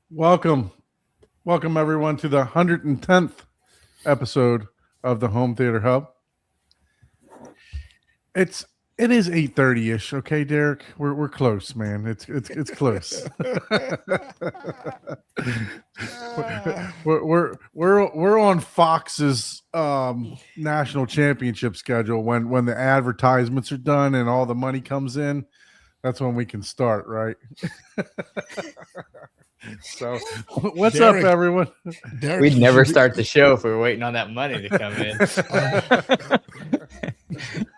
Welcome, welcome everyone to the 110th episode of the Home Theater Hub. It is 8:30 ish. Okay, Derek, we're close, man. It's close. we're on Fox's national championship schedule. When the advertisements are done and all the money comes in, that's when we can start, right? So, what's Derek, up, everyone? Derek, We'd you never should be- start the show if we were waiting on that money to come in.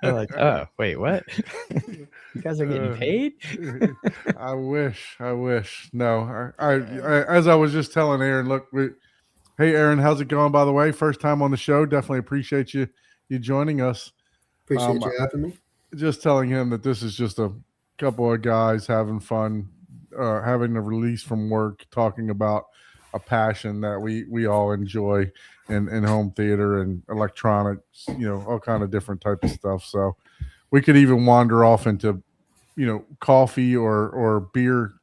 We're like, oh, wait, what? You guys are getting paid? I wish. No, as I was just telling Aaron, look, hey, Aaron, how's it going? By the way, first time on the show. Definitely appreciate you joining us. Appreciate you having me. Just telling him that this is just a couple of guys having fun, having a release from work, talking about a passion that we all enjoy in home theater and electronics, all kind of different type of stuff. So we could even wander off into, coffee or beer,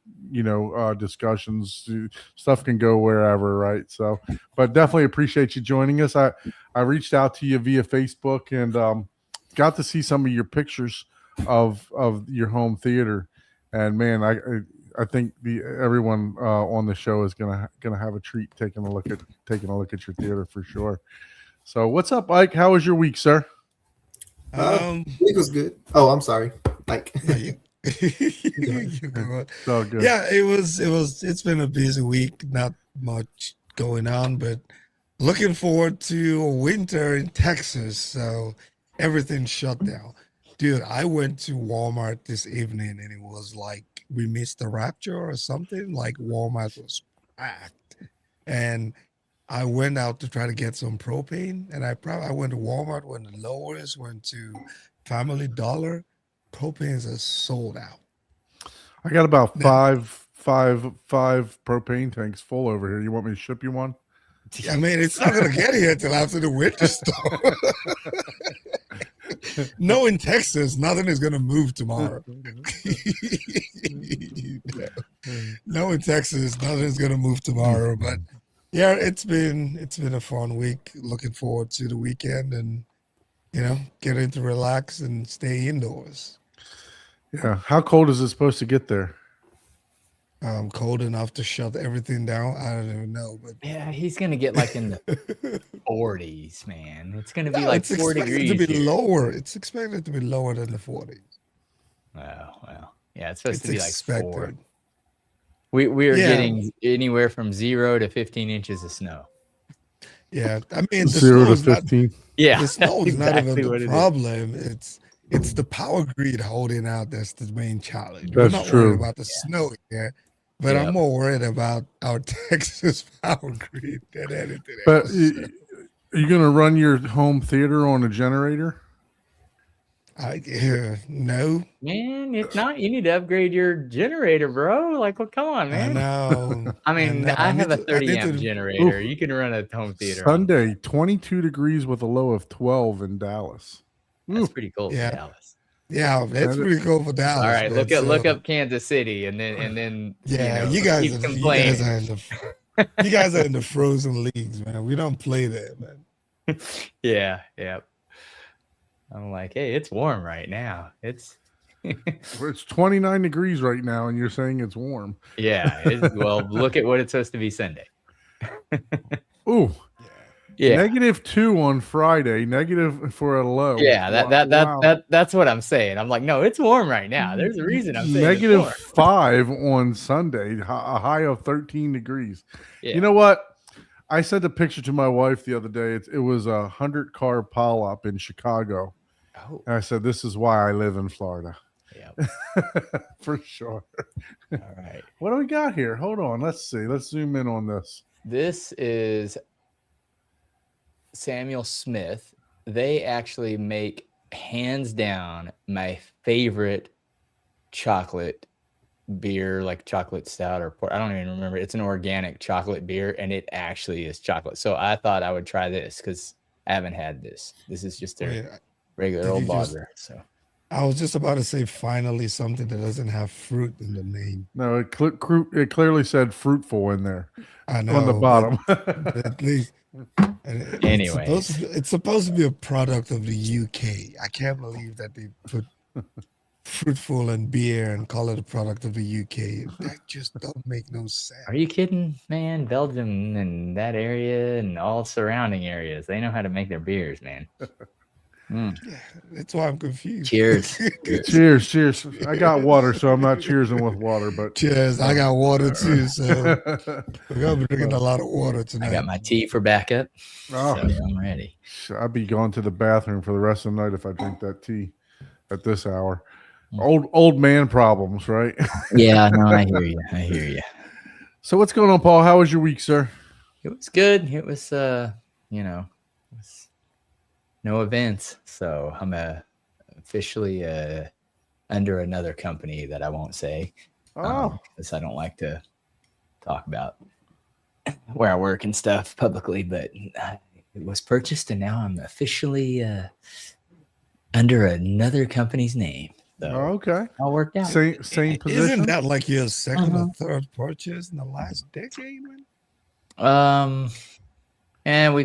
discussions. Stuff can go wherever, right? So, but definitely appreciate you joining us. I reached out to you via Facebook and got to see some of your pictures of your home theater, and man, I think everyone on the show is gonna have a treat taking a look at your theater for sure. So what's up, Ike? How was your week, sir? It was good. Oh, I'm sorry. Like, You're good. It's all good. Yeah, it's been a busy week. Not much going on, but looking forward to winter in Texas. So everything's shut down. Dude, I went to Walmart this evening and it was like we missed the rapture or something. Like Walmart was packed. And I went out to try to get some propane, and I went to Walmart, went to Lowe's, went to Family Dollar. Propanes are sold out. I got about Now- five propane tanks full over here. You want me to ship you one? I mean, it's not gonna get here till after the winter storm. No, in Texas, nothing is gonna move tomorrow. No, in Texas, nothing is gonna move tomorrow. But yeah, it's been a fun week. Looking forward to the weekend and getting to relax and stay indoors. Yeah. How cold is it supposed to get there? Cold enough to shut everything down. I don't even know, but Yeah, he's gonna get like in the 40s, man. It's gonna be no, like it's 4 expected degrees. to be here. lower. It's expected to be lower than the 40s. Oh, well. Yeah, it's supposed It's to be like 4. expected. We are Yeah. getting anywhere from 0 to 15 inches of snow. Yeah, I mean, the 0 snow to is not 15. Yeah, the snow is not exactly even what the it is. problem. It's the power grid holding out that's the main challenge. That's We're not true. worried about the snow here, but Yep. I'm more worried about our Texas power grid than anything But else. are you going to run your home theater on a generator? No, Man, if not, you need to upgrade your generator, bro. Like, well, come on, I man. know. I mean, know. I need have a to- 30 need amp to- generator. Oof. You can run a home theater. on Sunday, 22 degrees with a low of 12 in Dallas. it. That's Oof. pretty cool. Yeah. Dallas. Yeah, that's That- pretty cool for Dallas. All right, man, look so- up Kansas City, and then Yeah, you you guys keep are complaining. you guys are in the frozen leagues, man. We don't play there, man. Yeah. I'm like, hey, it's warm right now. It's It's 29 degrees right now, and you're saying it's warm. well, look at what it's supposed to be Sunday. Ooh, Yeah. -2 on Friday, negative for a low. Yeah, Wow. that's what I'm saying. I'm like, no, it's warm right now. There's a reason I'm saying it's warm. -5 on Sunday, a high of 13 degrees. Yeah. You know what? I sent a picture to my wife the other day. It was a 100-car pileup in Chicago. Oh, And I said, this is why I live in Florida. yeah. For sure. All right. What do we got here? Hold on. Let's see. Let's zoom in on this. This is Samuel Smith. They actually make hands down my favorite chocolate beer, like chocolate stout or port. I don't even remember. It's an organic chocolate beer, and it actually is chocolate. So I thought I would try this because I haven't had this. This is just their Yeah, regular Did old you just- lager. So I was just about to say finally something that doesn't have fruit in the name. No, it clearly said fruitful in there I know on the but bottom. at least Anyways, it's supposed to be a product of the UK. I can't believe that they put fruitful and beer and call it a product of the UK. That just don't make no sense. are you kidding, man? Belgium and that area and all surrounding areas, they know how to make their beers, man. Yeah, that's why I'm confused. Cheers. Cheers. I got water, so I'm not cheersing with water, but Cheers. I got water too, so oh, we're gonna be drinking a lot of water tonight. I got my tea for backup, so I'm ready. I'd be going to the bathroom for the rest of the night if I drink that tea at this hour. Old man problems, right? Yeah, no, I hear you. I hear you. So what's going on, Paul? How was your week, sir? It was good. It was, you know, it was no events. So I'm officially under another company that I won't say. Oh, Because I don't like to talk about where I work and stuff publicly, but it was purchased and now I'm officially under another company's name. So okay. all worked out. Same position. Isn't that like your 2nd or third purchase in the last decade, man? And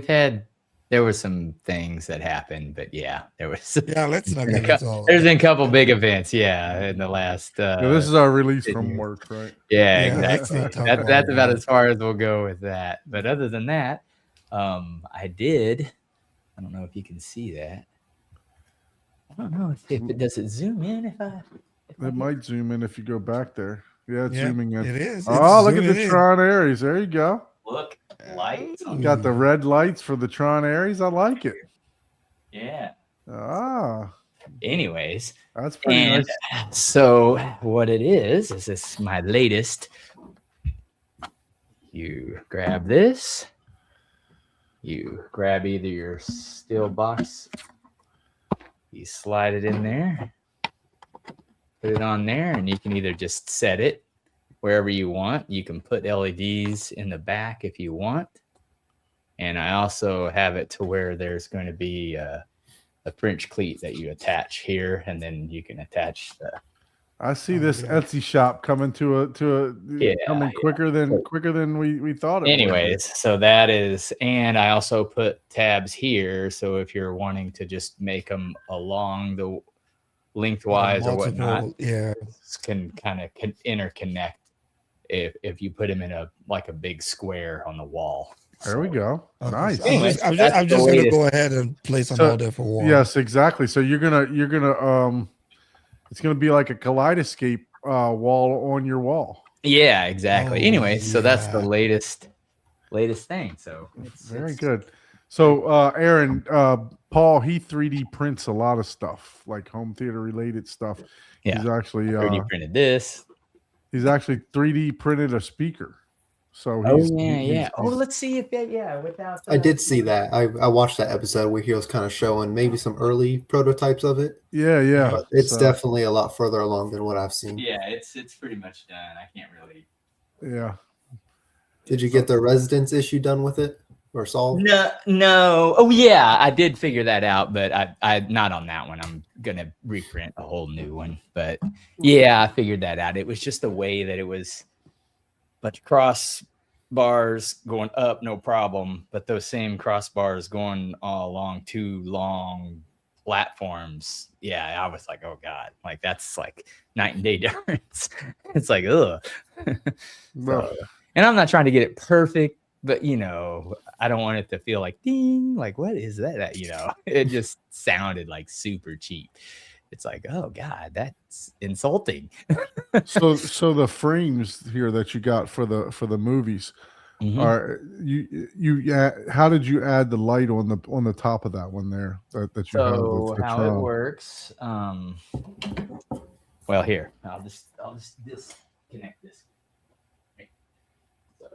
there were some things that happened, but yeah, there was. Yeah, let's not get into all There's that. been a couple big events, yeah, in the last. Yeah, this is our release from years. work, right? Yeah, Yeah, let's exactly. not talk about That's about that. as far as we'll go with that. But other than that, I did. I don't know if you can see that. I don't know if it does it zoom in if I. It might zoom in if you go back there. Yeah, it's Yeah, zooming in. it is. Oh, It's look at the zooming in. Tron Aries. There you go. Look, lights. Got the red lights for the Tron Aries. I like it. Yeah. Ah, Anyways, that's pretty and nice. so what it is this my latest. You grab this. You grab either your steel box. You slide it in there. Put it on there, and you can either just set it wherever you want. You can put LEDs in the back if you want. And I also have it to where there's going to be a French cleat that you attach here, and then you can attach the. I see this Etsy shop coming coming quicker than we thought it would. Anyways, so that is, and I also put tabs here. So if you're wanting to just make them along the lengthwise or whatnot, Yeah. can kind of interconnect if you put them in a big square on the wall. There we go. Okay, Nice. so Anyways, I'm that's just the gonna latest. go ahead and place an So, order for one. Yes, exactly. So you're gonna it's gonna be like a kaleidoscope wall on your wall. Yeah, exactly. Oh, Anyways, so that's the yeah. latest thing. So Very good. So Aaron, Paul, he 3D prints a lot of stuff, like home theater related stuff. Yeah. He's actually 3D printed this. he's actually 3D printed a speaker. So Oh he's, yeah, he's- yeah. Oh, he's- let's see if that. Yeah, without. I did see that. I watched that episode where he was kind of showing maybe some early prototypes of it, yeah. but it's So, definitely a lot further along than what I've seen. Yeah, it's pretty much done. I can't really. yeah. Did you get the residence issue done with it or solved? No. Oh yeah, I did figure that out, but I not on that one. I'm gonna reprint a whole new one. But yeah, I figured that out. It was just the way that it was. But crossbars going up, no problem. But those same crossbars going all along two long platforms, yeah, I was like, oh god, like that's like night and day difference. It's like, ugh. Well, And I'm not trying to get it perfect, but I don't want it to feel like ding, like what is that? It just sounded like super cheap. It's like, oh god, that's insulting. so the frames here that you got for the movies Mhm. are how did you add the light on the top of that one there that you have So the how it Tron? works? Well, here I'll just disconnect this. Right. So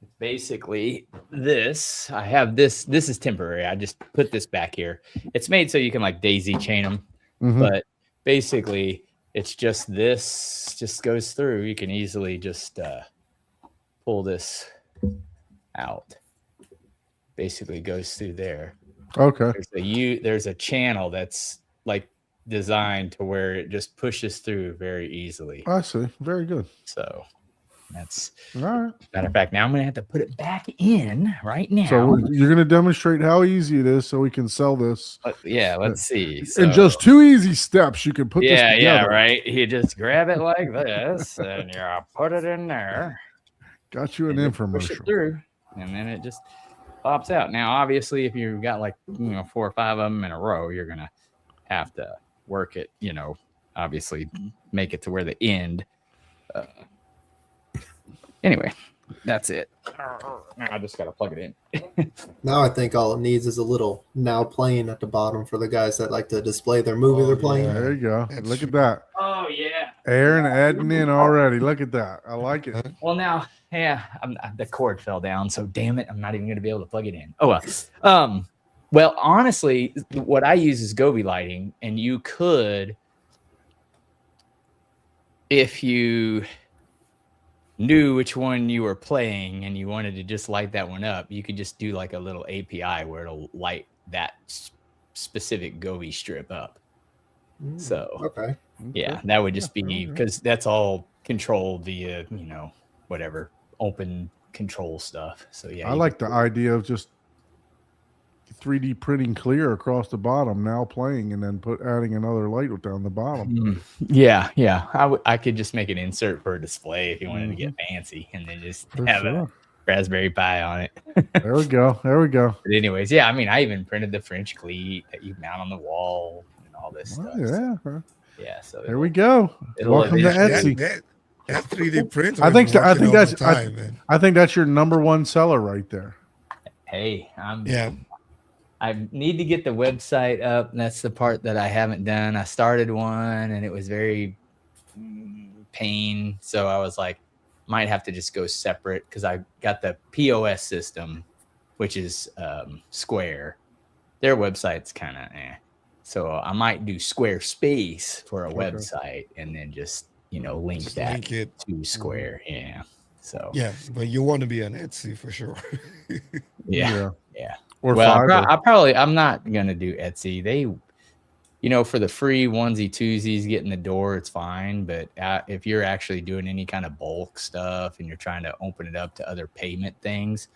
it's basically this. I have this. This is temporary. I just put this back here. It's made so you can like daisy chain them, Mhm. but basically it's just this. Just goes through. You can easily just pull this out. Basically goes through there. Okay. There's a channel that's like designed to where it just pushes through very easily. I see. Very good. So that's All right. matter of fact. Now I'm gonna have to put it back in right now. So you're going to demonstrate how easy it is so we can sell this. Yeah, let's see. In So, just 2 easy steps, you can put this together. yeah, right. You just grab it like this, and you put it in there. Got you an and just push it infomercial. through, and then it just pops out. Now, obviously, if you've got like 4 or 5 of them in a row, you're gonna have to work it. Obviously, make it to where the end. Anyway, that's it. Now I just gotta plug it in. Now I think all it needs is a little now playing at the bottom for the guys that like to display their movie they're playing. yeah. There you go. That's Look true. at that. Oh yeah. Aaron adding in already. Look at that. I like it. Well, now, yeah, the cord fell down, so damn it, I'm not even going to be able to plug it in. Oh well. Well, honestly, what I use is Gobi lighting, and you could, if you knew which one you were playing and you wanted to just light that one up, you could just do like a little API where it'll light that specific Gobi strip up. So Okay. yeah, that would just be alright. because that's all controlled via, whatever open control stuff. So yeah, I like the idea of just 3D printing clear across the bottom, now playing, and then adding another light down the bottom. Yeah. I could just make an insert for a display if you wanted to get fancy, and then just For have sure. a Raspberry Pi on it. There we go. There we go. But anyways, yeah, I mean, I even printed the French cleat that you mount on the wall and all this Well, stuff. yeah. Yeah. So There we go. it'll Welcome to eventually- Etsy. That 3D print. I think that's man. I think that's your number one seller right there. Hey, Yeah. I need to get the website up. And that's the part that I haven't done. I started one and it was very pain. So I was like, might have to just go separate because I got the POS system, which is Square. Their website's kind of So I might do Squarespace for a website and then just, link Just that link it. to Square. Yeah. So Yeah, but you want to be on Etsy for sure. yeah. Or Well, Fiverr. I'm not gonna do Etsy. They, for the free onesie twosies, get in the door, it's fine. But if you're actually doing any kind of bulk stuff and you're trying to open it up to other payment things,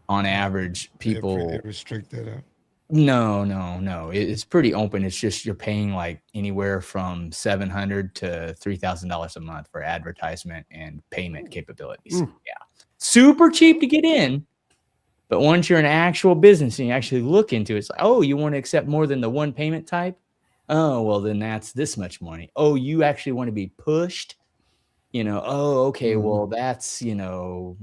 on average, They're people pretty restricted. no, it's pretty open. It's just you're paying like anywhere from $700 to $3,000 a month for advertisement and payment capabilities. Ooh. Yeah, super cheap to get in. But once you're an actual business and you actually look into it, it's like, oh, you want to accept more than the one payment type? Oh, well, then that's this much money. Oh, you actually want to be pushed? Oh, okay, well, that's, $400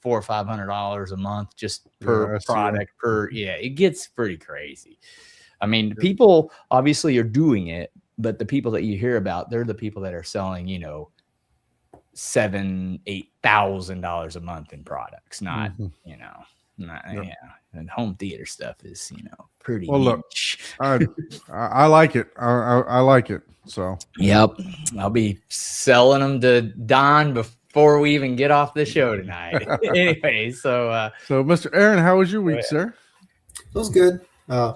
or $500 a month just per I see that. product it gets pretty crazy. I mean, people obviously are doing it, but the people that you hear about, they're the people that are selling, $7,000-$8,000 a month in products, not, yeah. And home theater stuff is, pretty Well, look, niche. I like it. I like it. So Yep. I'll be selling them to Don before we even get off the show tonight. Anyway, so so Mr. Aaron, how was your week, yeah. sir? It was good.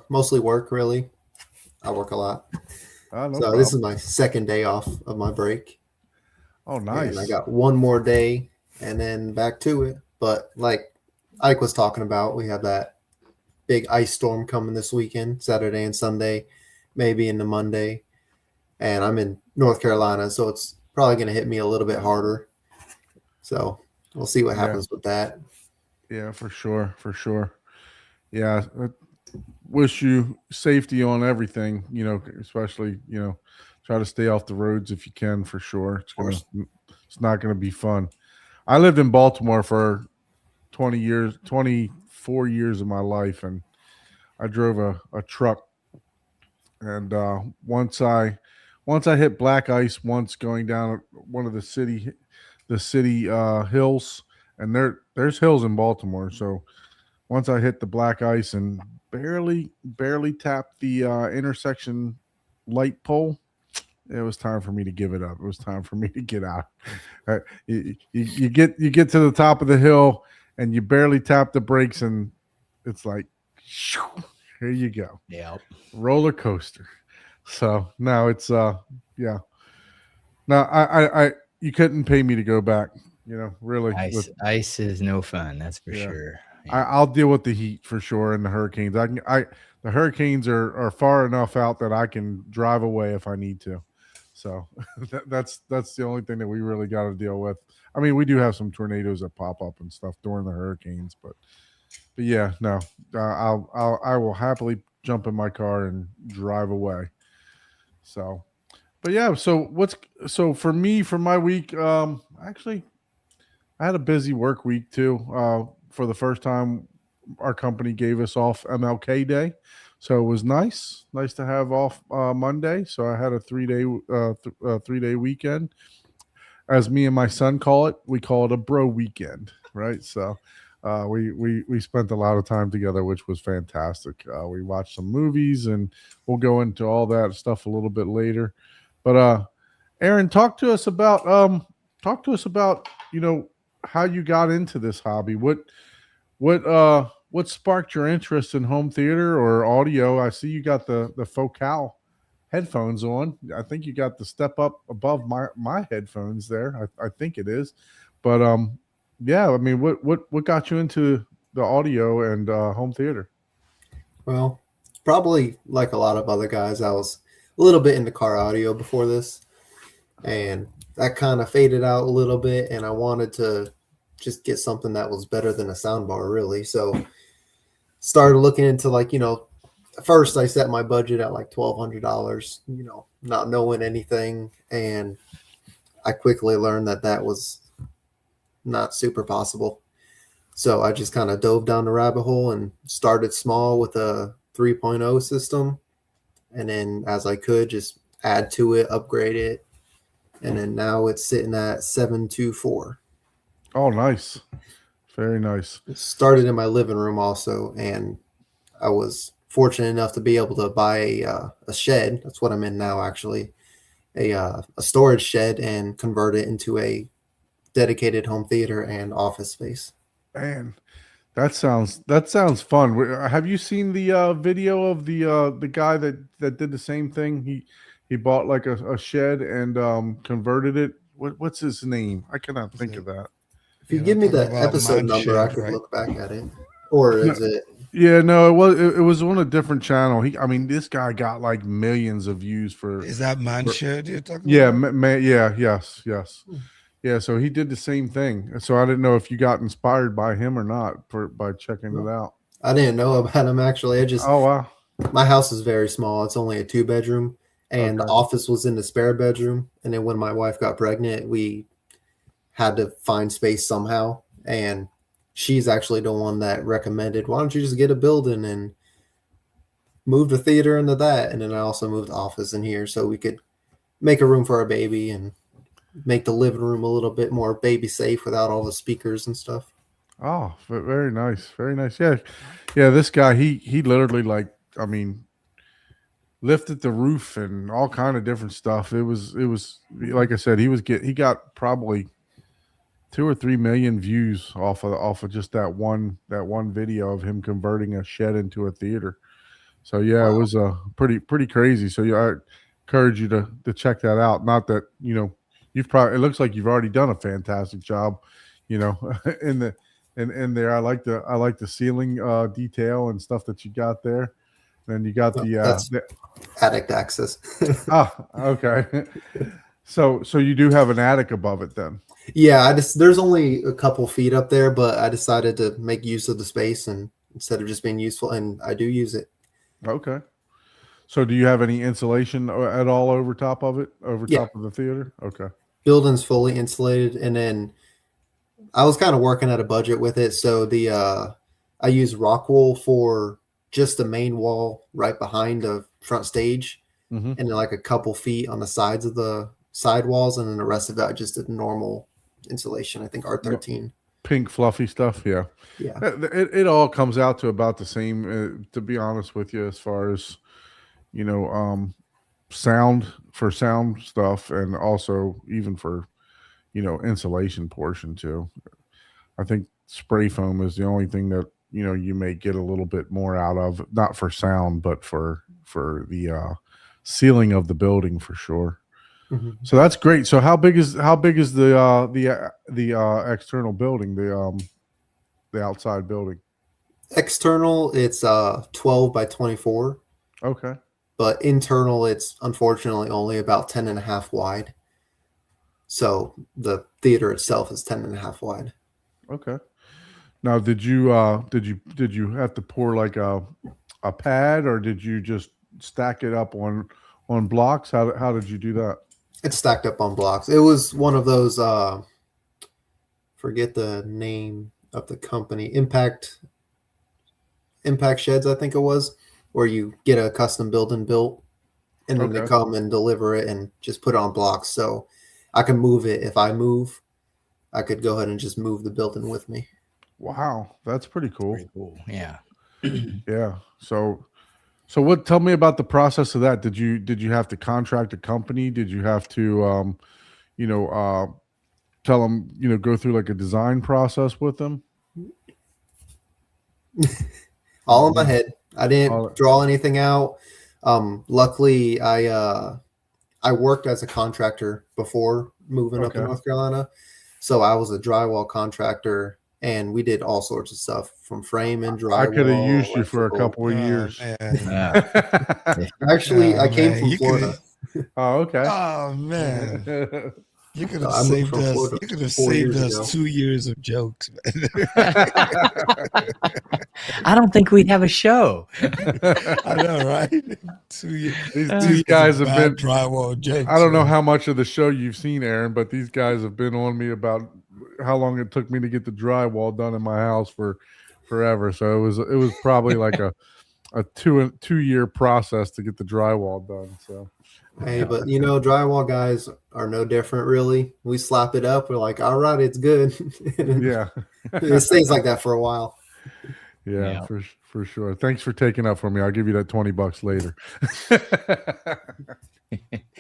Mostly work, really. I work a lot. No So problem. this is my second day off of my break. Oh, nice. And I got one more day and then back to it. But like Ike was talking about, we have that big ice storm coming this weekend, Saturday and Sunday, maybe into Monday. And I'm in North Carolina, so it's probably going to hit me a little bit harder. So we'll see what happens with that. Yeah, for sure. For sure. Yeah. I wish you safety on everything, especially, try to stay off the roads if you can, for sure. It's not going to be fun. I lived in Baltimore for 24 years of my life, and I drove a truck. And once I hit black ice once going down one of the city hills, and there's hills in Baltimore. So once I hit the black ice and barely tapped the intersection light pole, it was time for me to give it up. It was time for me to get out. You get to the top of the hill and you barely tap the brakes, and it's like, Here you go. Yeah. Roller coaster. So now it's yeah. Now I you couldn't pay me to go back, really. Ice is no fun, that's for Yeah. sure. I'll deal with the heat for sure and the hurricanes. The hurricanes are far enough out that I can drive away if I need to. So that's the only thing that we really got to deal with. I mean, we do have some tornadoes that pop up and stuff during the hurricanes, but yeah, no, I will happily jump in my car and drive away. So, but yeah, so for me for my week, actually, I had a busy work week too. For the first time, our company gave us off MLK Day, so it was nice to have off Monday. So I had a 3-day 3-day weekend, as me and my son call it. We call it a bro weekend, right? So we spent a lot of time together, which was fantastic. We watched some movies, and we'll go into all that stuff a little bit later. But Aaron, talk to us about how you got into this hobby. What sparked your interest in home theater or audio? I see you got the Focal headphones on. I think you got the step up above my headphones there. I think it is. But yeah, I mean, what got you into the audio and home theater? Well, probably like a lot of other guys, I was a little bit into car audio before this, and that kind of faded out a little bit, and I wanted to just get something that was better than a soundbar, really. So started looking into first I set my budget at like $1,200, not knowing anything, and I quickly learned that was not super possible. So I just kind of dove down the rabbit hole and started small with a 3.0 system, and then as I could just add to it, upgrade it, and then now it's sitting at 724. Oh, nice. Very nice. It started in my living room also, and I was fortunate enough to be able to buy a shed. That's what I'm in now, actually, a storage shed, and convert it into a dedicated home theater and office space. Man, that sounds fun. Have you seen the video of the guy that did the same thing? He bought like a shed and converted it. What's his name? I cannot think of that. If you give me the episode number, I could look back at it. Or is it? Yeah, no, it was on a different channel. This guy got like millions of views for. Is that Manshed you're talking Yeah, about? yes. Yeah, so he did the same thing. So I didn't know if you got inspired by him or not by checking it out. I didn't know about him, actually. Oh, wow. My house is very small. It's only a 2-bedroom, and the office was in the spare bedroom. And then when my wife got pregnant, we had to find space somehow. And she's actually the one that recommended, why don't you just get a building and move the theater into that? And then I also moved the office in here so we could make a room for our baby and make the living room a little bit more baby safe without all the speakers and stuff. Oh, very nice. Very nice. Yeah. This guy, he literally lifted the roof and all kind of different stuff. It was like I said, he got probably 2 or 3 million views off of just that one video of him converting a shed into a theater. So yeah, wow. It was pretty crazy. So yeah, I encourage you to check that out. Not that, it looks like you've already done a fantastic job, in there. I like the ceiling detail and stuff that you got there. And then you got the attic access. Okay. So you do have an attic above it then? Yeah, there's only a couple feet up there, but I decided to make use of the space and instead of just being useful, and I do use it. Okay. So do you have any insulation at all over top of it, top of the theater? Okay. Building's fully insulated, and then I was kind of working at a budget with it, so I use rock wool for just the main wall right behind the front stage, and then like a couple feet on the sides of the side walls, and then the rest of it I just did normal insulation. I think R13. Pink fluffy stuff. Yeah. It all comes out to about the same, to be honest with you, as far as sound stuff, and also even for insulation portion too. I think spray foam is the only thing that you may get a little bit more out of, not for sound, but for the ceiling of the building for sure. Mhm. So that's great. So how big is the external building, the outside building? External, it's 12 by 24, Okay. but internal, it's unfortunately only about 10 and a half wide. So the theater itself is 10 and a half wide. Okay. Now, did you have to pour like a pad, or did you just stack it up on blocks? How did you do that? It's stacked up on blocks. It was one of those forget the name of the company, Impact Sheds, I think it was, where you get a custom building built and then they Okay. come and deliver it and just put it on blocks. So I can move it. If I move, I could go ahead and just move the building with me. Wow, that's pretty cool. Pretty cool. Yeah. Yeah. So what? Tell me about the process of that. Did you have to contract a company? Did you have to tell them, go through like a design process with them? All in my head. I didn't All- draw anything out. Luckily, I worked as a contractor before moving up to Okay. North Carolina, so I was a drywall contractor, and we did all sorts of stuff from frame and drywall. I could have used you for a electrical. couple of years. Man. Yeah. Actually, Oh, I came man, from you Florida. Oh, okay. Oh man, you could have I moved saved from us. Florida You could have 4 saved years us ago. 2 years of jokes, man. I don't think we'd have a show. I know, right? 2 years. These guys have been. drywall jokes. I don't know man. how much of the show you've seen, Aaron, but these guys have been on me about how long it took me to get the drywall done in my house for forever. So it was probably like a 2-year process to get the drywall done. So Hey, but drywall guys are no different, really. We slap it up. We're like, all right, it's good. And yeah, it stays like that for a while. yeah, Yeah. for sure. Thanks for taking up for me. I'll give you that $20 later.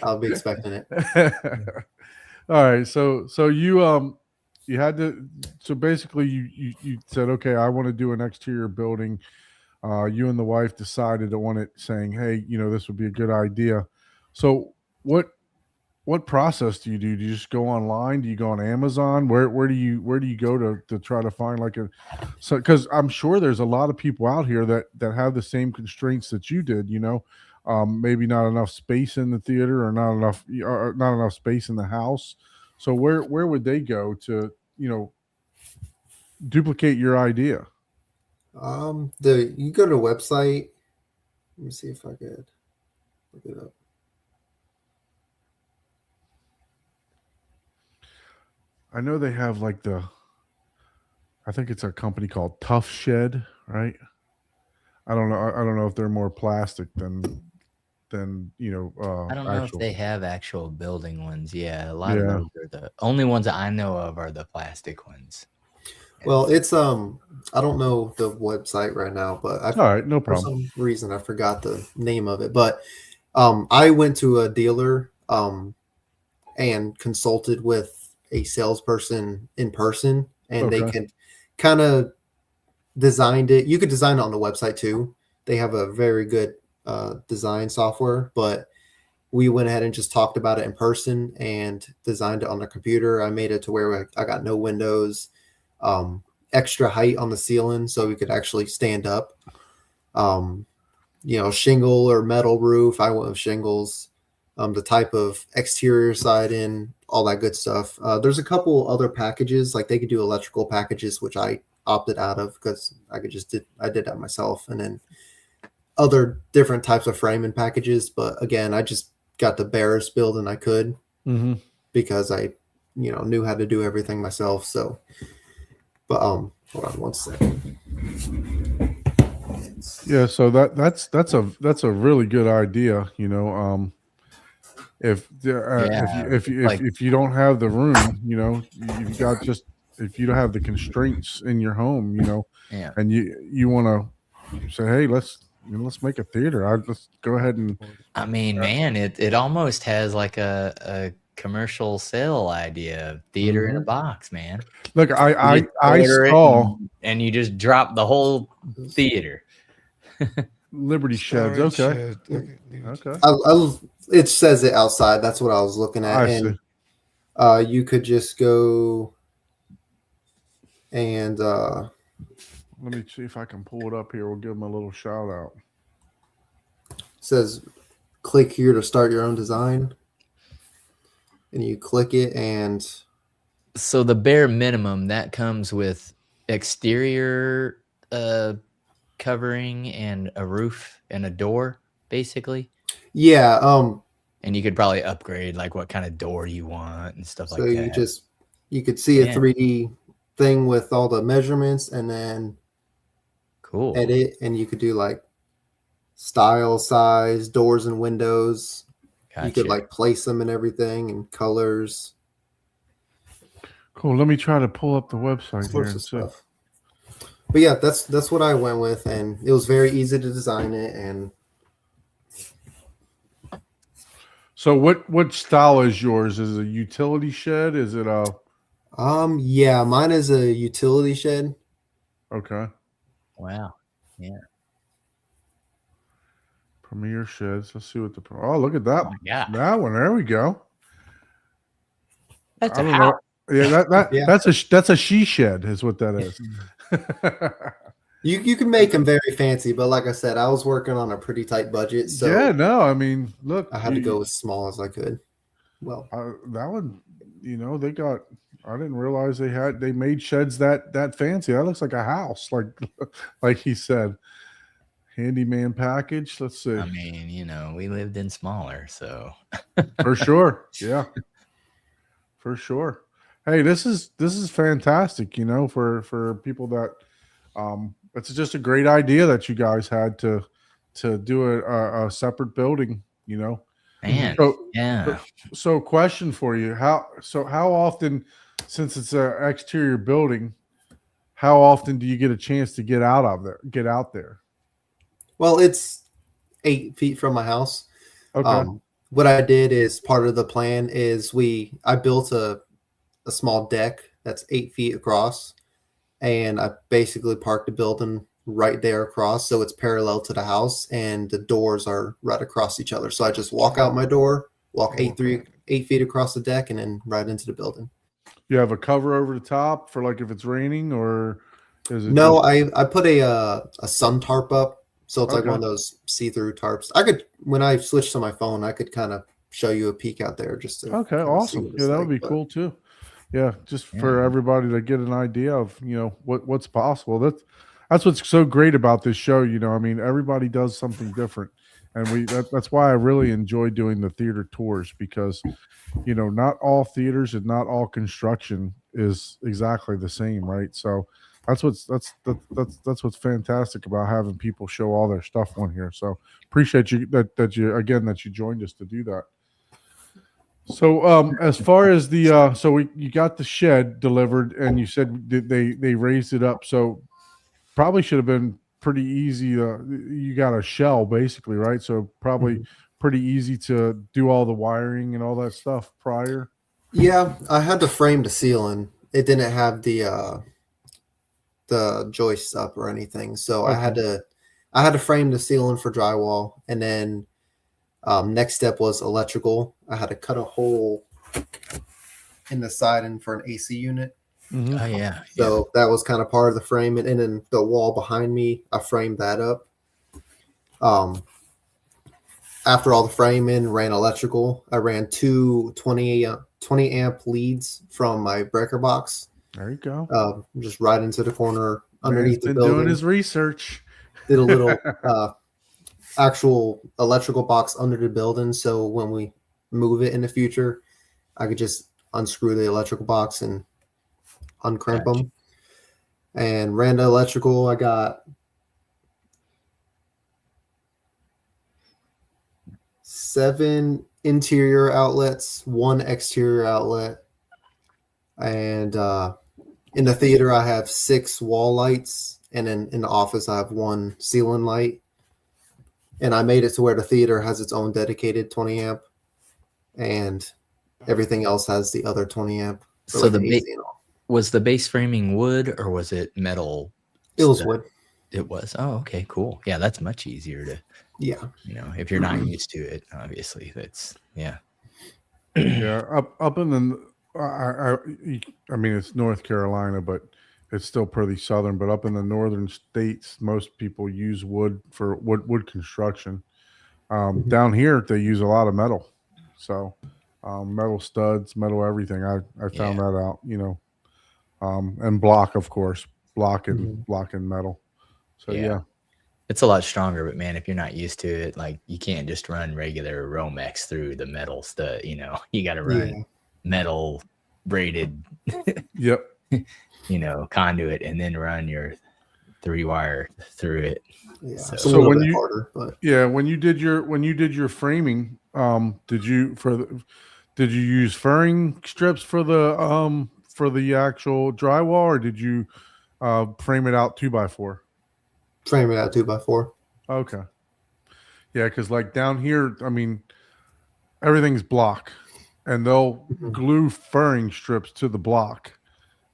I'll be expecting it. All right, so you had to, so basically you said, okay, I want to do an exterior building. You and the wife decided on it, saying, hey, this would be a good idea. So what process do you do? Do you just go online? Do you go on Amazon? Where do you go to try to find because I'm sure there's a lot of people out here that have the same constraints that you did, maybe not enough space in the theater or not enough space in the house. So where would they go to, duplicate your idea? You go to the website. Let me see if I could look it up. I know they have I think it's a company called Tough Shed, right? I don't know if they're more plastic than I don't know actual. if they have actual building ones. Yeah, a lot of Yeah. those are the only ones that I know of are the plastic ones. Well, it's I don't know the website right now, but All right, no for problem. some reason I forgot the name of it. But I went to a dealer and consulted with a salesperson in person, and they Okay. can kind of designed it. You could design it on the website too. They have a very good design software, but we went ahead and just talked about it in person and designed it on the computer. I made it to where I got no windows, extra height on the ceiling so we could actually stand up. Shingle or metal roof. I went with shingles. The type of exterior siding, all that good stuff. There's a couple other packages, like they could do electrical packages, which I opted out of because I did that myself, and then other different types of framing packages. But again, I just got the barest building I could Mm-hmm. because I knew how to do everything myself. So, but hold on one second. Yeah, so that's a really good idea. If you don't have the room, you've got just, if you don't have the constraints in your home, Yeah. and you want to say, hey, let's make a theater. Let's go ahead and I mean, man, it almost has like a commercial sale idea, theater in a box, man. Look, You I just order it saw and you just drop the whole theater. Liberty Sheds. Storage Okay. shed. Okay. Okay. It says it outside. That's what I was looking at. I And see. you could just go and Let me see if I can pull it up here. We'll give them a little shout out. says click here to start your own design. And you click it, and So the bare minimum that comes with exterior covering and a roof and a door, basically. yeah, And you could probably upgrade like what kind of door you want and stuff so like you that. you could see a Yeah. 3D thing with all the measurements, and then Cool. edit, and you could do like style, size, doors and windows. Gotcha. You could like place them and everything, and colors, Cool. Let me try to pull up the website all here sorts and of see. stuff. But yeah, that's what I went with, and it was very easy to design it. And So what style is yours? Is it a utility shed? Is it a yeah, mine is a utility shed. okay? Wow. Premier Sheds. Let's see what the look at that. Oh my God. That one. There we go. That's I a don't house. know. Yeah, Yeah. that's a she shed is what that is. You can make them very fancy, but like I said, I was working on a pretty tight budget, so yeah, no, I mean, look, I had to go as small as I could. Well, that one, they got. I didn't realize they made sheds that fancy. That looks like a house, like he said. Handyman package. Let's see. I mean, we lived in smaller, so For sure. Yeah. For sure. Hey, this is fantastic, for people that it's just a great idea that you guys had to do a separate building, man, So, yeah. so question for you. How often, since it's an exterior building, how often do you get a chance to get out there? well, it's 8 feet from my house. Okay. What I did is part of the plan is I built a small deck that's 8 feet across, and I basically parked the building right there across, so it's parallel to the house, and the doors are right across each other. So I just walk out my door, walk 8 feet across the deck, and then right into the building. You have a cover over the top for like if it's raining, or is it No, I put a sun tarp up, so it's like Okay. one of those see-through tarps. When I switched to my phone, I could kind of show you a peek out there just to Okay, kinda see awesome. what Yeah, it's that would like, be but- cool too. Yeah, just for Yeah. everybody to get an idea of what's possible. That's what's so great about this show. I mean, everybody does something different, and that's why I really enjoy doing the theater tours, because not all theaters and not all construction is exactly the same, right? So that's what's fantastic about having people show all their stuff on here. So appreciate you that you joined us to do that. So as far as the you got the shed delivered, and you said they raised it up, so probably should have been pretty easy. You got a shell basically, right? So probably pretty easy to do all the wiring and all that stuff prior. Yeah, I had to frame the ceiling. It didn't have the joists up or anything, so I had to frame the ceiling for drywall, and then next step was electrical. I had to cut a hole in the siding for an AC unit. Oh yeah. So that was kind of part of the frame, and then the wall behind me, I framed that up. After all the framing, ran electrical. I ran two 20 amp leads from my breaker box, There you go. just right into the corner Man's underneath the been building. doing his research. Did a little actual electrical box under the building, so when we move it in the future, I could just unscrew the electrical box and uncrimp Gotcha. them. And ran the electrical. I got 7 interior outlets, 1 exterior outlet, and in the theater I have 6 wall lights, and then in the office I have 1 ceiling light. And I made it to where the theater has its own dedicated 20 amp, and Everything else has the other 20 amp. for So like the an ba- AC and all. was the base framing wood or was it metal? It was stuff? wood. It was. Oh, okay, cool. Yeah, that's much easier to, Yeah. if you're not used to it, obviously. That's yeah. Yeah, up in the, I mean, it's North Carolina, but it's still pretty southern. But up in the northern states, most people use wood for wood construction. Mhm. Down here, they use a lot of metal, so metal studs, metal everything. I found that out, and block, of course, block and metal. So Yeah. yeah. It's a lot stronger, but man, if you're not used to it, like you can't just run regular Romex through the metal stud, you got to run Yeah. metal braided, Yep. conduit and then run your 3-wire through it. Yeah. So- It's a So little when bit you- harder, but Yeah, when you did your framing, did you use furring strips for the actual drywall, or did you frame it out 2x4? frame it out 2x4. Okay. Yeah, because like down here, I mean, everything's block, and they'll Mhm. glue furring strips to the block,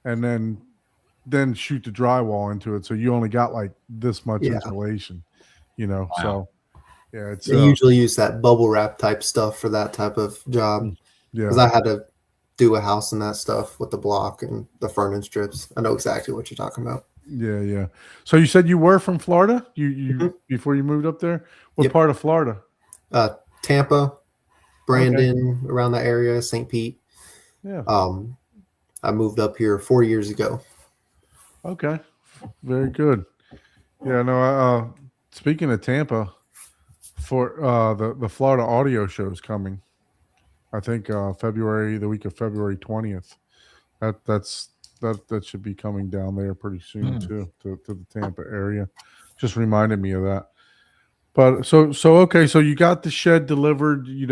and then shoot the drywall into it. So you only got like this much Yeah. insulation, Wow. So yeah, it's They usually use that bubble wrap type stuff for that type of job. yeah. Because I had to do a house and that stuff with the block and the furnace strips. I know exactly what you're talking about. Yeah. So you said you were from Florida? You Mhm. before you moved up there? What Yep. part of Florida? Tampa, Brandon, around that area, St. Pete. Yeah. I moved up here 4 years ago. Okay. Very good. Yeah, no, speaking of Tampa, for the Florida audio show is coming. I think the week of February 20th. That should be coming down there pretty soon too, to the Tampa area. Just reminded me of that. But so okay, so you got the shed delivered, did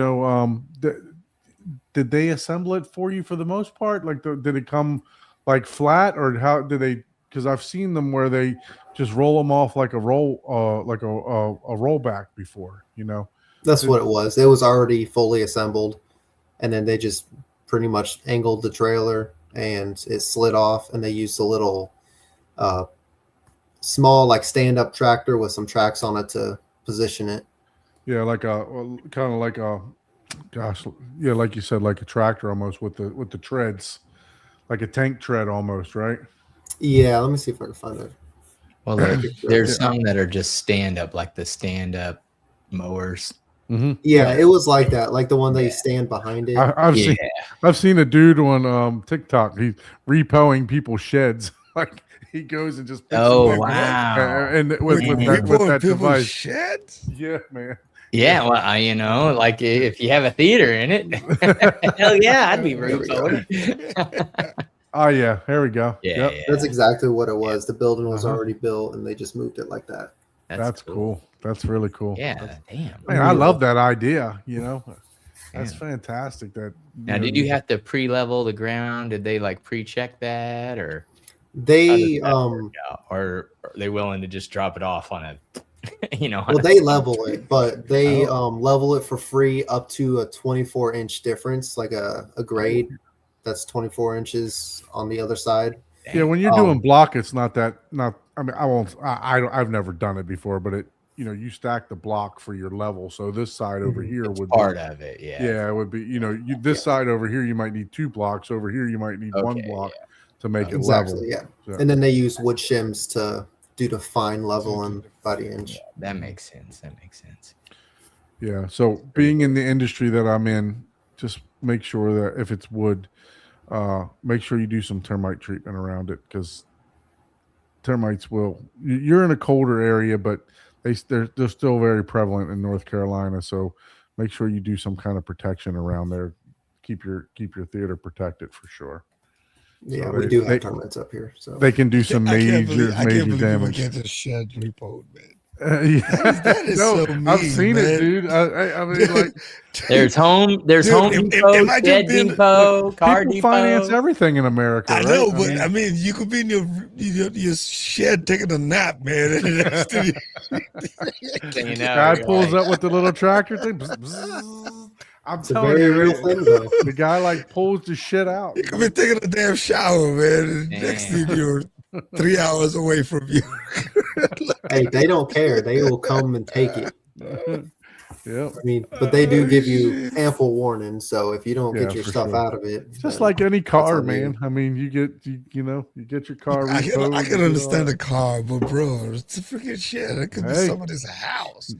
they assemble it for you for the most part? Like did it come like flat, or how did they, because I've seen them where they just roll them off like a rollback before, That's what it was. It was already fully assembled, and then they just pretty much angled the trailer and it slid off, and they used a little small like stand-up tractor with some tracks on it to position it. Yeah, like kind of like like you said, like a tractor almost with the treads, like a tank tread almost, right? Yeah, let me see if I can find it. Well, there's some that are just stand up, like the stand up mowers. Mm-hmm. Yeah, it was like that, like the one that you stand behind it. I've seen a dude on TikTok. He's repoing people's sheds. Like he goes and just picks Oh, them up, wow. and with that device. Sheds? Yeah, man. Yeah, well, like if you have a theater in it, hell yeah, I'd be There we go. repoing. Oh yeah, here we go. Yeah, Yep. yeah. That's exactly what it was. The building was Uh-huh. already built, and they just moved it like that. That's cool. That's really cool. Yeah, damn. Man, I love that idea. That's Yeah. fantastic. Now, did you have to pre-level the ground? Did they like pre-check that, or They or are they willing to just drop it off on a, well, they level it, but they level it for free up to a 24-inch difference, like a grade that's 24 inches on the other side. Yeah, when you're doing block, it's not. I mean, I've never done it before, but you stack the block for your level. So this side over here would part be, of it? Yeah. Yeah, it would be. This side over here, you might need 2 blocks. Over here, you might need 1 block to make it level. Exactly, yeah. So- And then they use wood shims to do the fine level and by the inch. Yeah, that makes sense. Yeah. So being in the industry that I'm in, just make sure that if it's wood, make sure you do some termite treatment around it, because termites will. You're in a colder area, but they're still very prevalent in North Carolina. So make sure you do some kind of protection around there. Keep your theater protected for sure. Yeah, So we do have termites up here. So They can do some I can't major believe you damage. get the shed repoed, man. Yeah. That is so mean, I've seen man. it, dude. I mean, like, There's Home Dude, Depot, imagine Shed being- Depot, Car people Depot. finance everything in America. I right? know, but I mean, you could be in your shed taking a nap, man. And that's So, guy you're pulls like, up with the little tractor thing. Bzz, bzz. I'm It's a telling very you, real thing, though. the guy like pulls the shit out. You could be taking a damn shower, man. And next thing Damn. you're 3 hours away from you. Hey, they don't care. They will come and take it. Yep. I mean, but they do Oh, give you shit. ample warning. So if you don't Yeah, get your for stuff sure. out of it, Just then like any car, on you. man. I mean, you get you get your car I repoed. can you get all understand that. the car, but bro, it's a freaking shit. It could be Hey. somebody's house.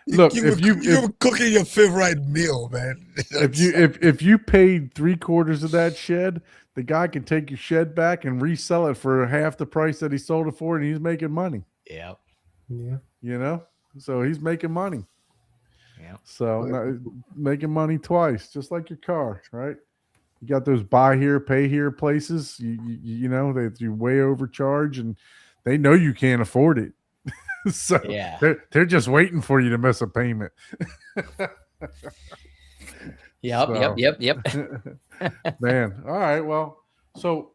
Look, you if were cooking your favorite meal, man. if you paid 3/4 of that shed, the guy can take your shed back and resell it for half the price that he sold it for, and he's making money. Yep. Yeah. You know, so he's making money. Yep. So making money twice, just like your car, right? You got those buy here, pay here places. You know that you way overcharge, and they know you can't afford it. So Yeah. they're just waiting for you to miss a payment. Yep. So- Yep. Man, all right. Well, so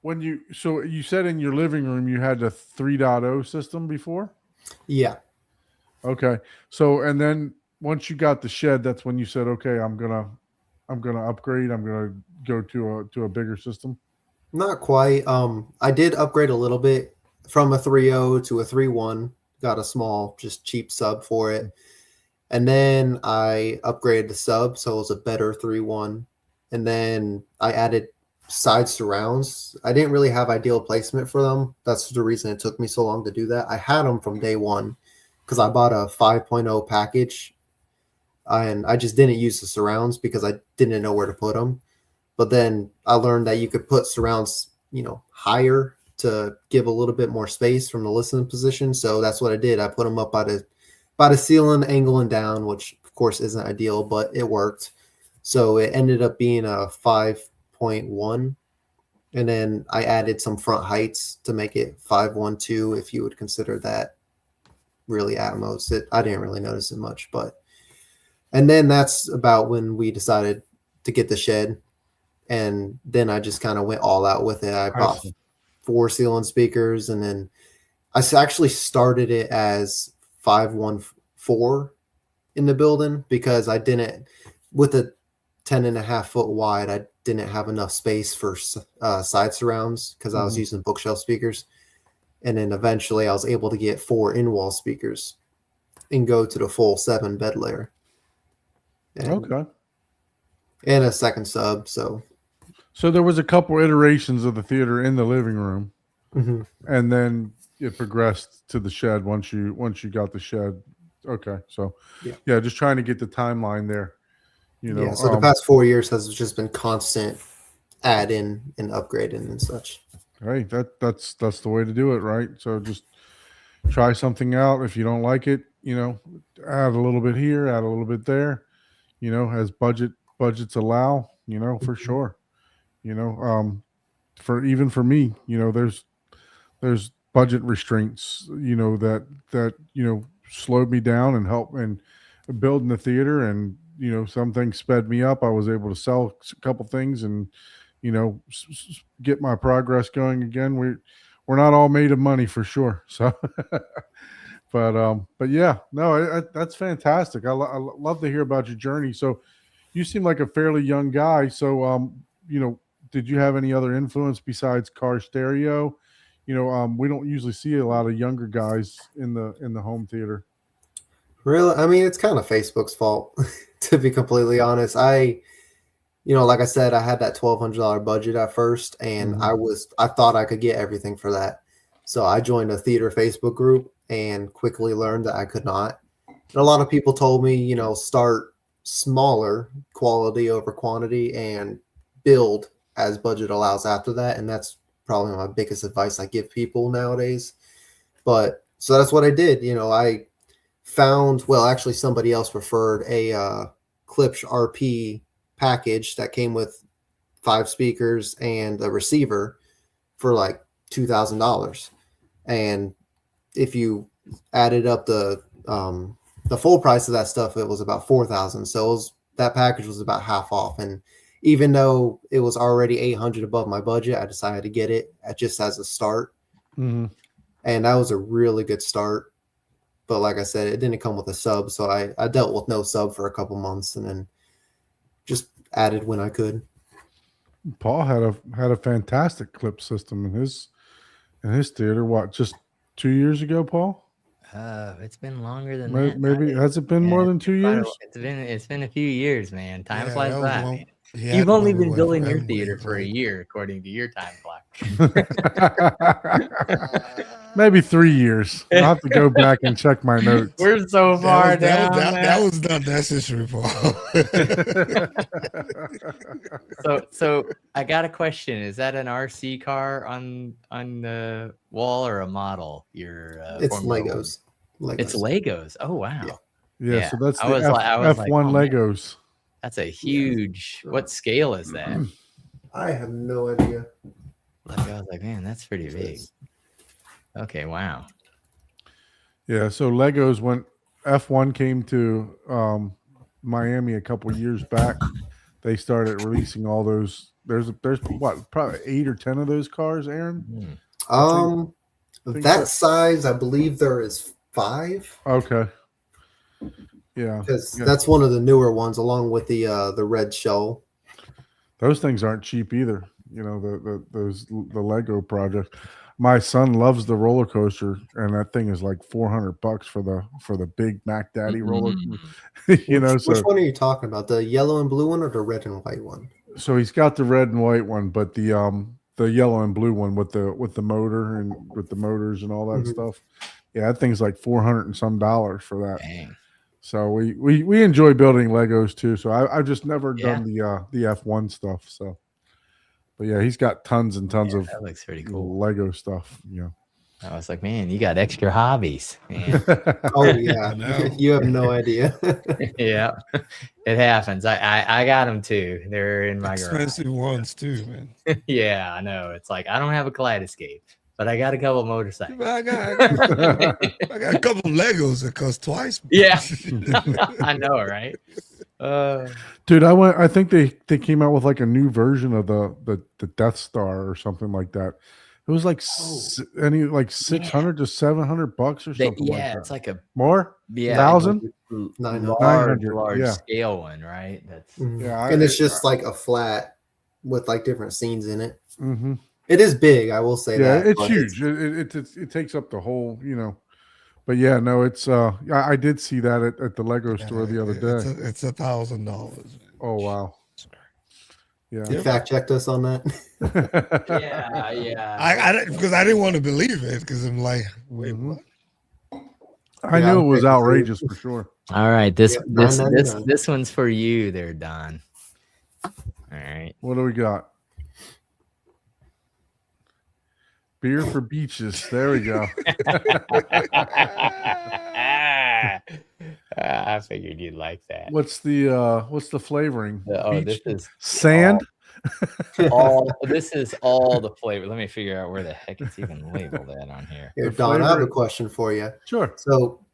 you said in your living room you had the 3.0 system before? Yeah. Okay. So and then once you got the shed, that's when you said, okay, I'm gonna upgrade. I'm gonna go to a bigger system. Not quite. I did upgrade a little bit from a 3.0 to a 3.1. Got a small, just cheap sub for it. And then I upgraded the sub, so it was a better 3.1. And then I added side surrounds. I didn't really have ideal placement for them. That's the reason it took me so long to do that. I had them from day one because I bought a 5.0 package and I just didn't use the surrounds because I didn't know where to put them. But then I learned that you could put surrounds, higher to give a little bit more space from the listening position. So that's what I did. I put them up by the ceiling, angling down, which of course isn't ideal, but it worked. So it ended up being a 5.1. And then I added some front heights to make it 5.12, if you would consider that really Atmos. I didn't really notice it much, and then that's about when we decided to get the shed. And then I just kind of went all out with it. I bought 4 ceiling speakers, and then I actually started it as 5.14 in the building because I didn't, with a 10.5 foot wide, I didn't have enough space for side surrounds because I was using bookshelf speakers. And then eventually I was able to get 4 in-wall speakers and go to the full 7 bed layer. Okay. And a second sub. So there was a couple iterations of the theater in the living room, mhm. and then it progressed to the shed once you got the shed. Okay. So yeah, just trying to get the timeline there. So the past 4 years has just been constant add in and upgrading and such. Hey, that's the way to do it, right? So just try something out. If you don't like it, add a little bit here, add a little bit there, as budgets allow, for sure. For me, there's budget restraints, that slowed me down and helped and building the theater, and some things sped me up. I was able to sell a couple things and get my progress going again. We're not all made of money for sure. So, but yeah, no, that's fantastic. I love to hear about your journey. So, you seem like a fairly young guy. So, did you have any other influence besides car stereo? We don't usually see a lot of younger guys in the home theater. Really, I mean, it's kind of Facebook's fault, to be completely honest. Like I said, I had that $1,200 budget at first, and I thought I could get everything for that. So I joined a theater Facebook group and quickly learned that I could not. And a lot of people told me, start smaller, quality over quantity, and build as budget allows after that. And that's probably my biggest advice I give people nowadays. But so that's what I did. I found, actually somebody else referred a Klipsch RP package that came with 5 speakers and a receiver for like $2,000. And if you added up the full price of that stuff, it was about $4,000. So that package was about half off. And even though it was already $800 above my budget, I decided to get it just as a start. And that was a really good start. But like I said, it didn't come with a sub, so I dealt with no sub for a couple months, and then just added when I could. Paul had a fantastic clip system in his theater. What, just 2 years ago, Paul? It's been longer than Maybe, that. maybe has it been more than 2 Quite a- years? It's been a few years, man. Time Yeah, flies that was by. one- Man. he had You've one only we been went building for your Emily, theater for a like- year, according to your time clock. Maybe 3 years. I'll have to go back and check my notes. We're so far down. that was not necessary, Paul. So I got a question. Is that an RC car on the wall or a model? Your It's Formula One? Legos. Legos. It's Legos. Oh wow, Yeah. Yeah, so that's I the was like- I was like, F1 oh, man. Legos. that's a huge. What scale is that? I have no idea. Like, I was like, man, that's pretty big. Okay, wow. Yeah, so Legos, when F1 came to Miami a couple years back, they started releasing all those. There's what, probably 8 or 10 of those cars, Aaron? Hmm. think That that- size, I believe there is 5. Okay. Yeah, Because Yeah. that's one of the newer ones, along with the red shell. those things aren't cheap either. You know, the Lego project. My son loves the roller coaster, and that thing is like $400 for the big Mac Daddy roller. You know, Which one are you talking about? The yellow and blue one or the red and white one? so he's got the red and white one, but the yellow and blue one with the motor and with the motors and all that Mhm. stuff. Yeah, that thing's like $400 and some for that. Dang. So we enjoy building Legos too. So I've just never Yeah. done the F1 stuff. So, but yeah, he's got tons and tons of That looks pretty cool. Lego stuff. You I was like, man, you got extra hobbies. Man. know. Oh yeah, I know. you have no idea. Yeah, it happens. I got them too. They're in my garage. Expensive ones too, man. Yeah, I know. It's like I don't have a Kaleidoscape, but I got a couple motorcycles. I got a couple Legos that cost twice. Yeah, I know, right? Dude, I think they came out with like a new version of the Death Star or something like that. It was like like $600 to $700 or something. Yeah, like that. it's like a More? 1,000 900. large 900, yeah. scale one, right? That's Mhm. Yeah, and it's just like a flat with like different scenes in it. Mhm. It is big, I will say Yeah, that. it's but huge. It takes up the whole, you know. But yeah, no, it's I did see that at the Lego store the other day. It's $1,000. Oh wow. Yeah. You fact checked us on that. yeah. I because I didn't want to believe it because I'm like, wait, Mhm. what? I Yeah, knew I'm it was taking outrageous for sure. All right, this Yep, this $9.99. this one's for you, there, Don. All right. What do we got? Beer for beaches. There we go. I figured you'd like that. What's the flavoring? Oh, this Beach? is Sand. all. This is all the flavor. Let me figure out where the heck it's even labeled at on here. Here, The Don, I have a flavor- question for you. Sure. So,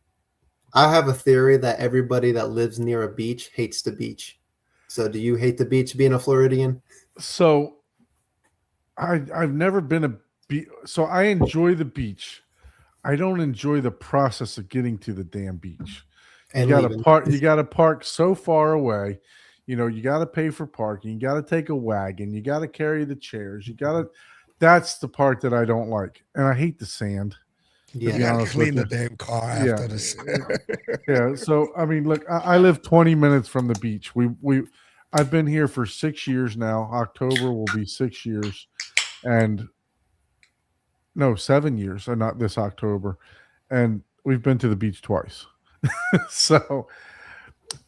I have a theory that everybody that lives near a beach hates the beach. So, do you hate the beach being a Floridian? So I've never been a beach. So I enjoy the beach. I don't enjoy the process of getting to the damn beach. And You got to leaving? park. You got to park so far away. You know, you got to pay for parking. You got to take a wagon. You got to carry the chairs. You got to. That's the part that I don't like, and I hate the sand. You be Yeah. gotta honest clean the with damn car Yeah. after this. Yeah. So I mean, look, I live 20 minutes from the beach. I've been here for 6 years now. October will be 6 years, and no, 7 years. Not this October, and we've been to the beach twice. So,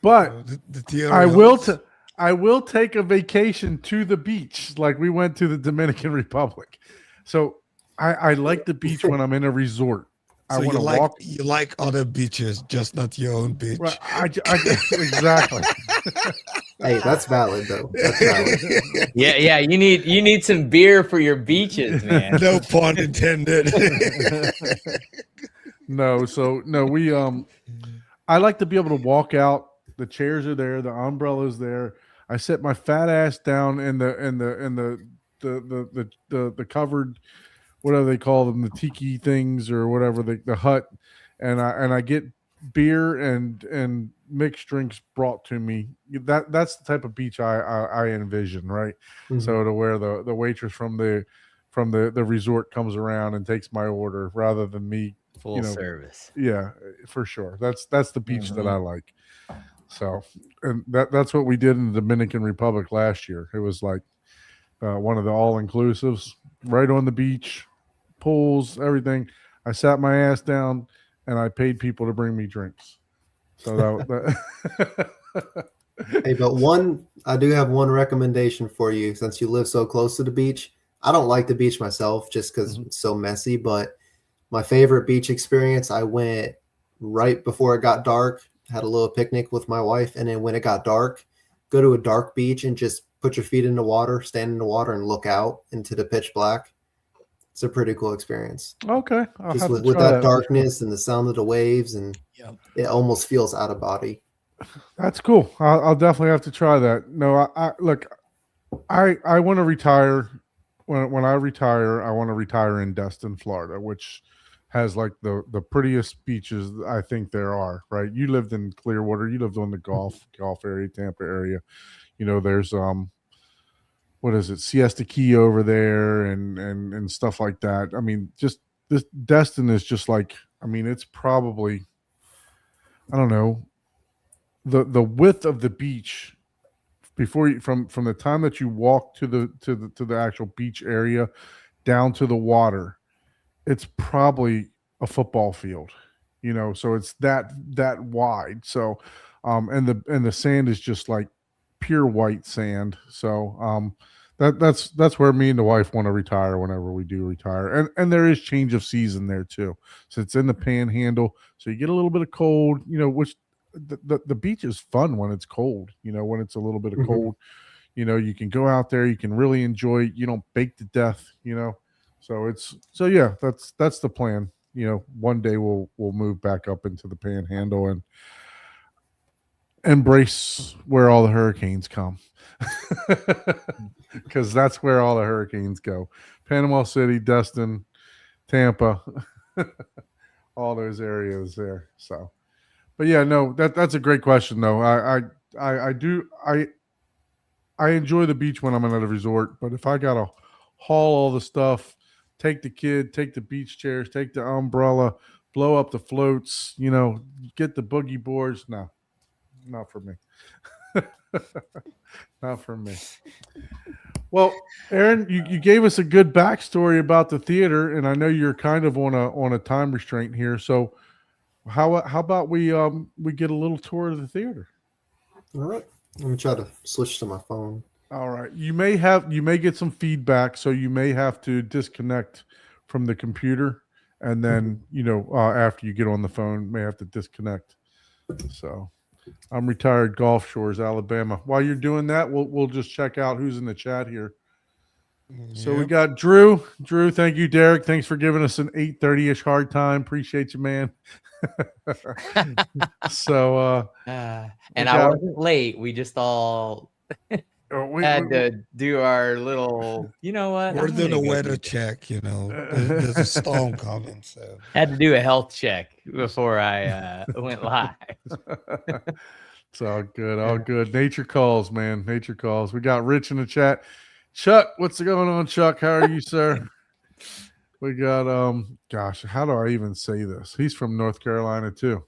but The theater I will. helps. I will take a vacation to the beach, like we went to the Dominican Republic. So I like the beach when I'm in a resort. I So want to walk. You like other beaches, just not your own beach. Right, exactly. Hey, that's valid though. That's valid. Yeah. You need some beer for your beaches, man. No pun intended. No, so no, I like to be able to walk out. The chairs are there, the umbrella's there. I set my fat ass down in the covered, whatever they call them, the tiki things or whatever, the hut, and I get beer and mixed drinks brought to me. That's the type of beach I envision, right? Mhm. So to where the waitress from the resort comes around and takes my order rather than me. Full know, service. Yeah, for sure. That's the beach that Mhm. I like. So, and that's what we did in the Dominican Republic last year. It was like one of the all inclusives, right on the beach, pools, everything. I sat my ass down and I paid people to bring me drinks. So that Hey, but I do have one recommendation for you since you live so close to the beach. I don't like the beach myself just because Mhm. it's so messy, but my favorite beach experience, I went right before it got dark, had a little picnic with my wife, and then when it got dark, go to a dark beach and just put your feet in the water, stand in the water, and look out into the pitch black. It's a pretty cool experience. Okay, I'll Just have to with try that that for sure. darkness and the sound of the waves, and Yeah. it almost feels out of body. That's cool. I'll definitely have to try that. No, I look. I want to retire. When I retire, I want to retire in Destin, Florida, which has like the prettiest beaches I think there are. Right? You lived in Clearwater. You lived on the Gulf area, Tampa area. There's what is it, Siesta Key over there, and stuff like that. I mean, just this Destin is just like. I mean, it's probably, I don't know, the width of the beach before you, from the time that you walk to the actual beach area down to the water, it's probably a football field, so it's that wide. So and the sand is just like pure white sand. So that's where me and the wife want to retire whenever we do retire. And there is change of season there too. So it's in the panhandle, so you get a little bit of cold, which the beach is fun when it's cold, when it's a little bit of Mhm. cold. You can go out there, you can really enjoy it. You don't bake to death. So yeah, that's the plan. One day we'll move back up into the panhandle and embrace where all the hurricanes come. Because that's where all the hurricanes go. Panama City, Destin, Tampa, all those areas there. So, but yeah, no, that's a great question though. I enjoy the beach when I'm at a resort, but if I gotta haul all the stuff, take the kid, take the beach chairs, take the umbrella, blow up the floats, get the boogie boards, no, not for me. Not for me. Well, Aaron, you gave us a good backstory about the theater, and I know you're kind of on a time restraint here. So how about we get a little tour of the theater? All right. Let me try to switch to my phone. All right. You may get some feedback, so you may have to disconnect from the computer, and then after you get on the phone, may have to disconnect. So I'm retired Gulf Shores, Alabama. While you're doing that, we'll just check out who's in the chat here. So we Yep. got Drew. Drew, thank you, Derek. Thanks for giving us an 8:30-ish hard time. Appreciate you, man. So And I got- wasn't late. We just all we had to do our little, you know what? We're I'm doing a gonna go weather do- check, There's a storm coming, so Had to do a health check before I went live. It's all good. All good. Nature calls, man. Nature calls. We got Rich in the chat. Chuck, what's going on, Chuck? How are you, sir? We got gosh, how do I even say this? He's from North Carolina too.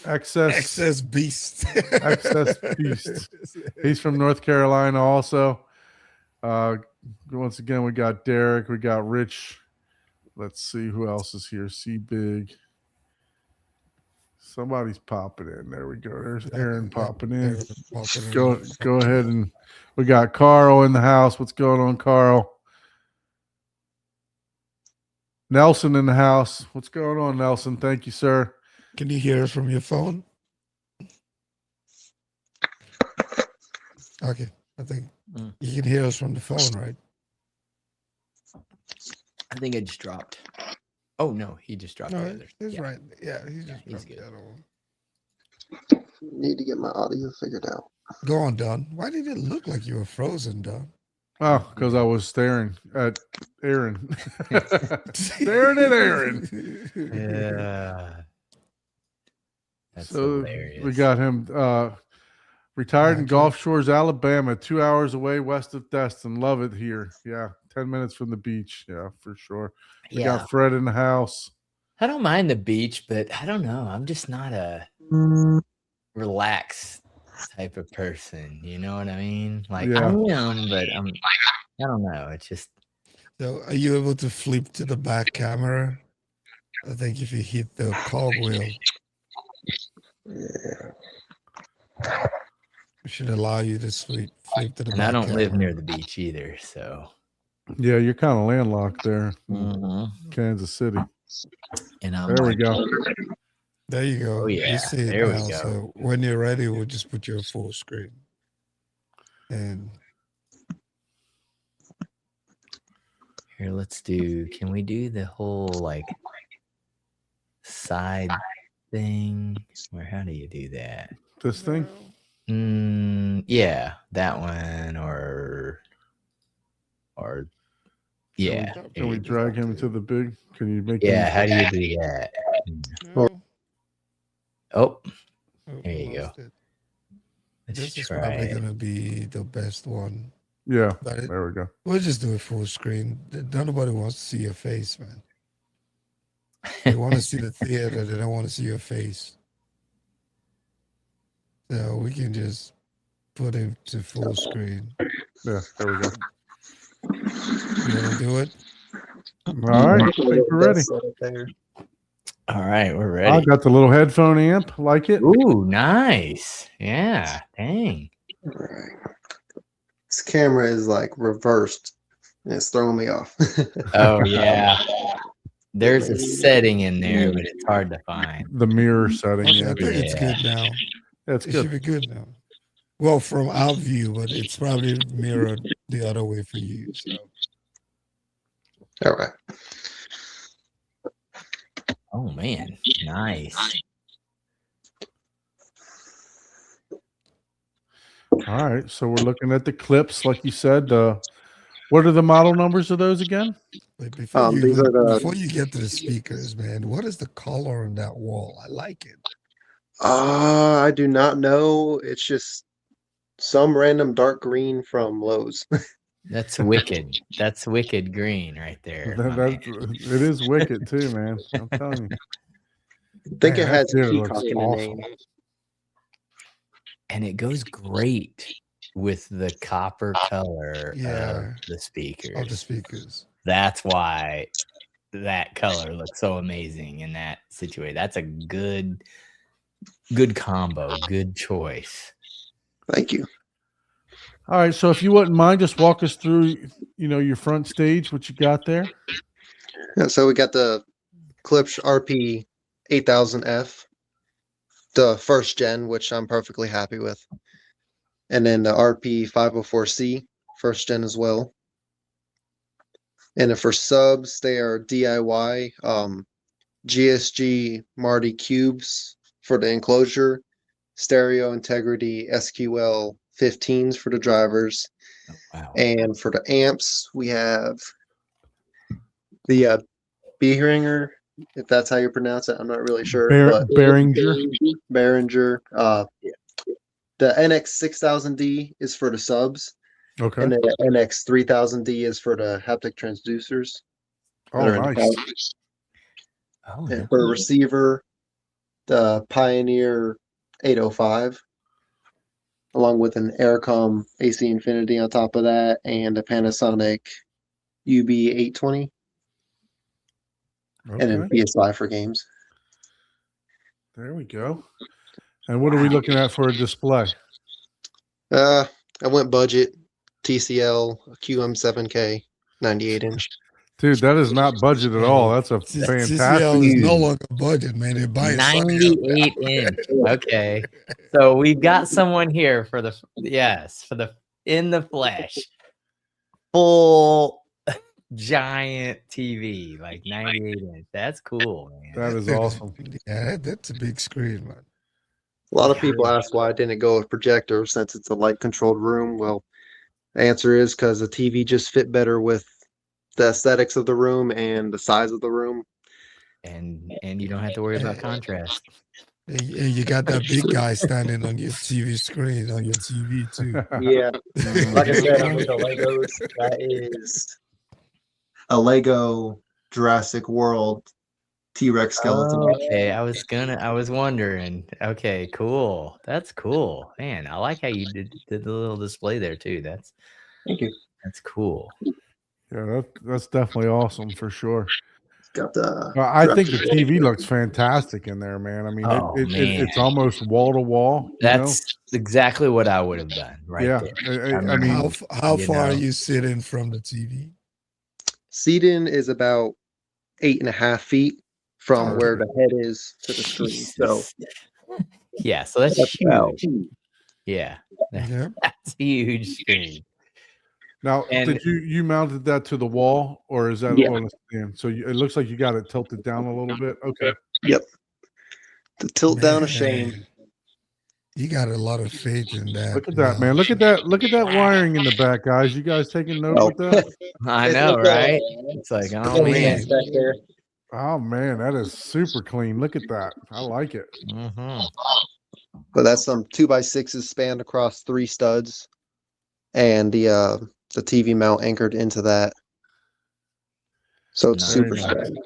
excess beast. Excess beast. He's from North Carolina also. Once again, we got Derek, we got Rich. Let's see who else is here. See Big. Somebody's popping in. There we go. There's Aaron popping in. Go ahead, and we got Carl in the house. What's going on, Carl? Nelson in the house. What's going on, Nelson? Thank you, sir. Can you hear us from your phone? Okay, I think you can hear us from the phone, right? I think it just dropped. Oh no, he just dropped No, the other. it's Yeah. right. Yeah, he's he's dropped good. the other one. Need to get my audio figured out. Go on, Don. Why did it look like you were frozen, Don? Oh, because I was staring at Aaron. Staring at Aaron. Yeah. That's So hilarious. we got him retired in Okay. Gulf Shores, Alabama, 2 hours away west of Destin. Love it here. Yeah. 10 minutes from the beach. Yeah, for sure. We Yeah. got Fred in the house. I don't mind the beach, but I don't know. I'm just not a relaxed type of person. You know what I mean? Like I Yeah. am, but I don't know. It's just So are you able to flip to the back camera? I think if you hit the cogwheel, it should allow you to flip to the and back I don't camera. live near the beach either, so Yeah, you're kind of landlocked there in Mm-hmm. Kansas City. and I'm There we like, go. There you go. Oh, yeah. You see it There we now. go. So when you're ready, we'll just put your full screen. And here, let's do. Can we do the whole like side thing? Or how do you do that? This thing? Yeah, that one or yeah. there Can we you go. drag him to the big? Can you make Yeah, him? how do you do that? no. Oh, Oh, There you go. lost it. let's This is try probably it. gonna be the best one. Yeah, But there we go. we'll just do it full screen. Nobody wants to see your face, man. They want to see the theater. They don't want to see your face. So we can just put him to full screen. Yeah, there we go. You want to do it? All right, I think we're ready. There. All right, we're I ready. got the little headphone amp. Like it? Ooh, nice. Yeah, dang. Right. This camera is like reversed, and it's throwing me off. Oh yeah. There's a setting in there, but it's hard to find. The mirror setting. Okay, Yeah, I think it's good now. that's It should good. be good now. Well, from our view, but it's probably mirrored the other way for you. So All right. Oh man, nice. All right, so we're looking at the clips, like you said. What are the model numbers of those again? but before you These are the- before you get to the speakers, man, what is the color on that wall? I like it. I do not know. It's just some random dark green from Lowe's. That's wicked. That's wicked green right there. my man. It is wicked too, man. I'm telling you. I think Man, it that has theater peacock looks in the awesome. name. And it goes great with the copper color Yeah. of the speakers. Of the speakers. That's why that color looks so amazing in that situation. That's a good combo, good choice. Thank you. All right, so if you wouldn't mind, just walk us through, your front stage, what you got there. Yeah, so we got the Klipsch RP 8000F, the first gen, which I'm perfectly happy with. And then the RP 504C, first gen as well. And then for subs, they are DIY GSG Marty cubes for the enclosure, Stereo Integrity SQL 15s for the drivers. Oh, wow. And for the amps, we have the Behringer, if that's how you pronounce it. I'm not really sure. but Behringer. Behringer. The NX 6000D is for the subs, Okay. and then the NX 3000D is for the haptic transducers. Oh, that are in the nice. pouch. Oh, And for the receiver, the Pioneer 805, along with an Aircom AC Infinity on top of that, and a Panasonic UB820, and then Okay. PS5 for games. There we go. And what are we looking at for a display? I went budget, TCL QM7K 98 inch. Dude, that is not budget at all. That's a TCL fantastic. is no longer budget, man. They're buying Sony out. 98 inch. Okay. So we've got someone here for the in the flesh. Full giant TV, like 98 inch. That's cool, man. That is thing awesome. Yeah, that's a big screen, man. A lot of people ask why I didn't go with projector since it's a light controlled room. Well, The answer is because the TV just fit better with the aesthetics of the room and the size of the room. And you don't have to worry about contrast. And you got that big guy standing on your TV screen on your TV too. Yeah, like I said, I'm Mhm. into Legos. That is a Lego Jurassic World T-Rex skeleton. Okay, I was wondering. Okay, cool. That's cool. Man, I like how you did the little display there too. Thank you. That's cool. Yeah, that's definitely awesome for sure. Got the. Well, I think the Jurassic World. TV looks fantastic in there, man. I mean, Oh, it's man. almost wall to wall. That's exactly what I would have done right Yeah, there. I mean, How you far are know. you sitting from the TV? Seating is about 8.5 feet from where Okay. the head is to the screen. So Jesus. Yeah, so that's that's about. huge. Yeah, Yeah. that's a huge screen. now And- did you mounted that to the wall or is that Yeah. on a stand? So it looks like you got it tilted down a little bit. Okay. The tilt down of shame. Man, you got a lot of faith in that. Look at that, man. Look at that. Look at that wiring in the back, guys. You guys taking note Oh. with that? I It's know, like a- right? It's like, oh man. back there. Oh man, that is super clean. Look at that. I like it. Mhm. But that's some 2x6s spanned across 3 studs, and the TV mount anchored into that. So it's Nice. super Very strong.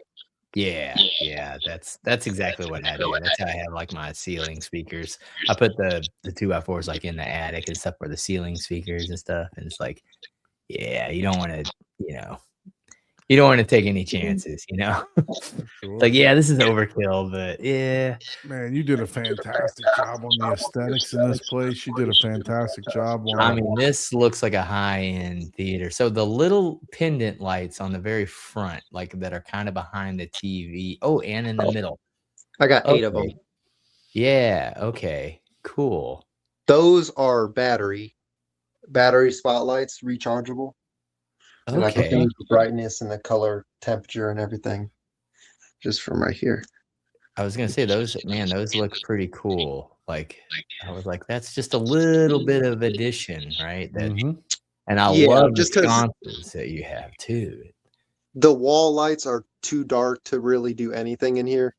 Yeah, that's exactly what I do. That's how I have like my ceiling speakers. I put the 2x4s like in the attic and stuff for the ceiling speakers and stuff. And it's like, yeah, you don't want to, you don't want to take any chances, Sure. Like, yeah, this is overkill, but yeah. Man, you did a fantastic job on the aesthetics in this place. You did a fantastic job on I mean, this looks like a high-end theater. So the little pendant lights on the very front, like that are kind of behind the TV. Oh, and in the middle. I got 8 of them. Okay. Yeah, okay. Cool. Those are battery spotlights, rechargeable. And I can Okay. change the brightness and the color, temperature, and everything just from right here. I was gonna say those look pretty cool. Like I was like, that's just a little bit of addition, right? That Mhm. and I Yeah, love the just 'cause- sconces that you have too. The wall lights are too dark to really do anything in here.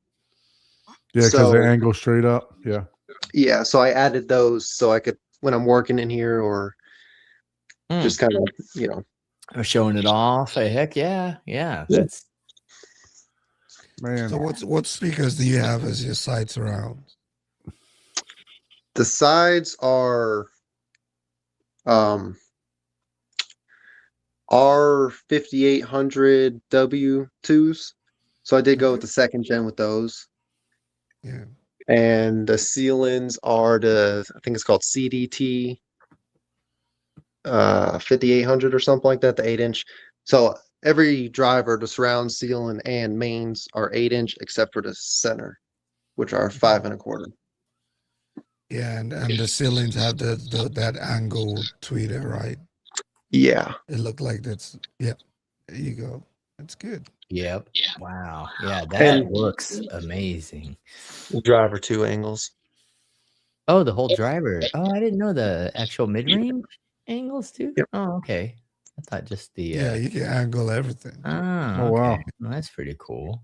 Yeah, because So- they angle straight up. Yeah. Yeah, so I added those so I could, when I'm working in here or Hmm. just kind of, Showing it off. Heck yeah. That's Man. So what speakers do you have as your side surrounds? the sides are R5800 W2s. So I did go with the second gen with those. Yeah. And the ceilings are I think it's called CDT 5800 or something like that, the 8-inch. So every driver, the surround ceiling and mains are 8-inch except for the center, which are 5 1/4. Yeah, and the ceilings have that angle tweeter, right? Yeah. It looked like that's there you go. That's good. yep. Wow. Yeah, that And- looks amazing. Driver 2 angles. Oh, the whole driver. Oh, I didn't know the actual mid-range angles too. Yep. Oh, okay. I thought just the Yeah, you can angle everything. Oh, Oh, wow. okay. Well, that's pretty cool.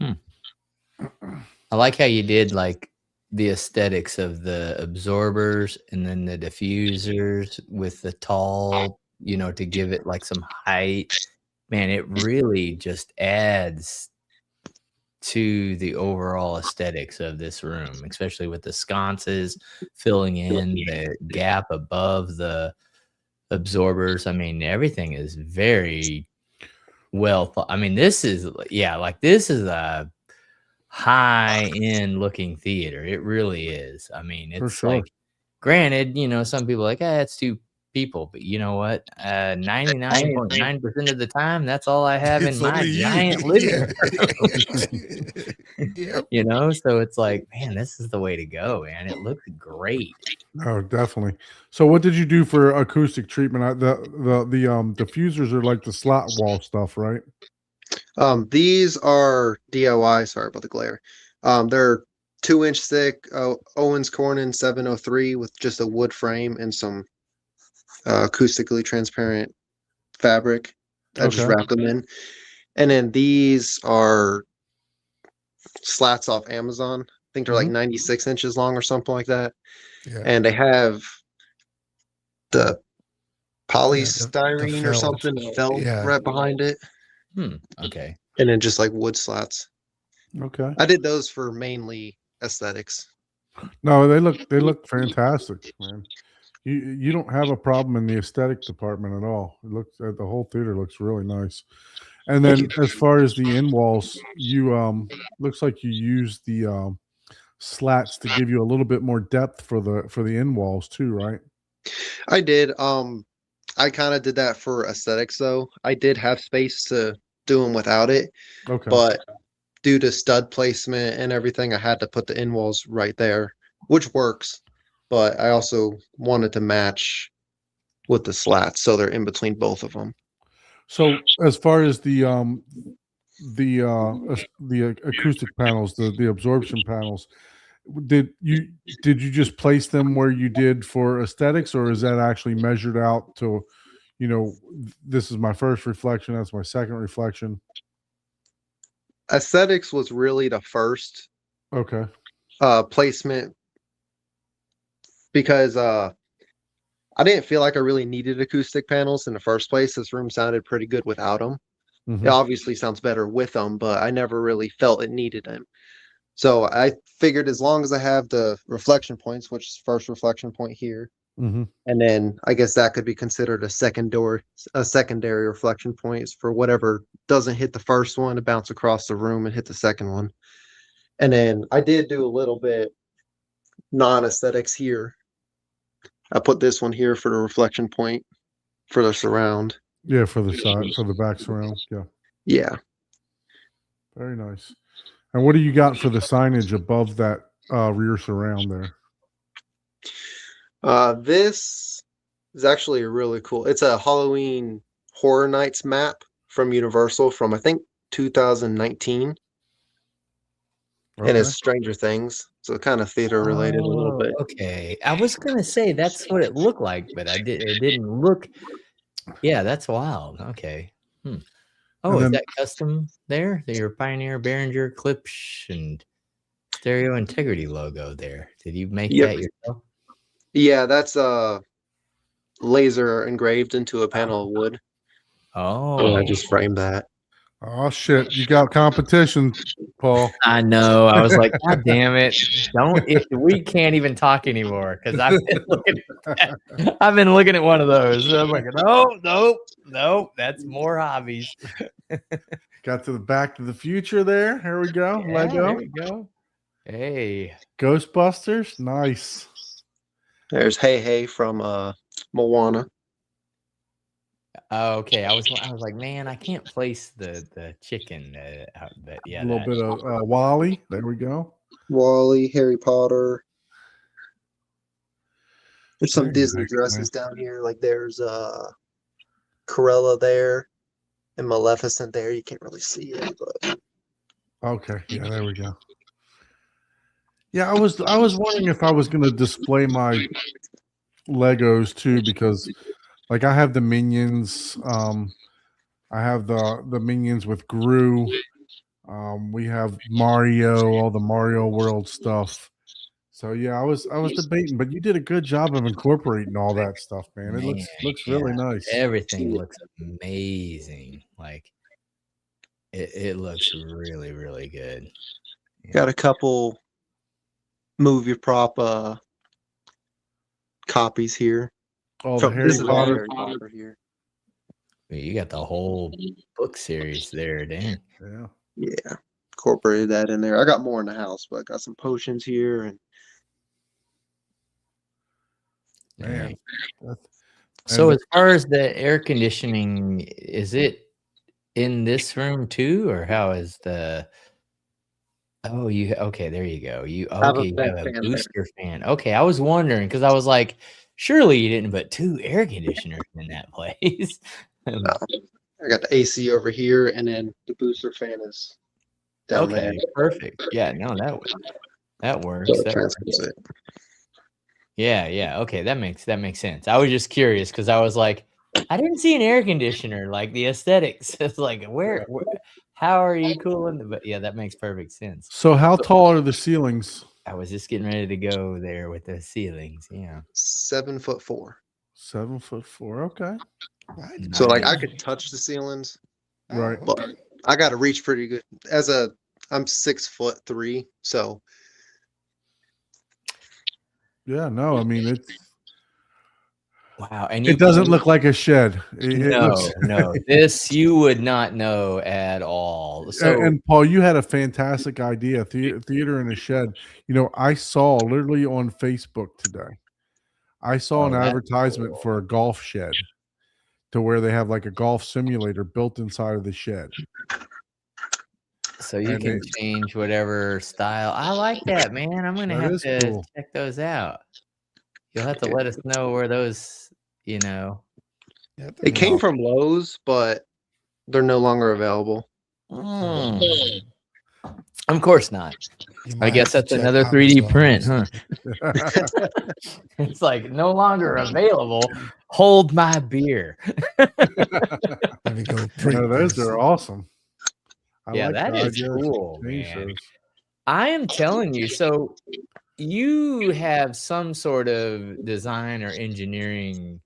I like how you did like the aesthetics of the absorbers and then the diffusers with the tall, to give it like some height. Man, it really just adds to the overall aesthetics of this room, especially with the sconces filling in the gap above the absorbers. I mean, everything is very well thought. I mean, this is a high end looking theater. It really is. I mean, For it's sure. like, granted, some people are like, it's 2 people, but you know what? 99.9% of the time, that's all I have in It's my only you. giant living Yeah. room. So it's like, man, this is the way to go, man. It looks great. Oh, definitely. So, what did you do for acoustic treatment? The diffusers are like the slot wall stuff, right? These are DIY. Sorry about the glare. They're 2-inch thick Owens Corning 703 with just a wood frame and some acoustically transparent fabric. I just Okay. wrapped them in. And then these are slats off Amazon. I think they're like Mhm. 96 inches long or something like that. Yeah. And they have the polystyrene or felt. something, felt Yeah. right behind it. Okay. And then just like wood slats. Okay. I did those for mainly aesthetics. No, they look fantastic, man. You don't have a problem in the aesthetic department at all. It looks the whole theater looks really nice. And Thank then as far as the in walls, you looks like you use the slats to give you a little bit more depth for the in walls too, right? I did. I kind of did that for aesthetics though. I did have space to do them without it, Okay. but due to stud placement and everything, I had to put the in walls right there, which works. But I also wanted to match with the slats, so they're in between both of them. So as far as the acoustic panels, the absorption panels, did you just place them where you did for aesthetics, or is that actually measured out to, you know, this is my first reflection, that's my second reflection? Aesthetics was really the first Okay. placement because I didn't feel like I really needed acoustic panels in the first place. This room sounded pretty good without them. Mhm. It obviously sounds better with them, but I never really felt it needed them. So I figured as long as I have the reflection points, which is first reflection point here, Mhm. and then I guess that could be considered a secondary reflection points for whatever doesn't hit the first one to bounce across the room and hit the second one. And then I did do a little bit non-aesthetics here. I put this one here for the reflection point for the surround. Yeah, for the side, for the back surround. Yeah. Yeah. Very nice. And what do you got for the signage above that rear surround there? This is actually really cool. It's a Halloween Horror Nights map from Universal from I think 2019. And Okay. it's Stranger Things, so kind of theater related a little bit. Okay. I was gonna say that's what it looked like, but it didn't look. Yeah, that's wild. Okay. Oh, And is then- that custom there? Your Pioneer Behringer Klipsch and Stereo Integrity logo there. Did you make Yep. that yourself? Yeah, that's laser engraved into a panel of wood. Oh, I just framed that. Oh shit, you got competition, Paul. I know. I was like, God damn it! We can't even talk anymore because I've been looking. I've been looking at one of those. I'm like, nope. That's more hobbies. Got to the Back to the Future there. Here we go. Yeah, Lego. there we go. Hey, Ghostbusters. Nice. There's Hey Hey from Moana. okay. I was like, man, I can't place the chicken. But yeah, A little bit of Wally. There we go. Wally, Harry Potter. There's some Very Disney nice, dresses down here. Like there's Corella there and Maleficent there. You can't really see it, but Okay. Yeah, there we go. Yeah, I was wondering if I was going to display my Legos too, because like I have the Minions. I have the Minions with Gru. We have Mario, all the Mario World stuff. So yeah, I was debating, but you did a good job of incorporating all that stuff, man. It looks really nice. Everything looks amazing. Like it looks really, really good. got a couple movie prop copies here. Oh, the Harry This is all Potter. Harry Potter here. You got the whole book series there, dang. Yeah. Yeah, incorporated that in there. I got more in the house, but I got some potions here and Man. Dang. So And- as far as the air conditioning, is it in this room too, or how is the? Oh, okay? There you go. You have a okay? You vent have a fan there. booster fan. Okay, I was wondering because I was like, surely you didn't put 2 air conditioners in that place. I got the AC over here, and then the booster fan is down Okay, there. perfect. Yeah, no, that works. So it That works. transmits it. Yeah. Okay, that makes sense. I was just curious because I was like, I didn't see an air conditioner. Like the aesthetics, it's like where how are you cooling? But yeah, that makes perfect sense. So how tall are the ceilings? I was just getting ready to go there with the ceilings. Yeah. 7'4". 7'4". Okay. Right. So like I Nice. could touch the ceilings, Right. but I got to reach pretty good. I'm 6'3", so Yeah. No, I mean Wow. And it doesn't look like a shed. It looks. no. This you would not know at all. So And Paul, you had a fantastic idea. Theater in a shed. You know, I saw literally on Facebook today. I saw an that's advertisement for a golf shed, to where they have like a golf simulator built inside of the shed. So you And can change whatever style. I like that, man. I'm gonna That have is to cool. check those out. You'll have to let us know where those, you know. Yeah, it came from Lowe's, but they're no longer available. Mm. Of course not. You I might guess have to that's check another 3D Amazon. print, huh? It's like no longer available. Hold my beer. There we go. No, those Print are this. awesome. I Yeah, like that the is idea to cool, change man. those. I am telling you, so you have some sort of design or engineering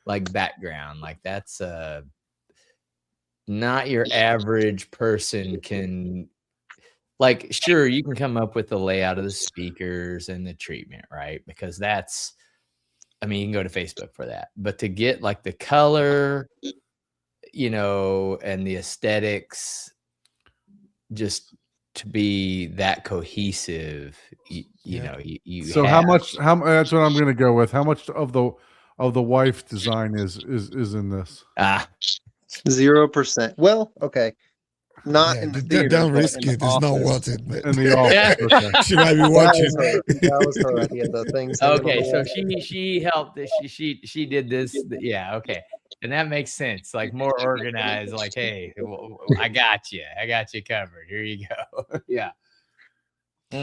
like background. Like that's not your average person can, like, sure, you can come up with the layout of the speakers and the treatment, right? Because that's, I mean, you can go to Facebook for that. But to get like the color, you know, and the aesthetics, just to be that cohesive, you Yeah. know, you So how much? That's what I'm going to go with. How much of the wife design is in this? 0%. Well, okay, not Yeah, in the don't theater, but risk in the it. It's not office. worth it, man. In the office. Okay. She might be That watching. was her idea. The things. hanging on Okay, the so wall. she helped. She did this. Yeah, okay, and that makes sense. Like more organized. Like, hey, I got you. I got you covered. Here you go. Yeah.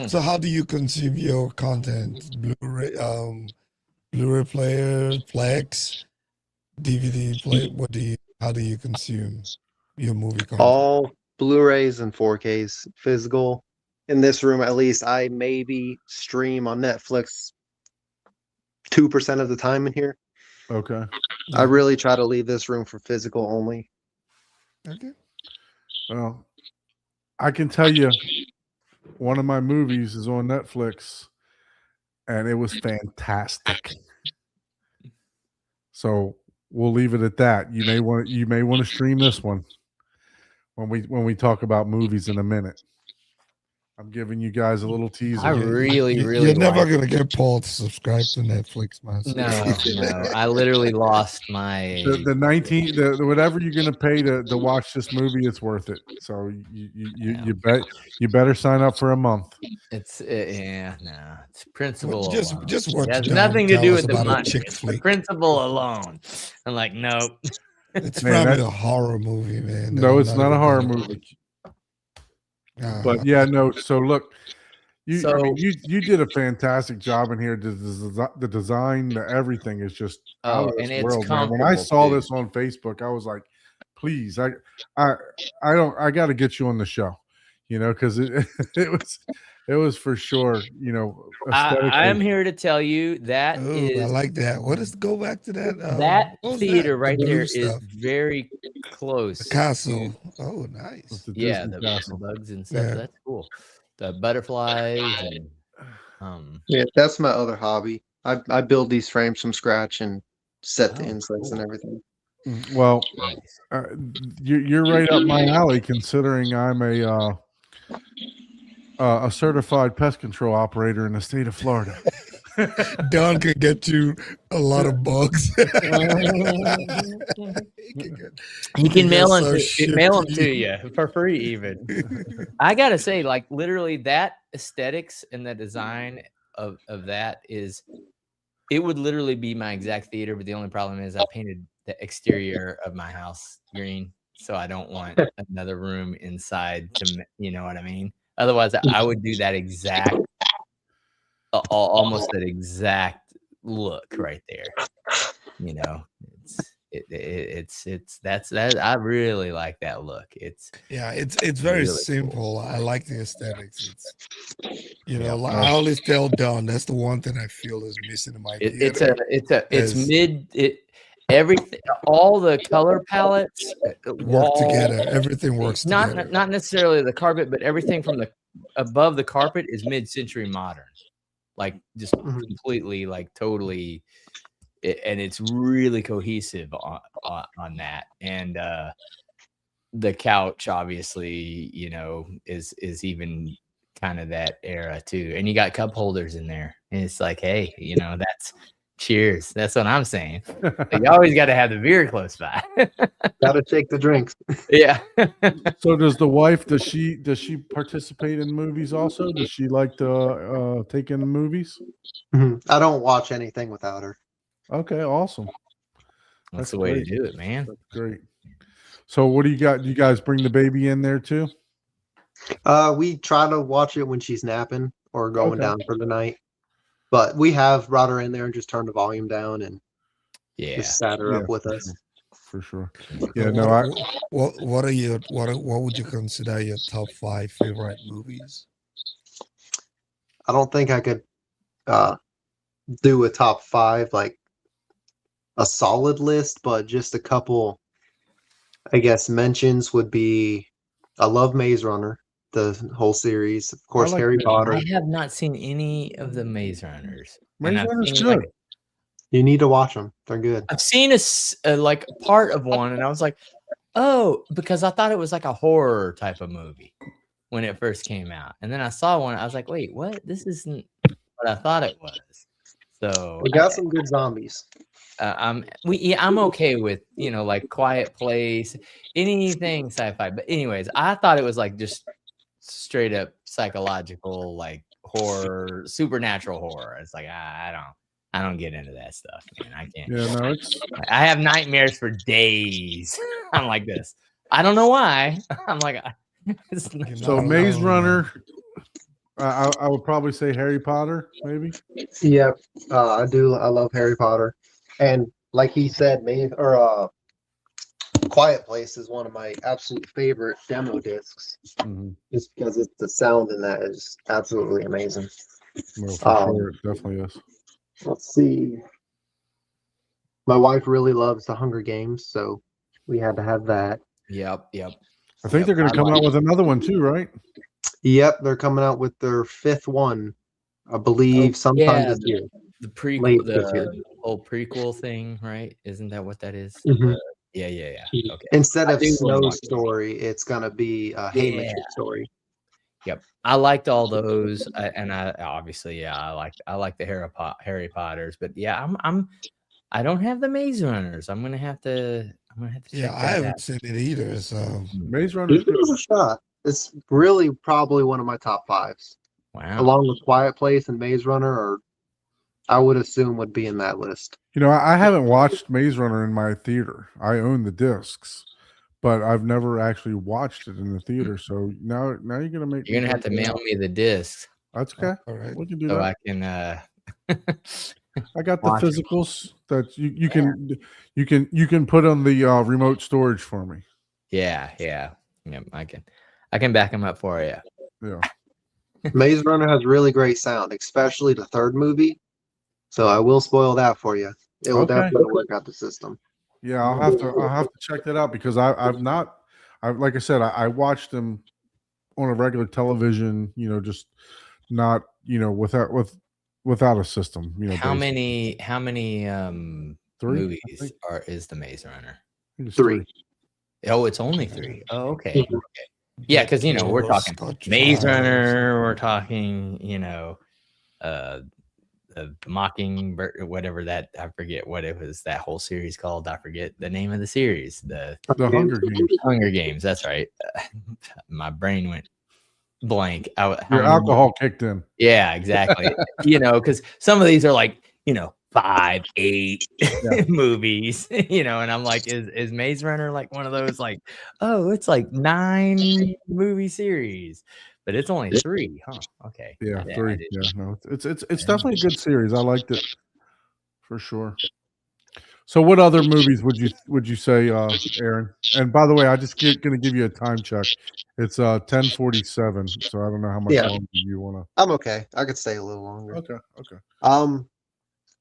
So how do you consume your content? Blu-ray player, Flex, DVD player. How do you consume your movie content? All Blu-rays and 4Ks physical. In this room, at least, I maybe stream on Netflix 2% of the time in here. Okay. I really try to leave this room for physical only. Okay. Well, I can tell you, one of my movies is on Netflix, and it was fantastic. So we'll leave it at that. You may want to stream this one when we talk about movies in a minute. I'm giving you guys a little teaser. I really You're never like- gonna get Paul to subscribe to Netflix, man. So- No. I literally lost my. the whatever you're gonna pay to watch this movie, it's worth it. So you better sign up for a month. It's it's principle. Just alone. watch It has John nothing to tell do us with the about a money. chick It's the flick. principle alone. I'm like, nope. It's Man, probably a horror movie, man. No, it's not a even horror gonna- movie. Uh, But yeah, no. So look, So- you did a fantastic job in here. The design, the everything is just out of and this it's world, man. When I comfortable, saw too. this on Facebook, I was like, please, I got to get you on the show, you know, because it was for sure, you know. I am aesthetically- here to tell you that oh, I is like that. What is go back to that? that what was theater that? right The blue there is stuff. very close. The castle. to- Oh, nice. the yeah, Disney the Castle. bugs and stuff. Yeah. That's cool. The butterflies and Yeah, that's my other hobby. I build these frames from scratch and set the Oh, insights cool. and everything. Well, nice. you're right up my alley, considering I'm a certified pest control operator in the state of Florida. Don can get you a lot of bugs. You can mail Yes, them sir, mail them shit. to you for free even. I gotta say, like literally that aesthetics and the design of that is, it would literally be my exact theater, but the only problem is I painted the exterior of my house green, so I don't want another room inside to, you know what I mean? Otherwise I would do that exact almost that exact look right there. You know, that's I really like that look. It's Yeah, it's very really cool. simple. I like the aesthetics. It's Yeah. like I always tell Don, that's the one thing I feel is missing in my It's theater. it's is everything, all the color palettes work together. Everything works together. not necessarily the carpet, but everything from the above the carpet is mid-century modern, like just completely, like totally, and it's really cohesive on that. And the couch, obviously, you know, is even kind of that era too. And you got cup holders in there, and it's like, hey, you know, that's cheers. That's what I'm saying. You always got to have the beer close by. Gotta take the drinks. Yeah. So does the wife? Does she participate in movies also? Does she like to take in the movies? I don't watch anything without her. Okay, awesome. That's the way to do it, man. That's great. So what do you got? Do you guys bring the baby in there too? We try to watch it when she's napping or going Okay. down for the night. But we have brought her in there and just turned the volume down and Yeah. just sat her Yeah, up with for us. For sure. So Yeah, no, what would you consider your top 5 favorite movies? I don't think I could do a top 5, like a solid list, but just a couple, I guess, mentions would be I love Maze Runner, the whole series. Of course, like Harry Maze Potter. I have not seen any of the Maze Runners. Maze And I've Runner's seen, good. like, You need to watch them. They're good. I've seen like part of one, and I was like, oh, because I thought it was like a horror type of movie when it first came out. And then I saw one, I was like, wait, what? This isn't what I thought it was. So We got some good zombies. I'm okay with, you know, like Quiet Place, anything sci-fi. But anyways, I thought it was like just straight up psychological, like horror, supernatural horror. It's like I don't get into that stuff, man. I can't. Yeah, no, it's I have nightmares for days. I'm like this. I don't know why. I'm like, it's not- so No, Maze no, no. Runner. I would probably say Harry Potter, maybe. Yep, I do. I love Harry Potter, and like he said, Quiet Place is one of my absolute favorite demo discs, Mhm. just because the sound in that is absolutely amazing. Well, for sure, it definitely is. Let's see. My wife really loves the Hunger Games, so we had to have that. Yep. I think they're going to come out with another one too, right? Yep, they're coming out with their 5th one, I believe, sometime yeah, this year. The prequel, Late this year. the whole prequel thing, right? Isn't that what that is? Mhm. Yeah. Okay. Instead I of do wanna Snow's watch it. story, it's gonna be Haymitch's Yeah. story. Yep, I liked all those, and I obviously, yeah, I like the Harry Potters, but yeah, I don't have the Maze Runners. I'm gonna have to check Yeah, I that haven't out. seen it either. So Maze Runner. Give it a shot. It's really probably one of my top 5s, Wow. along with Quiet Place and Maze Runner, or I would assume would be in that list. You know, I haven't watched Maze Runner in my theater. I own the discs, but I've never actually watched it in the theater. So now you're gonna make. You're gonna have to mail me the discs That's okay. all right. We can do so that. I can. I got the watch it. physicals that you can put on the remote storage for me. Yeah. Yep, I can back them up for you. Yeah. Maze Runner has really great sound, especially the 3rd movie. So I will spoil that for you. It will Okay. definitely work out the system. Yeah, I'll have to check that out because I've like I said, I watched them on a regular television, you know, just not, you know, without a system, you know. How basically. many 3, I movies think. is the Maze Runner? I think it's 3. Oh, it's only 3. Oh, okay. Yeah, because you know we're talking Scotch Maze Files. Runner, we're talking, you know, Mockingbird, whatever that, I forget what it was, that whole series called. I forget the name of the series. The The Hunger Games. That's right. My brain went blank. How Your many- alcohol kicked in. Yeah, exactly. You know, because some of these are like, you know, 5, 8 Yeah. movies, you know, and I'm like, is Maze Runner like one of those, like, oh, it's like 9 movie series, but it's only 3, huh? Okay. Yeah, I 3. didn't- Yeah, no, it's definitely a good series. I liked it. for sure. So, what other movies would you say, Aaron? And by the way, I just going to give you a time check. It's 10:47, so I don't know how much Yeah. longer you want I'm okay. I could stay a little longer. to. Okay.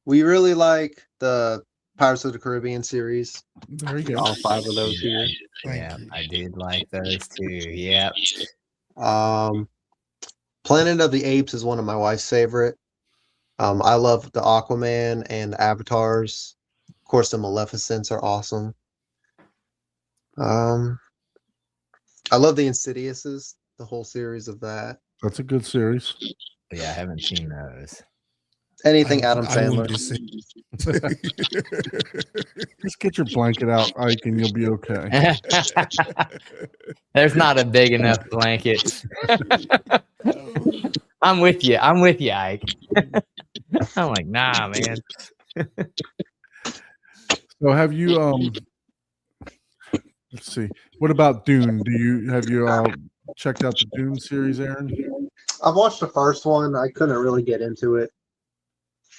We really like the Pirates of the Caribbean series. There you go. All 5 of those here. Thank Yeah, you. I did like those too. Yep. Planet of the Apes is one of my wife's favorite. I love the Aquaman and the Avatars. Of course, the Maleficents are awesome. I love the Insidiouses, the whole series of that. That's a good series. Yeah, I haven't seen those. Anything Adam I won't Sandler. be sick. Just get your blanket out, Ike, and you'll be okay. There's not a big enough blanket. I'm with you, Ike. I'm like, nah, man. So, have you let's see. What about Dune? Have you checked out the Dune series, Aaron? I've watched the first one. I couldn't really get into it.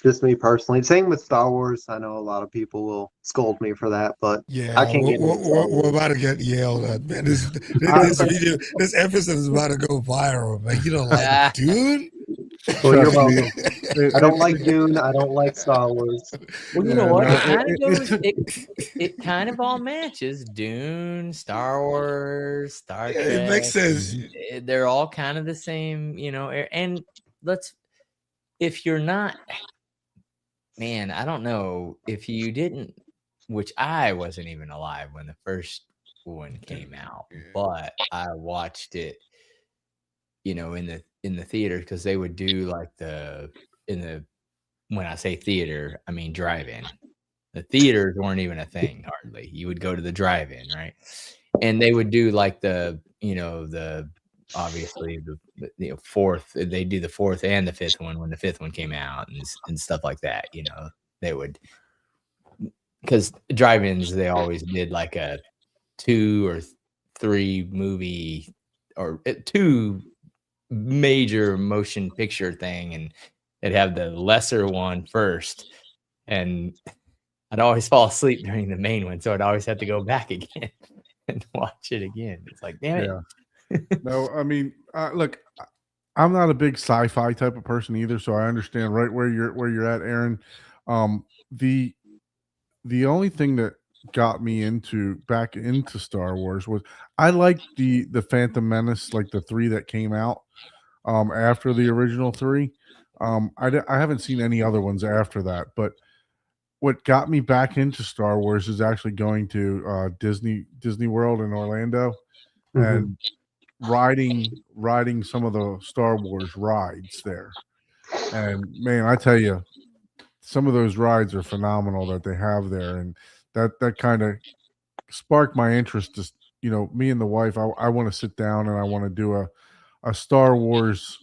Just me personally. Same with Star Wars. I know a lot of people will scold me for that, but Yeah, I can't get into Star we're about to get yelled at, man. This video, this episode is about to go viral, man. You don't like Dune? Well, you're Trust me, welcome. I don't like Dune. I don't like Star Wars. Well, you Yeah, know what? no, It kind of it- goes. It kind of all matches. Dune, Star Wars, Star Trek. It makes sense. They're all kind of the same, And if you're not, man, I don't know if you didn't, which I wasn't even alive when the first one came out, but I watched it, in the theater because they would do like when I say theater, I mean drive-in. The theaters weren't even a thing hardly. You would go to the drive-in, right? And they would do like obviously the fourth. They do the fourth and the fifth one when the fifth one came out and stuff like that. They would, because drive-ins they always did like a 2 or 3 movie or 2 major motion picture thing, and they'd have the lesser one first, and I'd always fall asleep during the main one, so I'd always have to go back again and watch it again. It's like, damn it. Yeah. No, I mean, look, I'm not a big sci-fi type of person either, so I understand right where you're at, Aaron. The only thing that got me back into Star Wars was I liked the Phantom Menace, like the 3 that came out after the original 3. I haven't seen any other ones after that, but what got me back into Star Wars is actually going to Disney World in Orlando and riding some of the Star Wars rides there. And man, I tell you, some of those rides are phenomenal that they have there, and that kind of sparked my interest. Just me and the wife, I want to sit down and I want to do a Star Wars,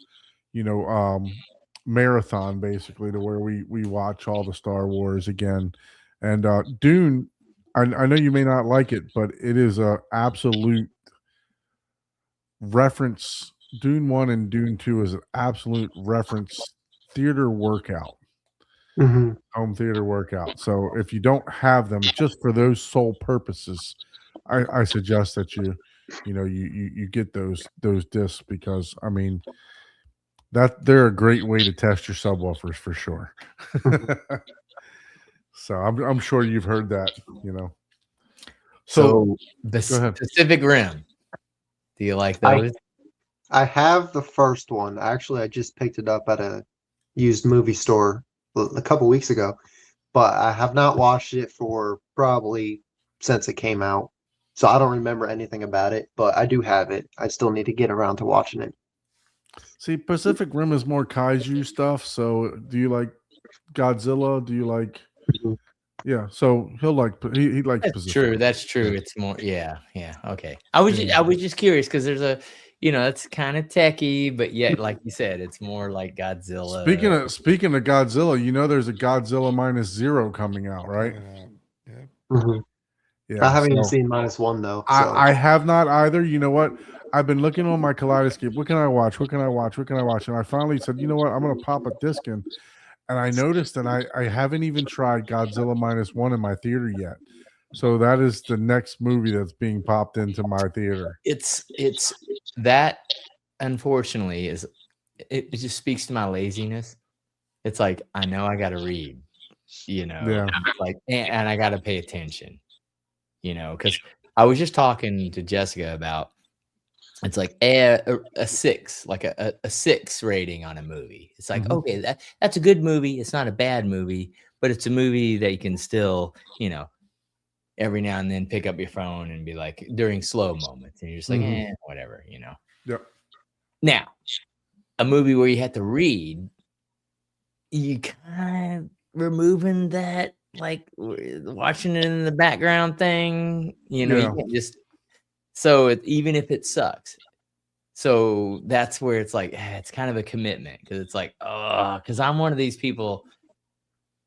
marathon, basically, to where we watch all the Star Wars again. And Dune, I know you may not like it, but it is a absolute reference. Dune 1 and Dune 2 is an absolute reference theater workout. Home theater workout. So if you don't have them just for those sole purposes, I suggest that you get those discs, because I mean that they're a great way to test your subwoofers for sure. So I'm sure you've heard that, So go ahead. Pacific Rim. Do you like those? I have the first one. Actually, I just picked it up at a used movie store a couple weeks ago, but I have not watched it for probably since it came out. So I don't remember anything about it, but I do have it. I still need to get around to watching it. See, Pacific Rim is more kaiju stuff. So do you like Godzilla? Do you like? Yeah. So he likes That's Pacific. true. That's true. It's more. Yeah. Okay. I was just curious because there's it's kind of techie, but yet, like you said, it's more like Godzilla. Speaking of Godzilla, there's a Godzilla -0 coming out, right? Yeah. I haven't even seen -1 though. So. I have not either. You know what? I've been looking on my Kaleidoscope. What can I watch? And I finally said, you know what? I'm going to pop a disc in. and I noticed, and I haven't even tried Godzilla -1 in my theater yet. So that is the next movie that's being popped into my theater. It's that unfortunately is it just speaks to my laziness. It's like I know I got to read, Yeah. like and I got to pay attention, because I was just talking to Jessica about it's like a 6, like a 6 rating on a movie. It's like, Mhm. okay, that's a good movie. It's not a bad movie, but it's a movie that you can still, every now and then pick up your phone and be like during slow moments, and you're just like, Mhm. whatever. Yep. Now, a movie where you have to read, you kind of removing that, like watching it in the background thing. You Yeah. can't just even if it sucks. So that's where it's like it's kind of a commitment because it's like, oh, because I'm one of these people.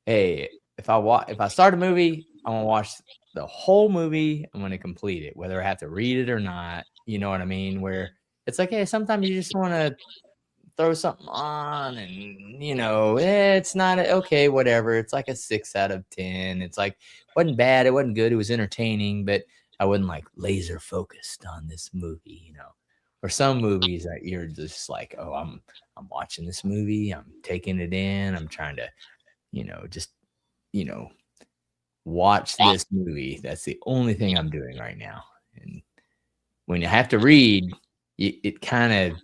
Hey, if I start a movie, I want to watch the whole movie. I'm going to complete it, whether I have to read it or not. You know what I mean? Where it's like, hey, sometimes you just want to throw something on, and it's not okay, whatever. It's like a 6 out of 10. It's like wasn't bad, it wasn't good, it was entertaining, but I wasn't like laser focused on this movie. Or some movies that you're just like, oh, I'm watching this movie, I'm taking it in, I'm trying to just watch this movie. That's the only thing I'm doing right now. And when you have to read, it kind of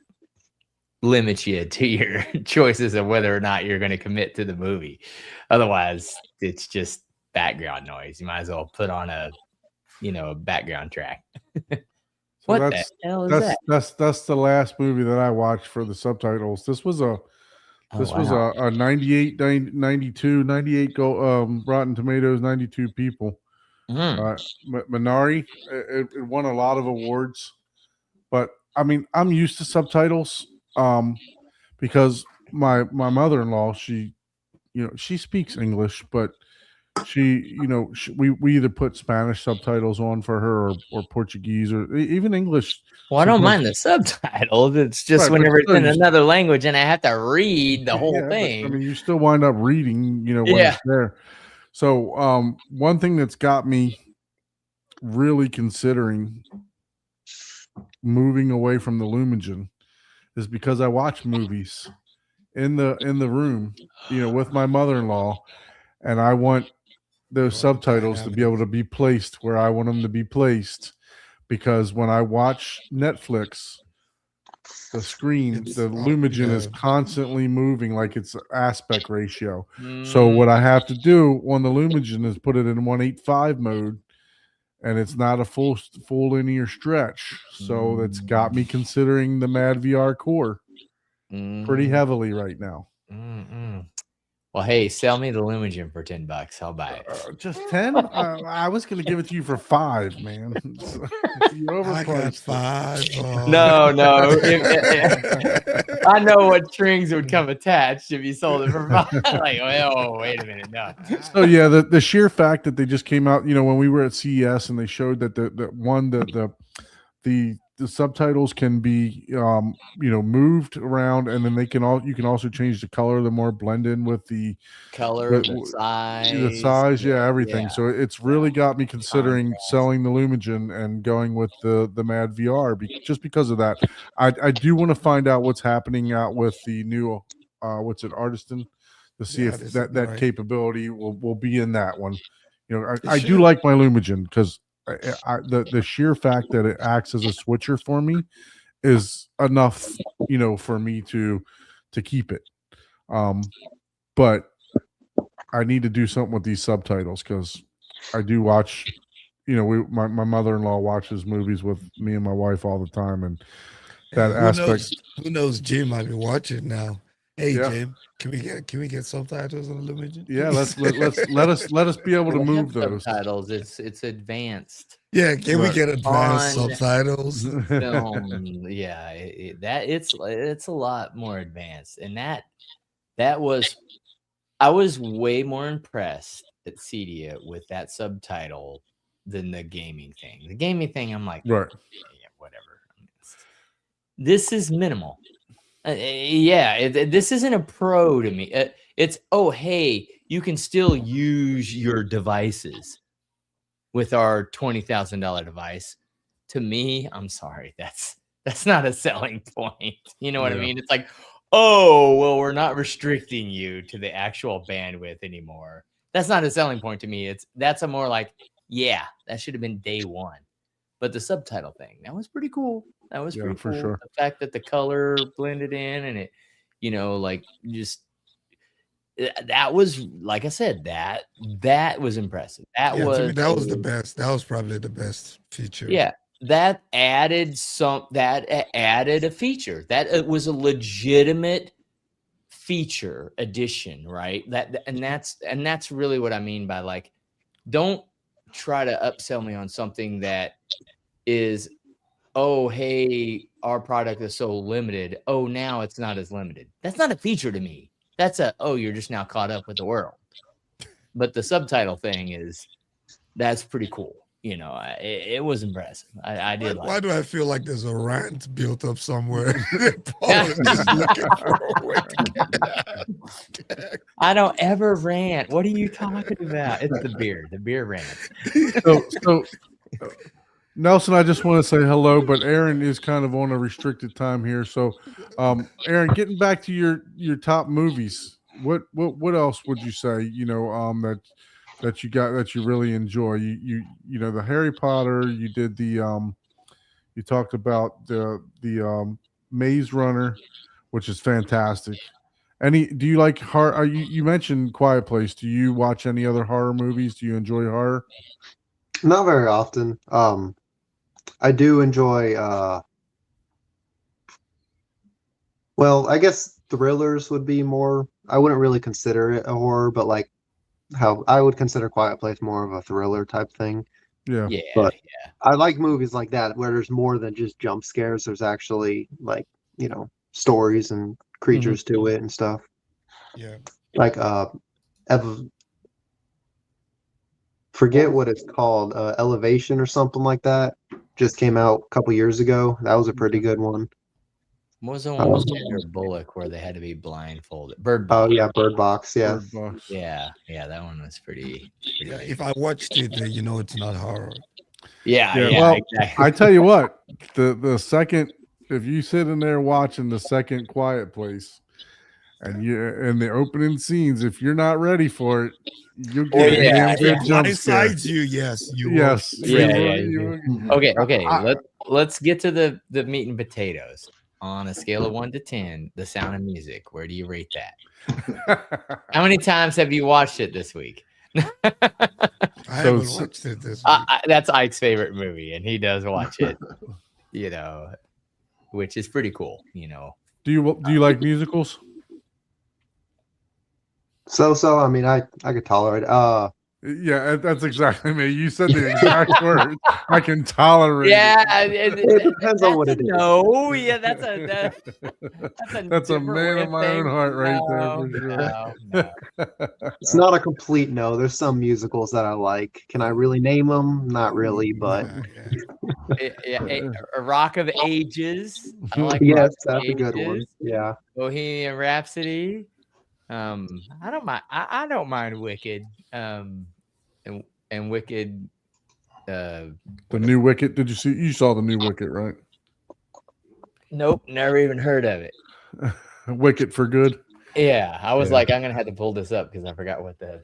limits you to your choices of whether or not you're going to commit to the movie. Otherwise, it's just background noise. You might as well put on a background track. So What the hell is that? that's the last movie that I watched for the subtitles. This was a Wow. a 98, 92, 98 go Rotten Tomatoes, 92 people. Mm. Minari, it won a lot of awards, but I mean, I'm used to subtitles because my mother-in-law, she speaks English, but we either put Spanish subtitles on for her or Portuguese or even English. Well, I don't Sometimes, mind the subtitles. It's just right, but whenever it's still, in another language and I have to read the whole yeah, but I thing. mean, you still wind up reading, when Yeah. it's there. So, one thing that's got me really considering moving away from the Lumigen is because I watch movies in the room, with my mother-in-law, and I want those Oh, the subtitles to be able to be placed where I want them to be placed, because when I watch Netflix, the screen, It's the up, Lumigen is yeah. constantly moving like it's aspect ratio. So what I have to do on the Lumigen is put it in 185 mode, and it's not a full linear stretch. So that's got me considering the Mad VR Core pretty heavily right now. Well, hey, sell me the Lumigen for $10. I'll buy it. Just 10? I was going to give it to you for 5, man. You I got overpriced it. 5. No. I know what strings would come attached if you sold it for 5. Like, oh, wait a minute, no. So yeah, the sheer fact that they just came out, when we were at CES and they showed that the subtitles can be moved around, and then you can also change the color, the more blend in with the Color, the size, everything. yeah. So it's really got me considering Contrast. selling the Lumigen and going with the Mad VR just because of that. I do want to find out what's happening out with the new what's it, Artistan, to see if Artistan, that right. capability will be in that one. I It do should. like my Lumigen because the sheer fact that it acts as a switcher for me is enough, for me to keep it. But I need to do something with these subtitles because I do watch, my mother-in-law watches movies with me and my wife all the time, and that aspect. Who knows? Jim might be watching now. Hey, Yeah. Jim, can we get subtitles on the Lumigen? Yeah, please? let us be able to They have move those. subtitles. It's advanced Yeah, can we Right. get advanced On- subtitles? film. Yeah, it's a lot more advanced, and that was I was way more impressed at Cedia with that subtitle than the gaming thing. The gaming thing, I'm like, Right. yeah, whatever. This is minimal. This isn't a pro to me. It's, oh, hey, you can still use your devices with our $20,000 device. To me, I'm sorry, that's not a selling point. You know what I Yeah. mean? It's like, oh, well, we're not restricting you to the actual bandwidth anymore. That's not a selling point to me. That's a more like, yeah, that should have been day one. But the subtitle thing, that was pretty cool. That was Yeah, pretty for cool. sure. The fact that the color blended in and it, like just that was, like I said, that was impressive. That Yeah, to me, was that was the best. That was probably the best feature. yeah, that added a feature. That it was a legitimate feature addition, right? That's really what I mean by like, don't try to upsell me on something that is, oh, hey, our product is so limited. Oh, now it's not as limited. That's not a feature to me. That's oh, you're just now caught up with the world. But the subtitle thing that's pretty cool. It was impressive. I did like Why it. do I feel like there's a rant built up somewhere? Paul is just looking for a way to get I don't ever rant. What are you talking about? It's the beer rant. So Nelson, I just want to say hello, but Aaron is kind of on a restricted time here. So, Aaron, getting back to your top movies, what else would you say? That you got that you really enjoy. You the Harry Potter. You did the you talked about the Maze Runner, which is fantastic. Do you like horror? You mentioned Quiet Place. Do you watch any other horror movies? Do you enjoy horror? Not very often. I do enjoy well, I guess thrillers would be more. I wouldn't really consider it a horror, but like how I would consider Quiet Place more of a thriller type thing. Yeah. Yeah, But- yeah. I like movies like that where there's more than just jump scares. There's actually like, stories and creatures to it and stuff. Yeah. Like forget what it's called, Elevation or something like that. Just came out a couple years ago. That was a pretty good one. What was the one with Sandra Bullock where they had to be blindfolded? Bird Oh Box. yeah, Bird Box. Yeah. Bird Box. Yeah, that one was pretty Yeah, big. if I watched it, it's not horror. Yeah, Yeah, yeah, well, exactly. I tell you what, the second, if you sit in there watching the second Quiet Place, and you in the opening scenes, if you're not ready for it, you'll get a yeah, damn good yeah. jump scare. Blindsides you, yes, you Yes. will. Yeah, you yeah, will- you you will- Okay, I- let's get to the meat and potatoes. On a scale of 1 to 10, The Sound of Music, where do you rate that? How many times have you watched it this week? I So- haven't watched it this week. That's Ike's favorite movie, and he does watch it. Which is pretty cool. Do you like musicals? So I mean I could tolerate it. Yeah, that's exactly me. You said the exact words. I can tolerate. Yeah, It depends on what it is. No, yeah, that's a That's a different man way of my own thinking. heart right there No, for sure. no. It's not a complete no. There's some musicals that I like. Can I really name them? Not really, but A Rock of Ages. I like Rock yes, of that's a good one. Ages. Yeah. Bohemian Rhapsody. I don't mind. I don't mind Wicked. And Wicked. The new Wicket. Did you see? You saw the new Wicket, right? Nope, never even heard of it. Wicket for good. Yeah, I was Yeah. like, I'm gonna have to pull this up because I forgot what the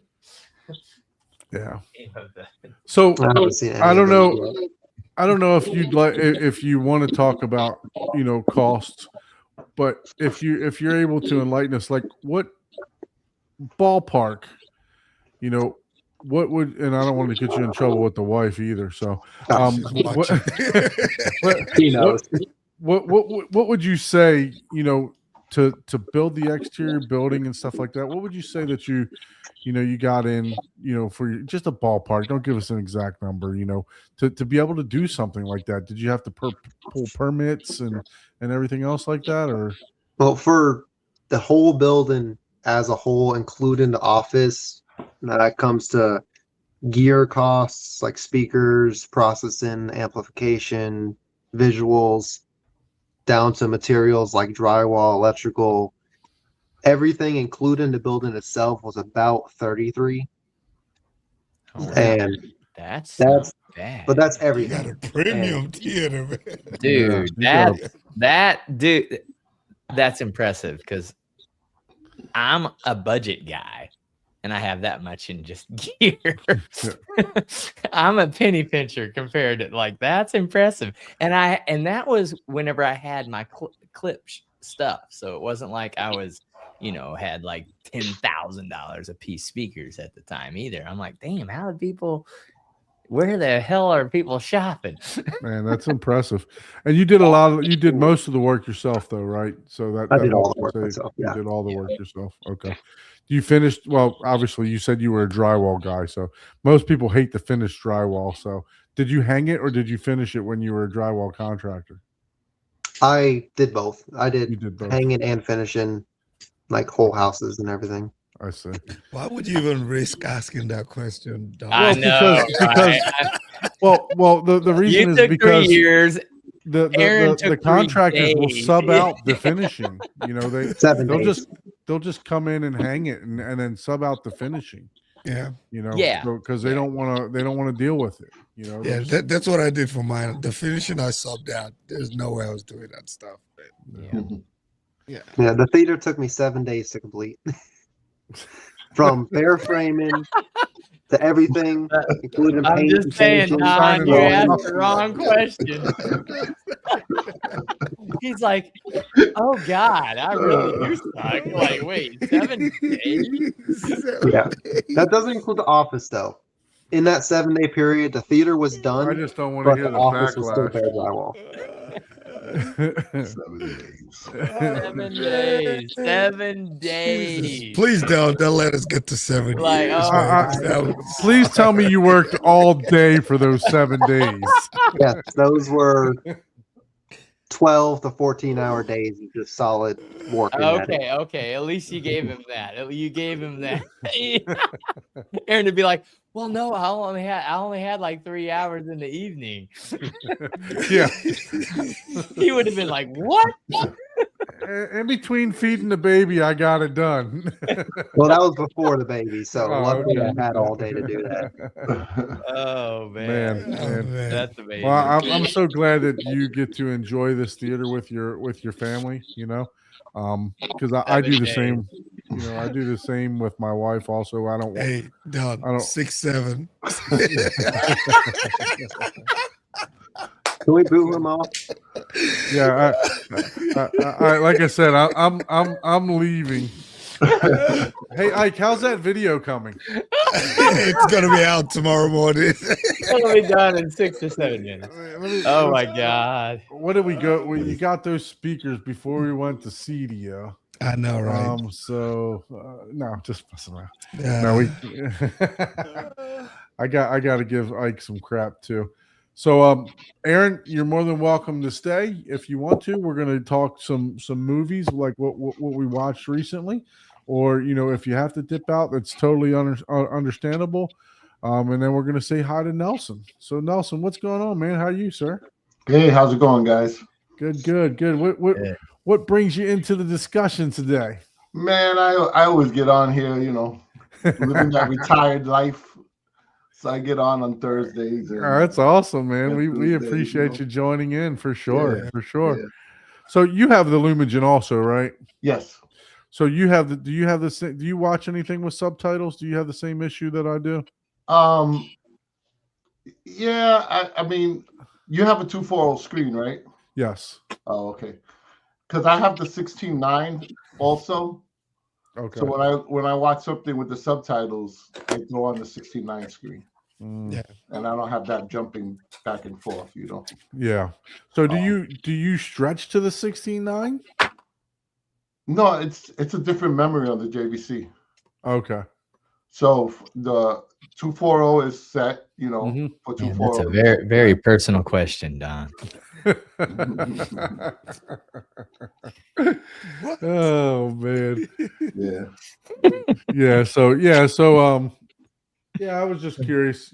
Yeah. name of the. So I haven't seen any I of don't those know. yet. I don't know if you'd like if you want to talk about costs, but if you're able to enlighten us, like what ballpark, what would, and I don't want to get you in trouble with the wife either. So, She's what, watching. what, He knows. what would you say, to build the exterior building and stuff like that? What would you say that you got in, for just a ballpark? Don't give us an exact number, to be able to do something like that. Did you have to pull permits and everything else like that, or? Well, for the whole building as a whole, including the office, that comes to gear costs like speakers, processing, amplification, visuals, down to materials like drywall, electrical. everything, including the building itself, was about 33. Oh, And that's that's- not bad. but that's You got everything. a premium theater, man. dude. Yeah, you Dude, that's impressive because I'm a budget guy, and I have that much in just gear. I'm a penny pincher compared to like that's impressive. And that was whenever I had my clip stuff, so it wasn't like I was, had like $10,000 a piece speakers at the time either. I'm like, damn, how did people? Where the hell are people shopping? Man, that's impressive. And you did you did most of the work yourself though, right? So that I did all helps the work save- myself. You Yeah. did all the work yourself. Okay. You finished, well, obviously you said you were a drywall guy, so most people hate to finish drywall. So did you hang it or did you finish it when you were a drywall contractor? I did both. I You did did both. hanging and finishing, like whole houses and everything. I see. Why would you even risk asking that question, Don? I Well, know. because- right? The reason You is took 3 because years. the Aaron the took 3 contractors will days. sub out the finishing. Seven They'll days. just come in and hang it and then sub out the finishing. Yeah, Yeah. Because they don't want to deal with it. They'll yeah, just- that's what I did for mine. The finishing I subbed out. There's no way I was doing that stuff. Yeah. Yeah, the theater took me 7 days to complete. From bare framing to everything, including I'm paint just and saying, finishing. Don, you Oh, asked the wrong question. He's like, oh God, I really do suck. Like, wait, 7 days? Yeah. That doesn't include the office though. In that 7-day period, the theater was I done, just don't want to but hear the the office was still backlash. bare drywall. 7 days. 7 days. 7 days. Jesus. Please don't let us get to 7 Like, years. oh man, my 'cause that was- Please tell me you worked all day for those 7 days. Yes, those were 12 to 14-hour days of just solid working at it. Okay. At least you gave him that. You gave him that. Aaron would be like, well, no, I only had like 3 hours in the evening. Yeah. He would have been like, what? In between feeding the baby, I got it done. Well, that was before the baby, so Oh, luckily okay. I had all day to do that. Oh Man, Oh, man. man. That's amazing. Well, I'm so glad that you get to enjoy this theater with your family. Because I do the 7 same. I do the same with my wife. Also, I don't. Hey, Don, I don't- 6'7". Can we boot him off? Yeah, I like I said, I'm leaving. Hey, Ike, how's that video coming? It's gonna be out tomorrow morning. It'll be done in 6 to 7 minutes. Oh my God. What did we go? You got those speakers before we went to CDO. I know, right? No, just messing around. Yeah. No, I got to give Ike some crap too. So, Aaron, you're more than welcome to stay if you want to. We're going to talk some movies like what we watched recently, or if you have to dip out, that's totally understandable. And then we're going to say hi to Nelson. So, Nelson, what's going on, man? How are you, sir? Hey, how's it going, guys? Good. What brings you into the discussion today? Man, I always get on here, living that retired life. So I get on Thursdays. And, Oh, that's awesome, man. We Tuesdays, appreciate you joining in for sure. Yeah, For sure. yeah. So you have the Lumigen also, right? Yes. So do you have the same, do you watch anything with subtitles? Do you have the same issue that I do? Yeah, I mean, you have a 240 screen, right? Yes. Oh, okay. Because I have the 16:9 also. Okay. So when I watch something with the subtitles, I go on the 16:9 screen, Mm, Yeah. and I don't have that jumping back and forth. yeah. So do you stretch to the 16:9? No, it's a different memory on the JVC. Okay. So the 240 is set, Mhm. for Man, that's 240. a very, very personal question, Don. Oh man. Yeah. Yeah. I was just curious,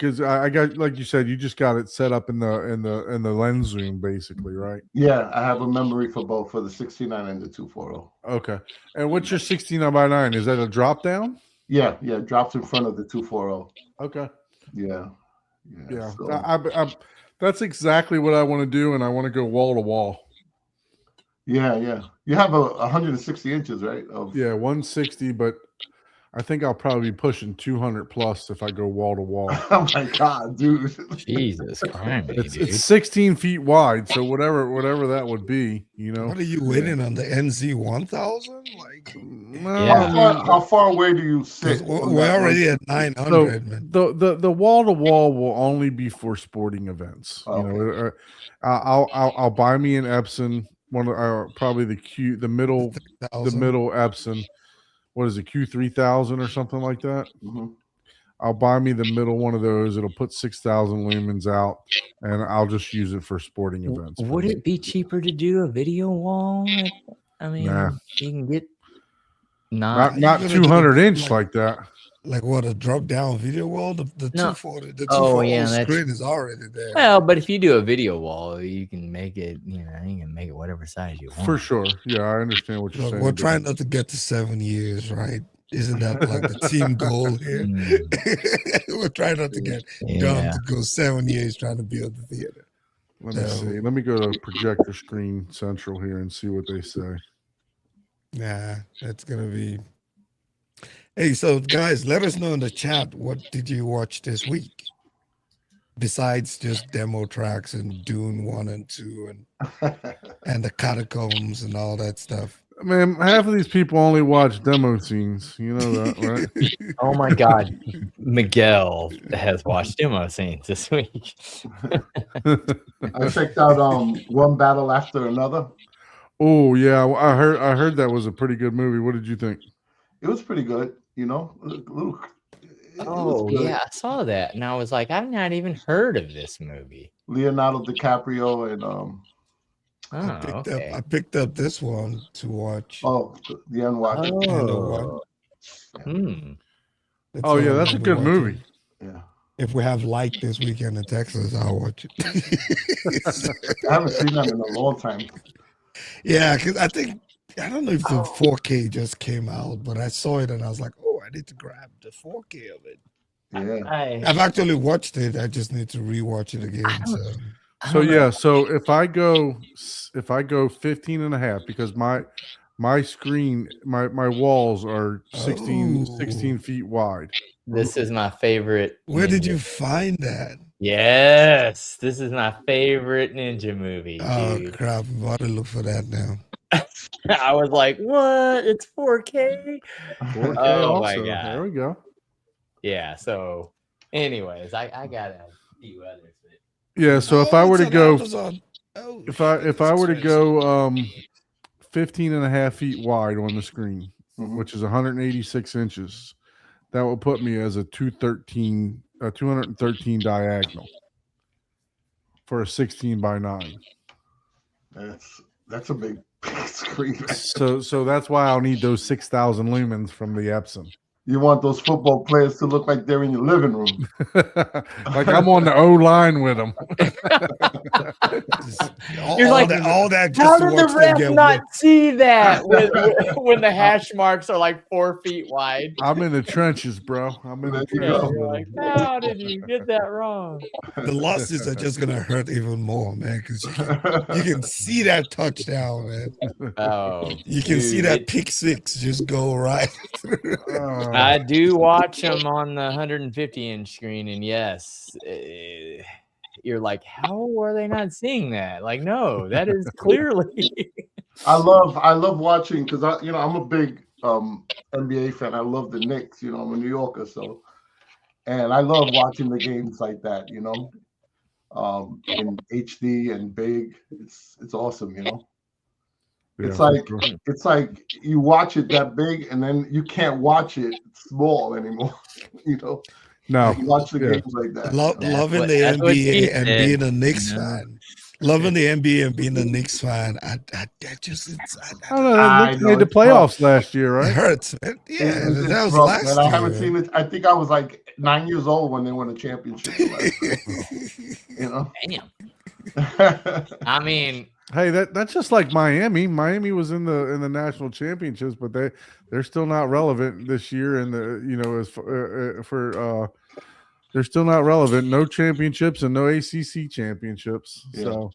because I got, like you said, you just got it set up in the lens zoom, basically, right? Yeah, I have a memory for both, for the 69 and the 240. Okay. And what's your 69x9? Is that a drop down? Yeah, drops in front of the 240. Okay. Yeah. So, That's exactly what I want to do, and I want to go wall to wall. yeah. You have a 160 inches, right? Yeah, 160, but I think I'll probably be pushing 200 plus if I go wall to wall. Oh my God, dude. Jesus Christ, dude. It's 16 feet wide, so whatever that would be, you know. What are you waiting on the NZ 1000? Like, No, Yeah. I mean, How far away do you 'cause sit? we're on that already one? at 900, man. the wall to wall will only be for sporting events. Okay. You know, I'll buy me an Epson, probably the middle 1,000. Epson. What is it, Q3000 or something like that? Mhm. I'll buy me the middle one of those. It'll put 6,000 lumens out, and I'll just use it for sporting events. Would it be cheaper to do a video wall? I mean, Nah. you can get Not You're gonna do 200 inch like- like that. Like what, a drop down video wall? The No. 240, the Oh, 240 yeah, that's- screen is already there. well, but if you do a video wall, you can make it. You can make it whatever size you want. For sure. Yeah, I understand what you're Look, saying. we're trying not to get to 7 years, right? Isn't that like the team goal here? Mm, We're trying not to get dumb yeah. to go 7 years trying to build the theater. Let me No. see. Let me go to Projector Screen Central here and see what they say. Nah, that's gonna be. Hey, so guys, let us know in the chat, what did you watch this week? Besides just demo tracks and Dune 1 and 2 and the catacombs and all that stuff. Man, half of these people only watch demo scenes. You know that, right? Oh my God, Miguel has watched demo scenes this week. I checked out One Battle After Another. Oh yeah, I heard that was a pretty good movie. What did you think? It was pretty good, you know. It was Oh good. yeah, I saw that, and I was like, I've not even heard of this movie. Leonardo DiCaprio and Oh, I picked up this one to watch. the Unwatched. Oh. Hmm. That's Oh yeah, all that's a I'll be good watching. movie. Yeah, If we have like this weekend in Texas, I'll watch it. I haven't seen that in a long time. Yeah, because I don't know if the 4K just came out, but I saw it and I was like, oh, I need to grab the 4K of it. Yeah, I've actually watched it. I just need to rewatch it again. So So yeah, so if I go 15 and a half, because my screen, my walls are 16 feet wide. This is my favorite. where did ninja- you find that? Yes, this is my favorite ninja movie, Oh dude. crap! I'm about to look for that now. I was like, "What? It's 4K?" 4K Oh my also. God. There we go. Yeah. So, anyways, I got a few others. Yeah, so if I Oh, were it's to on go Amazon. Oh, if I shit, were to it's go 15 and a half feet wide on the screen, Mhm. which is 186 inches, that will put me as a 213 diagonal for a 16 by 9. that's a big screen. So that's why I'll need those 6,000 lumens from the Epson. You want those football players to look like they're in your living room. Like I'm on the O line with them. You're like, all that How just to did the watch them ref get not whipped. see that when the hash marks are like 4 feet wide? I'm in the trenches, bro. I'm in the There you Yeah, go. trenches. you're like, how did you get that wrong? The losses are just gonna hurt even more, man, because you can see that touchdown, man. Oh, You can see dude, that it- pick six just go right. I do watch them on the 150-inch screen, and yes, you're like, how are they not seeing that? Like, no, that is clearly. I love watching because I'm a big NBA fan. I love the Knicks. I'm a New Yorker, and I love watching the games like that. In HD and big. It's awesome. It's Yeah, like for sure. it's like you watch it that big, and then you can't watch it small anymore. No, You watch the yeah. games like that. Loving the that's what he NBA and said. being a Knicks Yeah. fan. loving the NBA and being a Knicks fan, I just I don't know. The I Knicks know, made the it's rough. playoffs last year, it right? hurts, man. Yeah, It's that was rough, last man. year. I haven't seen it. I think I was like 9 years old when they won a championship. You know. Damn. I mean, Hey, that's just like Miami. Miami was in the national championships, but they're still not relevant this year. And they're still not relevant. No championships and no ACC championships. Yeah. So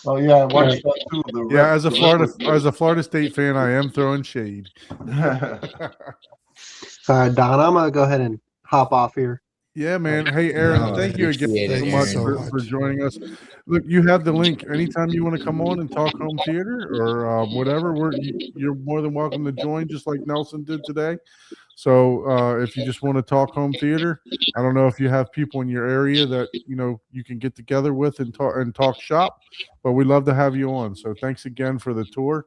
Oh yeah, I watched that too. yeah, as a Florida State fan, I am throwing shade. All right, Don, I'm gonna go ahead and hop off here. Yeah, man. Hey, Aaron, No, thank you again appreciate it, so much Aaron. for joining us. Look, you have the link. Anytime you want to come on and talk home theater or whatever, you're more than welcome to join, just like Nelson did today. So if you just want to talk home theater, I don't know if you have people in your area that you can get together with and talk shop, but we'd love to have you on. So thanks again for the tour.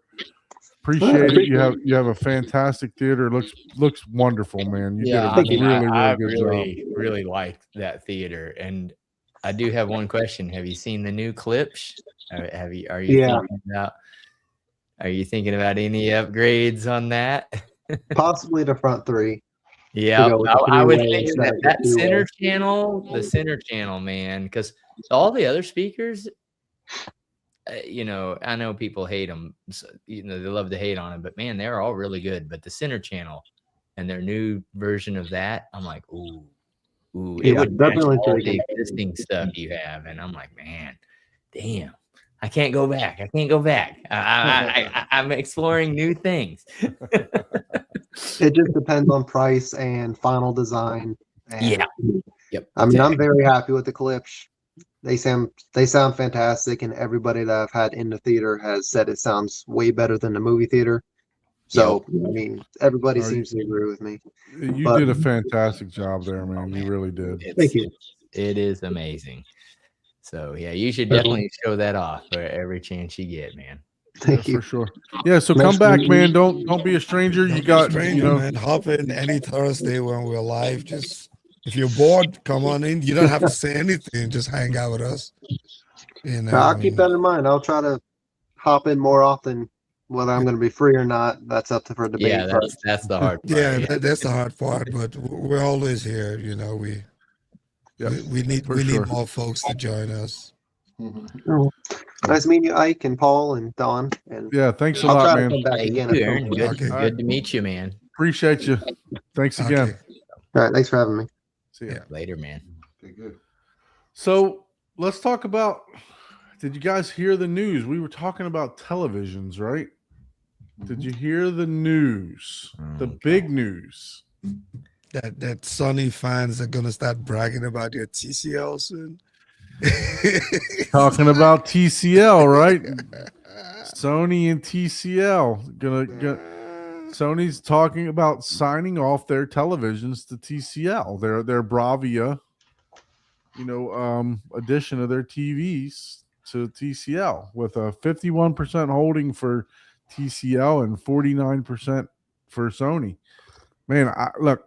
Appreciate it. You have a fantastic theater. Looks wonderful, man. You yeah, did a I really good job. really liked that theater. And I do have one question. Have you seen the new clips? Are you Yeah. thinking about any upgrades on that? Possibly the front three. Yeah, You know, with the I would three-way think instead of that the center two-way. channel, the center channel, man, because all the other speakers, I know people hate them. So, they love to hate on them, but man, they're all really good. But the center channel and their new version of that, I'm like, ooh, it Yeah, would match definitely all pretty the good. existing stuff you have, and I'm like, man, damn. I can't go back. I'm exploring new things. It just depends on price and final design. And Yeah. Yep. I mean, I'm very happy with the Klipsch. They sound fantastic, and everybody that I've had in the theater has said it sounds way better than the movie theater. So I mean, everybody seems to agree with me. You did a fantastic job there, man. You really did. Thank you. It is amazing. So yeah, you should definitely show that off for every chance you get, man. Thank Yeah, you. for sure. Yeah, so Next come back, week- man. Don't be a stranger. You Don't be got stranger, man. Hop in any Thursday when we're live. Just if you're bored, come on in. You don't have to say anything. Just hang out with us. I'll keep that in mind. I'll try to hop in more often. Whether I'm going to be free or not, that's up to for debate. Yeah, but that's the hard part. Yeah, that's the hard part. But we're always here. We need for sure. more folks to join us. nice meeting you, Ike and Paul and Don. And Yeah, thanks a I'll lot, try to man. come back Hey, again. you, at some Aaron. point. Good, Okay. good to meet you, man. Appreciate you. Thanks again. Okay. All right, thanks for having me. See ya. Yeah. Later, man. Okay, good. So let's talk about. Did you guys hear the news? We were talking about televisions, right? Did you hear the news? The big news. That Sony fans are gonna start bragging about your TCL soon. Talking about TCL, right? Sony and TCL Sony's talking about signing off their televisions to TCL. Their Bravia, addition of their TVs to TCL with a 51% holding for TCL and 49% for Sony. Man, look,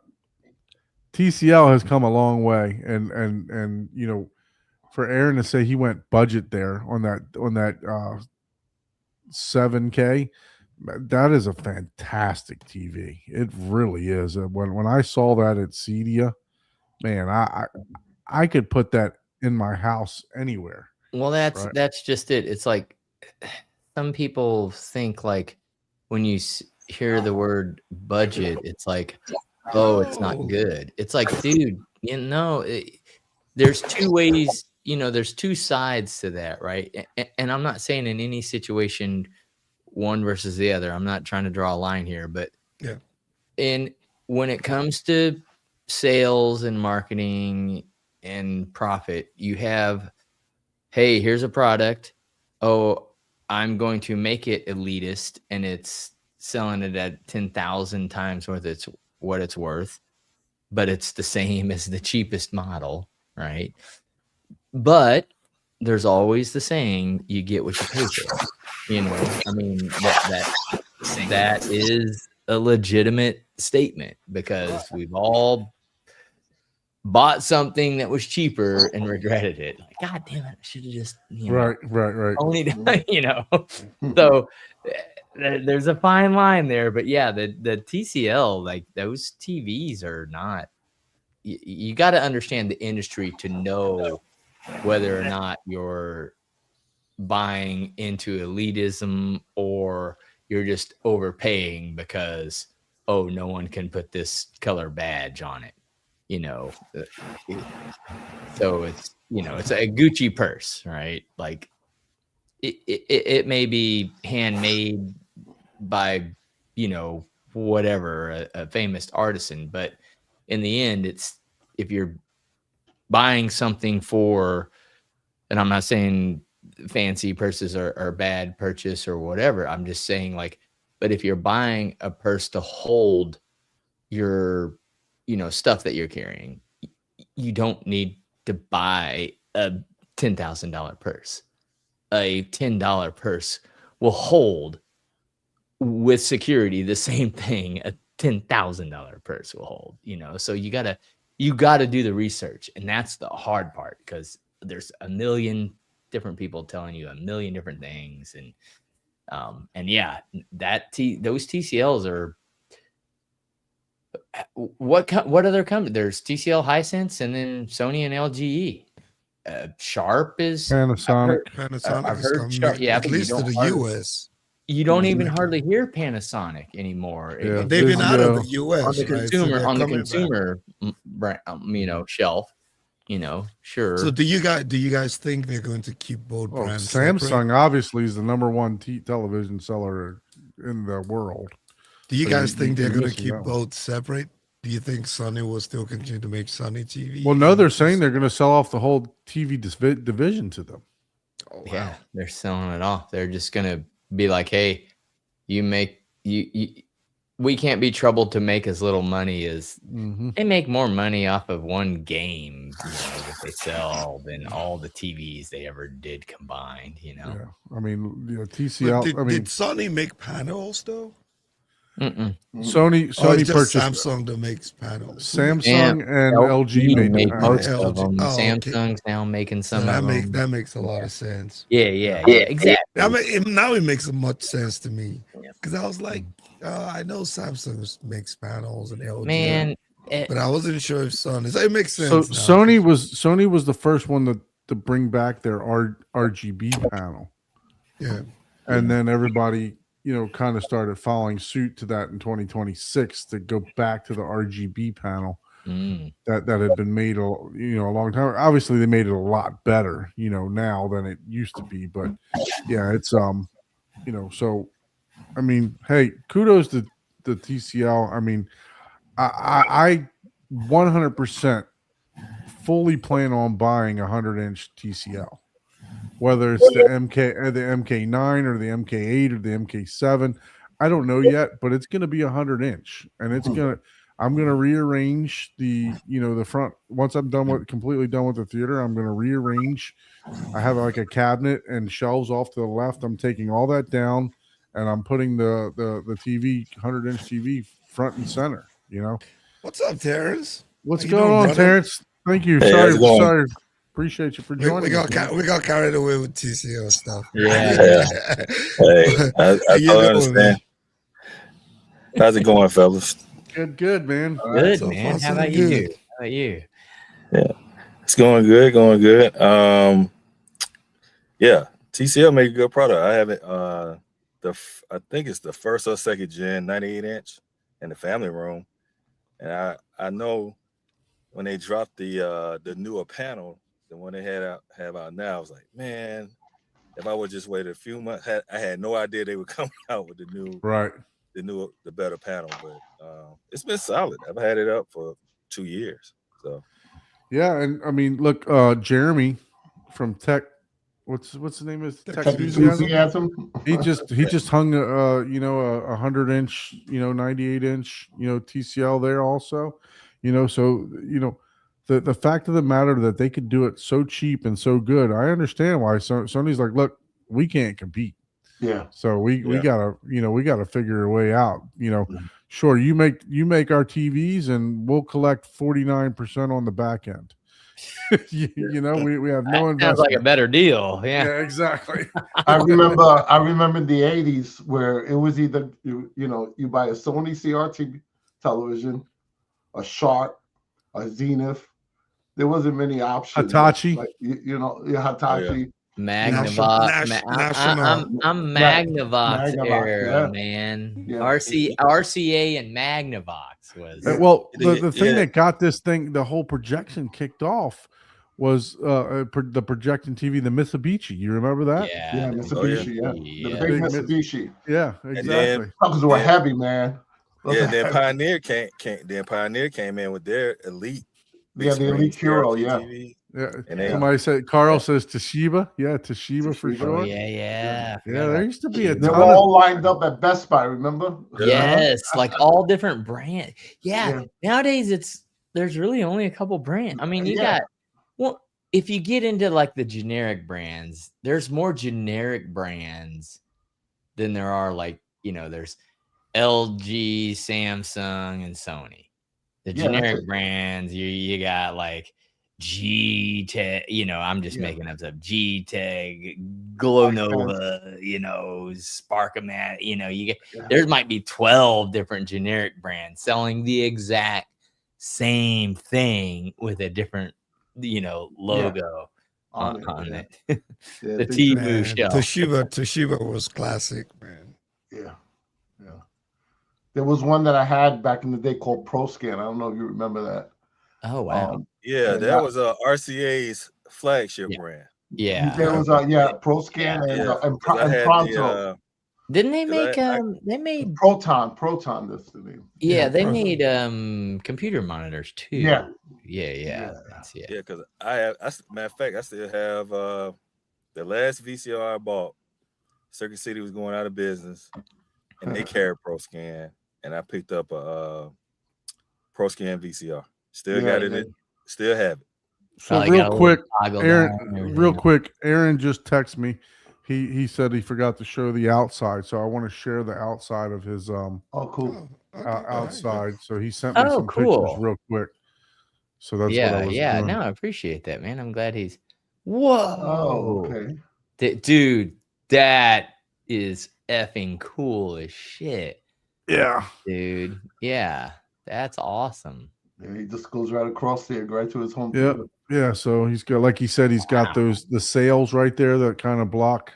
TCL has come a long way, and for Aaron to say he went budget there on that 7K, that is a fantastic TV. It really is. When I saw that at Cedia, man, I could put that in my house anywhere. Well, Right. that's just it. It's like some people think like when you hear the word budget, it's like, oh, it's not good. It's like, dude, there's two ways. There's two sides to that, right? And I'm not saying in any situation one versus the other. I'm not trying to draw a line here, but Yeah. And when it comes to sales and marketing and profit, you have, hey, here's a product. Oh, I'm going to make it elitist, and it's selling it at 10,000 times what it's worth, but it's the same as the cheapest model, right? But there's always the saying, you get what you pay for. I mean, that is a legitimate statement, because we've all bought something that was cheaper and regretted it. Like, God damn it, I should have just, Right. only, So there's a fine line there, but yeah, the TCL, like those TVs are not. You got to understand the industry to know whether or not you're buying into elitism or you're just overpaying because no one can put this color badge on it. So it's it's a Gucci purse, right? Like it may be handmade by whatever a famous artisan, but in the end, it's if you're buying something for, and I'm not saying fancy purses are bad purchase or whatever. I'm just saying but if you're buying a purse to hold your stuff that you're carrying, you don't need to buy a $10,000 purse. A $10 purse will hold with security the same thing a $10,000 purse will hold, so you gotta do the research, and that's the hard part because there's a million different people telling you a million different things, and yeah, those TCLs are what other company? There's TCL, Hisense, and then Sony and LGE. Sharp is Panasonic. Panasonic I've is heard coming, Sharp, yeah, at but you least to don't the hardly- US. You don't even Making- hardly hear Panasonic anymore. Yeah. They've been out of Vizio. the US On the right? So consumer, they're on the coming back. consumer, shelf, sure. So do you guys think they're going to keep both Well, brands Samsung separate? obviously is the number one television seller in the world. Do you so guys you- think you're they're going to missing keep that one. both separate? Do you think Sony will still continue to make Sony TV? Well, no, they're saying they're going to sell off the whole TV division to them. Oh, Yeah, wow. they're selling it off. They're just gonna be like, hey, you make we can't be troubled to make as little money as they make more money off of one game that they sell than all the TVs they ever did combined. Yeah, I mean, But TCL. did, I mean, did Sony make panels though? Mm-mm. Sony Or it's just purchased Samsung that makes panels? Samsung and LG made made the most panels. of them. Oh, okay. Samsung's now making So some of them. that makes a lot of sense. Yeah, exactly. Now it makes much sense to me Yeah. because I was like, I know Samsung makes panels and LG, Man, but I wasn't sure if Sony. So it makes sense. So now. Sony was the first one to bring back their RGB panel, Yeah. and then everybody kind of started following suit to that in 2026 to go back to the RGB panel that had been made a long time. Obviously, they made it a lot better now than it used to be, but yeah, it's so I mean, hey, kudos to the TCL. I mean, I 100% fully plan on buying a 100-inch TCL, whether it's the MK9 or the MK8 or the MK7. I don't know yet, but it's going to be 100-inch, and I'm going to rearrange the front. Once I'm completely done with the theater, I'm going to rearrange. I have like a cabinet and shelves off to the left. I'm taking all that down, and I'm putting the TV 100-inch TV front and center. What's up, Terrence? What's How you going doing, on, brother? Terrence? Thank you. Hey, how's it going? Sorry. Appreciate you for We joining. us, man. got carried away with TCL stuff. Yeah. Hey, I How you totally doing, understand. man? How's it going, fellas? Good, man. Good, So man. far, How so about you? good. How about you? It's going good, going good. Yeah, TCL make a good product. I have it. I think it's the first or second gen 98-inch in the family room, and I know when they dropped the newer panel, the one they have out now, I was like, man, if I would just waited a few months, I had no idea they were coming out with the better panel, but it's been solid. I've had it up for 2 years, so. Yeah, and I mean, look, Jeremy from Tech, what's the name of his Tech Enthusiasm? He just hung a 100-inch, 98-inch, TCL there also, so the fact of the matter that they could do it so cheap and so good, I understand why Sony's like, look, we can't compete. Yeah. So we gotta figure a way out. Sure, you make our TVs, and we'll collect 49% on the back end. you know, we have no That sounds like a investment. better deal. Yeah. Yeah, exactly. I remember in the 80s where it was either you buy a Sony CRT television, a Sharp, a Zenith. There wasn't many options. Hitachi. Like, Hitachi. Magnavox. I'm Magnavox Magnavox, era, yeah. man. Yeah. RCA and Magnavox was. Well, the thing Yeah. that got this thing, the whole projection kicked off, was the projecting TV, the Mitsubishi. You remember that? Yeah, the Mitsubishi. Yeah, Mitsubishi, the big Big Mitsubishi. Yeah, then- exactly. Suckers were Yeah. heavy, man. Those Yeah, were then heavy. Pioneer came in with their elite. big Yeah, the screen Elite Hero, CRT yeah. TV. Yeah. And they- Somebody said Carl says Toshiba. Yeah, Toshiba for Toshiba. sure. Oh, yeah. I Yeah, forgot there about used to be a Toshiba. They ton were of all lined up at Best Buy, remember? Yes, like all different brands. Yeah, Yeah. nowadays there's really only a couple brands. I mean, you Yeah. got if you get into like the generic brands, there's more generic brands than there are there's LG, Samsung, and Sony. The Yeah, that's generic it. brands, you got like G-Tech, I'm just Yeah. making up stuff. G-Tech, Glow Nova, Sparkomat, you get Yeah. there might be 12 different generic brands selling the exact same thing with a different, logo on yeah. it. Yeah, The they- Temu Man, shelf. Toshiba was classic, man. Yeah, yeah. There was one that I had back in the day called ProScan. I don't know if you remember that. Oh wow. Yeah, And that that- was RCA's flagship Yeah. brand. Yeah. There was ProScan Yeah, and 'cause I had Pronto. Didn't they 'cause make they made Proton, that's the name. yeah, they Proton. made computer monitors too. Yeah. Yeah. Yeah. Yeah, because matter of fact, I still have the last VCR I bought. Circuit City was going out of business, and they carried ProScan, and I picked up a ProScan VCR. Still got it. Still have it. So Probably got real a little quick, toggle down and Aaron. everything Real else. quick, Aaron just texted me. He said he forgot to show the outside, so I want to share the outside of his Oh, cool. outside. So he sent me Oh, some cool. pictures real quick. So that's what I was doing. No, I appreciate that, man. I'm glad he's whoa. Oh, okay. Dude, that is effing cool as shit, Yeah. dude. Yeah, that's awesome. Yeah, he just goes right across there, right to his home. Yep. theater. Yeah. So he's got, like he said, he's got Wow. the sails right there that kind of block.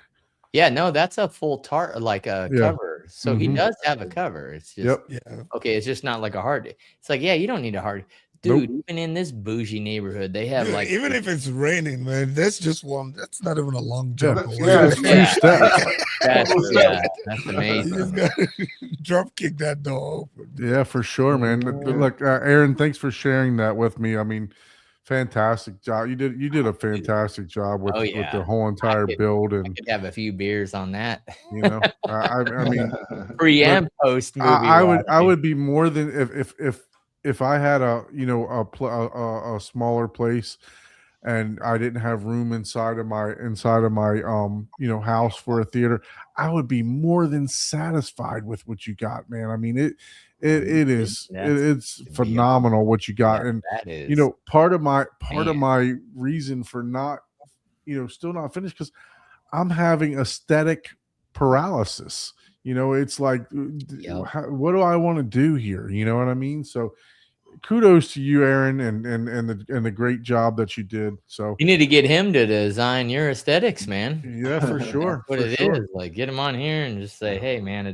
Yeah, no, that's a full like a Yeah. cover. So he Mhm. does have a cover. It's just Yep. Yeah. okay. It's just not like a hard. It's like, yeah, you don't need a hard. Nope. Dude, even in this bougie neighborhood, they have Dude, like even if it's raining, man, that's just one. That's not even a long jump away. Yeah. It's a few Yeah. steps. that's You amazing. just gotta drop kick that door open. Yeah, for sure, man. Look, Aaron, thanks for sharing that with me. I mean, fantastic job. You did a fantastic job with, Oh, with yeah. the whole entire could- build, I and could have a few beers on that. I mean, Pre and post movie. I watching. would be more than if I had a smaller place and I didn't have room inside of my house for a theater, I would be more than satisfied with what you got, man. I mean, it's That's phenomenal what you got. Yeah, And that is part of my Man. my reason for not still not finished, because I'm having aesthetic paralysis. It's like, Yep. what do I want to do here? You know what I mean? So kudos to you, Aaron, and the great job that you did. So you need to get him to design your aesthetics, man. yeah, for sure. What for it sure. is, like get him on here and just say, hey, man,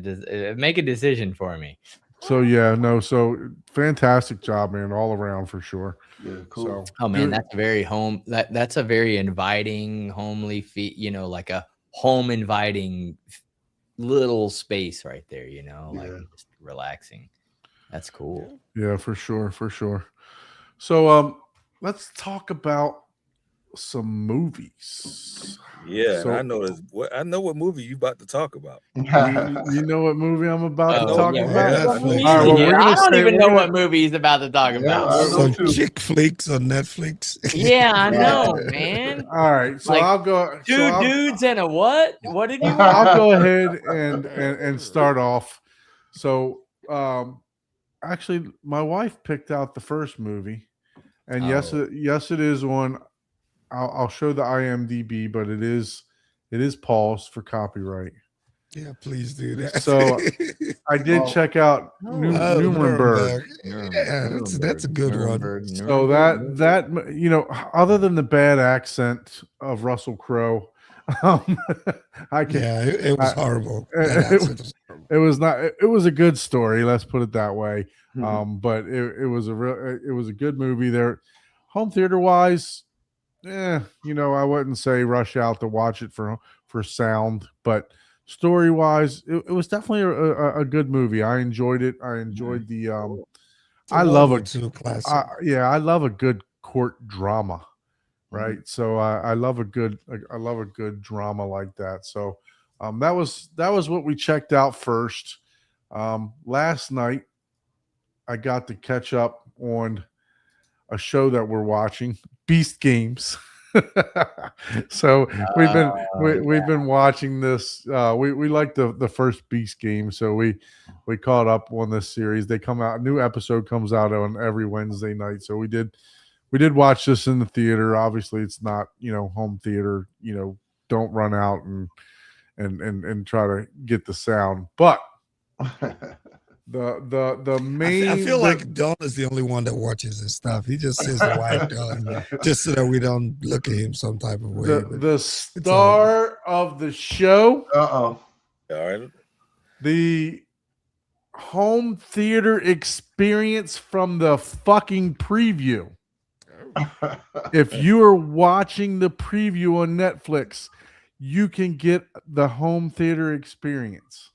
make a decision for me. So yeah, no, so fantastic job, man, all around for sure. Yeah, cool. So Oh man, good. that's a very that's a very inviting, homely like a home inviting little space right there, like Yeah. just relaxing. That's cool. Yeah, for sure, for sure. So let's talk about some movies. Yeah, So- and I know what movie you about to talk about. You know what movie I'm about to Oh, talk yeah, about? yeah. All Netflix. right, well, we're I gonna don't say- even we're know gonna- what movie he's about to talk Yeah, about. I know Some too. chick flicks on Netflix. Yeah, I know, man. All right, so Like, I'll go. So Two I'll, dudes and a what? What did you? I'll go ahead and start off. So actually, my wife picked out the first movie, and yes, Oh. yes, it is on. I'll show the IMDb, but it is paused for copyright. Yeah, please do that. So I did Oh. check out Oh, Nuremberg. Yeah, that's a good one. So that other than the bad accent of Russell Crowe, I can. Yeah, it was I- horrible. it- That accent was horrible. It was not. It was a good story. Let's put it that way. Mhm. But it was it was a good movie. There, home theater wise, I wouldn't say rush out to watch it for sound, but story wise, it was definitely a good movie. I enjoyed it. I enjoyed the. It's a I World love War a II classic. I love a good court drama, right? Mm-hmm. So I love a good drama like that. So that was what we checked out first. Last night I got to catch up on a show that we're watching, Beast Games. So we've been watching this. We like the first Beast Game, so we caught up on this series. They come out, a new episode comes out on every Wednesday night. So we did watch this in the theater. Obviously, it's not home theater. Don't run out and try to get the sound, but the main. I feel like Don is the only one that watches this stuff. He just says the wife does, just so that we don't look at him some type of way. the star of the show, Uh-oh. All right. the home theater experience from the fucking preview. If you are watching the preview on Netflix, you can get the home theater experience.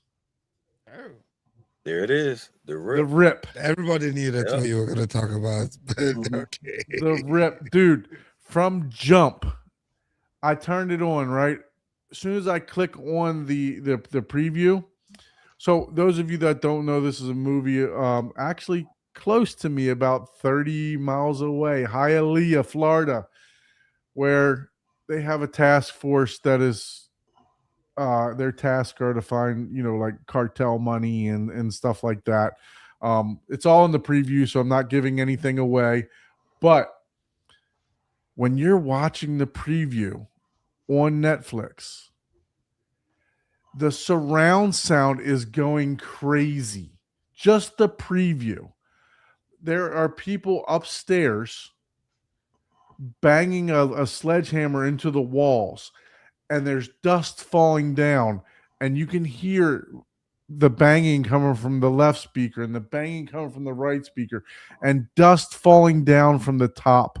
There it is. The The rip. rip. Everybody knew that's Yeah. what you were going to talk about. Mhm. Okay. The rip. Dude, from jump, I turned it on, right? As soon as I click on the preview. So those of you that don't know, this is a movie actually close to me, about 30 miles away, Hialeah, Florida, where they have a task force that is their tasks are to find, like cartel money and stuff like that. It's all in the preview, so I'm not giving anything away. But when you're watching the preview on Netflix, the surround sound is going crazy. Just the preview. There are people upstairs banging a sledgehammer into the walls, and there's dust falling down, and you can hear the banging coming from the left speaker and the banging coming from the right speaker, and dust falling down from the top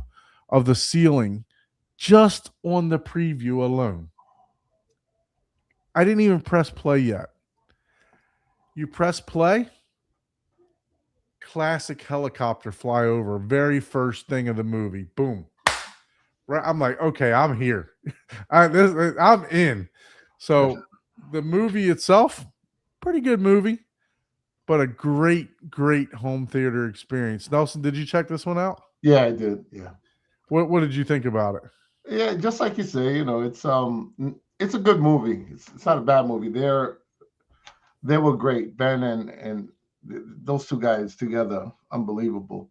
of the ceiling just on the preview alone. I didn't even press play yet. You press play, classic helicopter fly over, very first thing of the movie. Boom. Right, I'm like, okay, I'm here. I'm in. So the movie itself, pretty good movie, but a great home theater experience. Nelson, did you check this one out? Yeah, I did. Yeah. What did you think about it? Yeah, just like you say, it's a good movie. It's not a bad movie. They were great. Ben and those two guys together, unbelievable.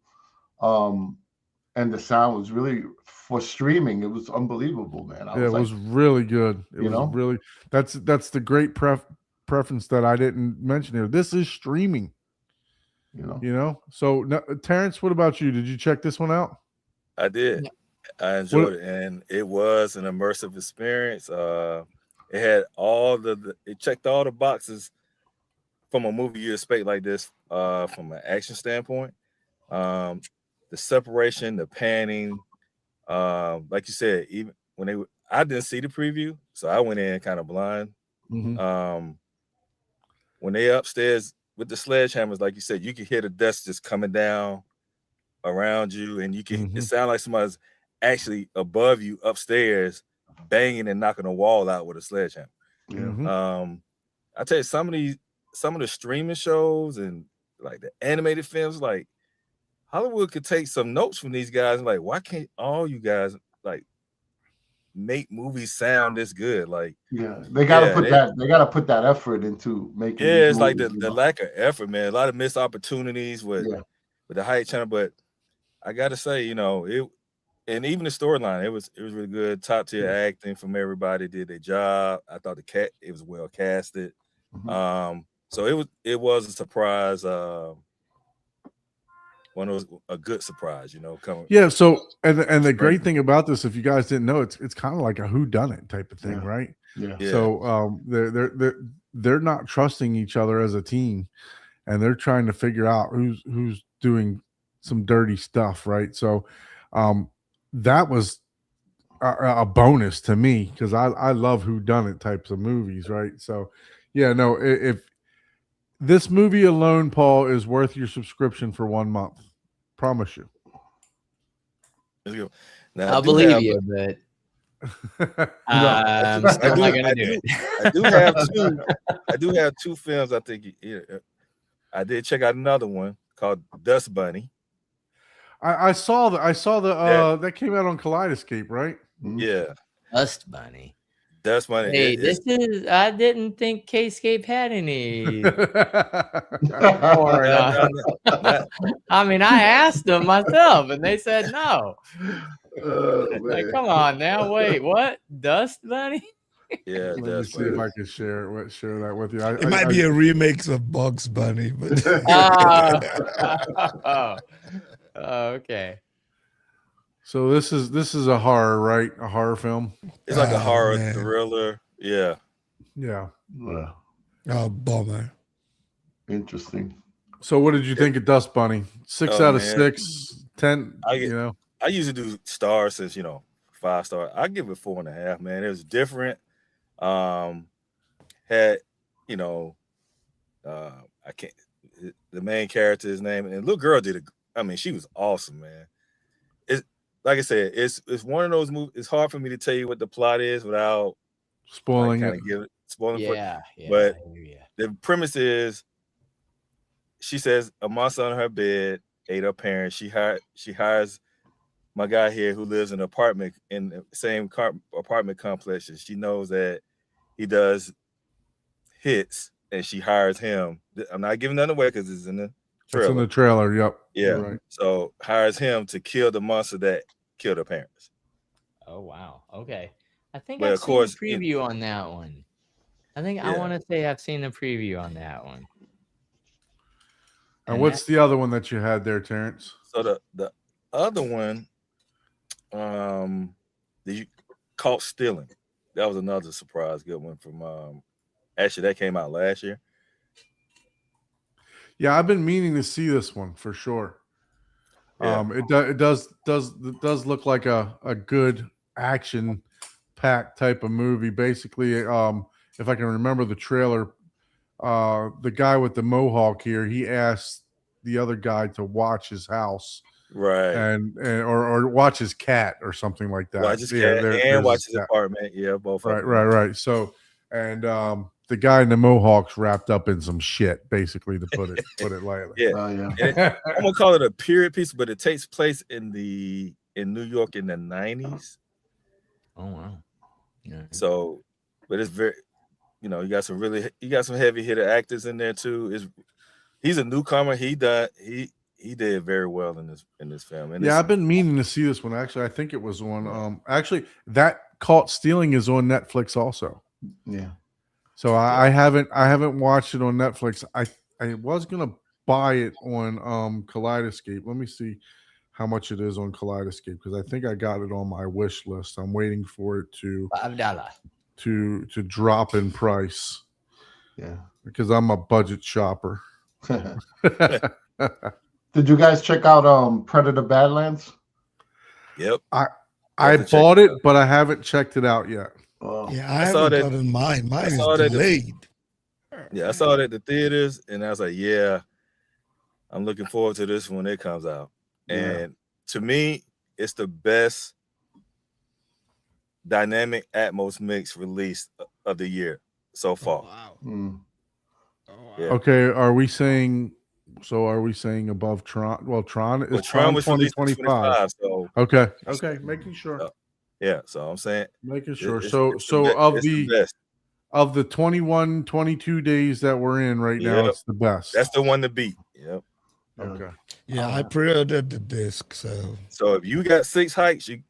And the sound was really, for streaming, it was unbelievable, man. It was really good. It was really, that's the great preference that I didn't mention here. This is streaming. So Terrence, what about you? Did you check this one out? I did. Yeah. I enjoyed it, and it was an immersive experience. It had it checked all the boxes from a movie you expect like this, from an action standpoint. The separation, the panning, like you said, even when I didn't see the preview, so I went in kind of blind. Mm-hmm. When they upstairs with the sledgehammers, like you said, you could hear the dust just coming down around you, and you can it sounds like somebody's actually above you upstairs banging and knocking a wall out with a sledgehammer. Yeah. I tell you, some of the streaming shows and like the animated films, like Hollywood could take some notes from these guys. Like, why can't all you guys like make movies sound this good. Like, Yeah, they gotta Yeah, put they- that. They gotta put that effort into making. yeah, these it's like movies, the, you the know? lack of effort, man. A lot of missed opportunities with Yeah. the Hype Channel, but I gotta say, you know, it and even the storyline, it was really good. Top tier acting from everybody, did their job. I thought it was well casted. Mhm. So it was a surprise. One of those a good surprise, you know, coming. Yeah. So and the great thing about this, if you guys didn't know, it's kind of like a whodunit type of thing, Yeah. right? Yeah. Yeah. So they're not trusting each other as a team, and they're trying to figure out who's doing some dirty stuff, right? So that was a bonus to me because I love whodunit types of movies, right? So yeah, no, if this movie alone, Paul, is worth your subscription for 1 month, promise you. Let's go. Now, I'll I do believe have- you, but I I'm still do- not I gonna do do- it. I do have two. I do have two films. I think I did check out another one called Dust Bunny. I saw the Yeah. that came out on Kaleidoscape, right? Mhm. Yeah, Dust Bunny. Dust Bunny. Hey, It's- this is. I didn't think K-Scape had any. no, Or not. not- I mean, I asked them myself, and they said no. Oh, Like, man. come on now, wait, what? Dust Bunny? yeah, Let me Dust see if Bunny. I can share that with you. It might be a remix of Bugs Bunny, but Oh, okay. So this is a horror, right? A horror film. It's like a Oh, horror man. thriller. Yeah, Yeah. Yeah. oh, bummer. Interesting. So what did you think of Dust Bunny? 6 Oh, out of man. 6, 10. I get- You know, I usually do stars since 5-star. I give it 4.5. Man, it was different. Had I can't. The main character's name and little girl did. She was awesome, man. It's like I said, it's one of those movies. It's hard for me to tell you what the plot is without spoiling kind it. of give it spoiling. for- Yeah, but- I hear ya. The premise is, she says a monster on her bed ate her parents. She hires my guy here who lives in an apartment in the same apartment complex. And she knows that he does hits, and she hires him. I'm not giving that away because it's in the It's trailer. in the trailer. Yep. Yeah. You're right. So hires him to kill the monster that killed her parents. Oh wow. Okay. I think Well, I've of seen course, a preview on that one. I think I Yeah. want to say I've seen a preview on that one. And what's the other one that you had there, Terrence? So the other one, Caught Stealing. That was another surprise good one from actually that came out last year. Yeah, I've been meaning to see this one for sure. Yeah. It does look like a good action packed type of movie. Basically, if I can remember the trailer, the guy with the mohawk here, he asked the other guy to watch his house Right. and or watch his cat or something like that. Watch his Yeah, cat there's and watch his his cat. apartment. Yeah, both. of Right, them. right. So, and the guy in the mohawk's wrapped up in some shit, basically, to put it lightly. Yeah. Oh, yeah. I'm gonna call it a period piece, but it takes place in New York in the 90s. Oh wow. Yeah. So, but it's very, you got some heavy hitter actors in there too. He's a newcomer. He did very well in this film. And Yeah, I've been meaning to see this one. Actually, I think it was on. Actually, that Caught Stealing is on Netflix also. Yeah. So I haven't watched it on Netflix. I was gonna buy it on Kaleidoscape. Let me see how much it is on Kaleidoscape because I think I got it on my wish list. I'm waiting for it $5. to drop in price Yeah. because I'm a budget shopper. Did you guys check out Predator Badlands? Yep. I Have to check bought it it, but I haven't checked it out yet. Oh, Yeah, I saw haven't that- gotten mine. Mine is saw that- delayed. Yeah, I saw it at the theaters, and I was like, yeah, I'm looking forward to this when it comes out. Yeah. And to me, it's the best dynamic Atmos mix release of the year so far. Wow. Mm. Yeah. Okay, are we saying above Tron? Well, Tron is But Tron was released in 2025. 2025, so Okay, making sure. Yeah, so I'm saying Making it- sure. it's- So it's so be- of it's the best. of the 21, 22 days that we're in right now, Yep. it's the best. That's the one to beat. Yep. Okay. Yeah, I pre-ordered the disc, so So if you got 6 heights, you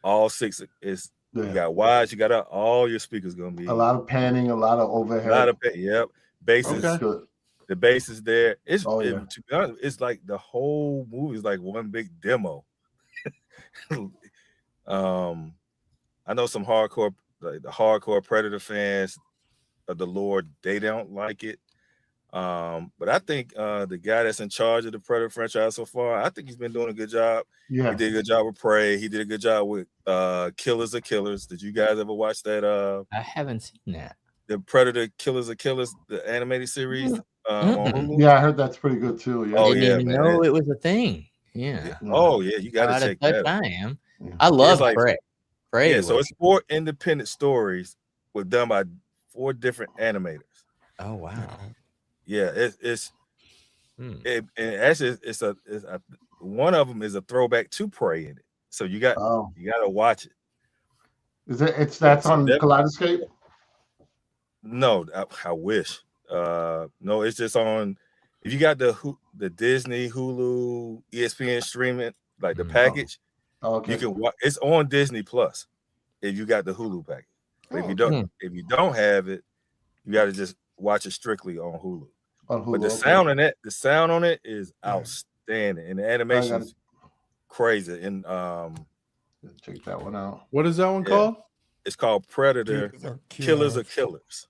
all 6 is Yeah. you got wides, you got all your speakers gonna be A lot of panning, a lot of a overhead. lot of yep. Bass It's is Okay. good. the bass is there. It's Oh, yeah. to be honest, it's like the whole movie is like one big demo. I know some hardcore, like the hardcore Predator fans of the Lord, they don't like it. But I think the guy that's in charge of the Predator franchise so far, I think he's been doing a good job. Yeah. He did a good job with Prey. He did a good job with Killers of Killers. Did you guys ever watch that? I haven't seen that. The Predator Killers of Killers, the animated series on Mm-mm. Hulu? Yeah, I heard that's pretty good too. Yeah. Oh, Didn't yeah, even man. know it was a thing. Yeah. Yeah. Oh yeah, you How gotta out of check touch that out. I am. Yeah. I love like- Prey. Prey. Yeah, so was- it's 4 independent stories with done by 4 different animators. oh wow. Yeah, it's Hmm. and actually it's a one of them is a throwback to Prey in it. So you got Oh, you gotta watch it. is it? That's So on that- Kaleidoscape. No, I wish. No, it's just on. If you got the Disney, Hulu, ESPN streaming, like the Mm. package, Oh, okay. you can watch. It's on Disney Plus. If you got the Hulu package, but if Oh, you don't, Hmm. if you don't have it, you got to just watch it strictly on Hulu. on Hulu. But the okay. sound on it, the sound on it is Yeah. outstanding, and the animation is crazy. And Check that one out. What is that one Yeah. called? it's called Predator: Killers of Killers.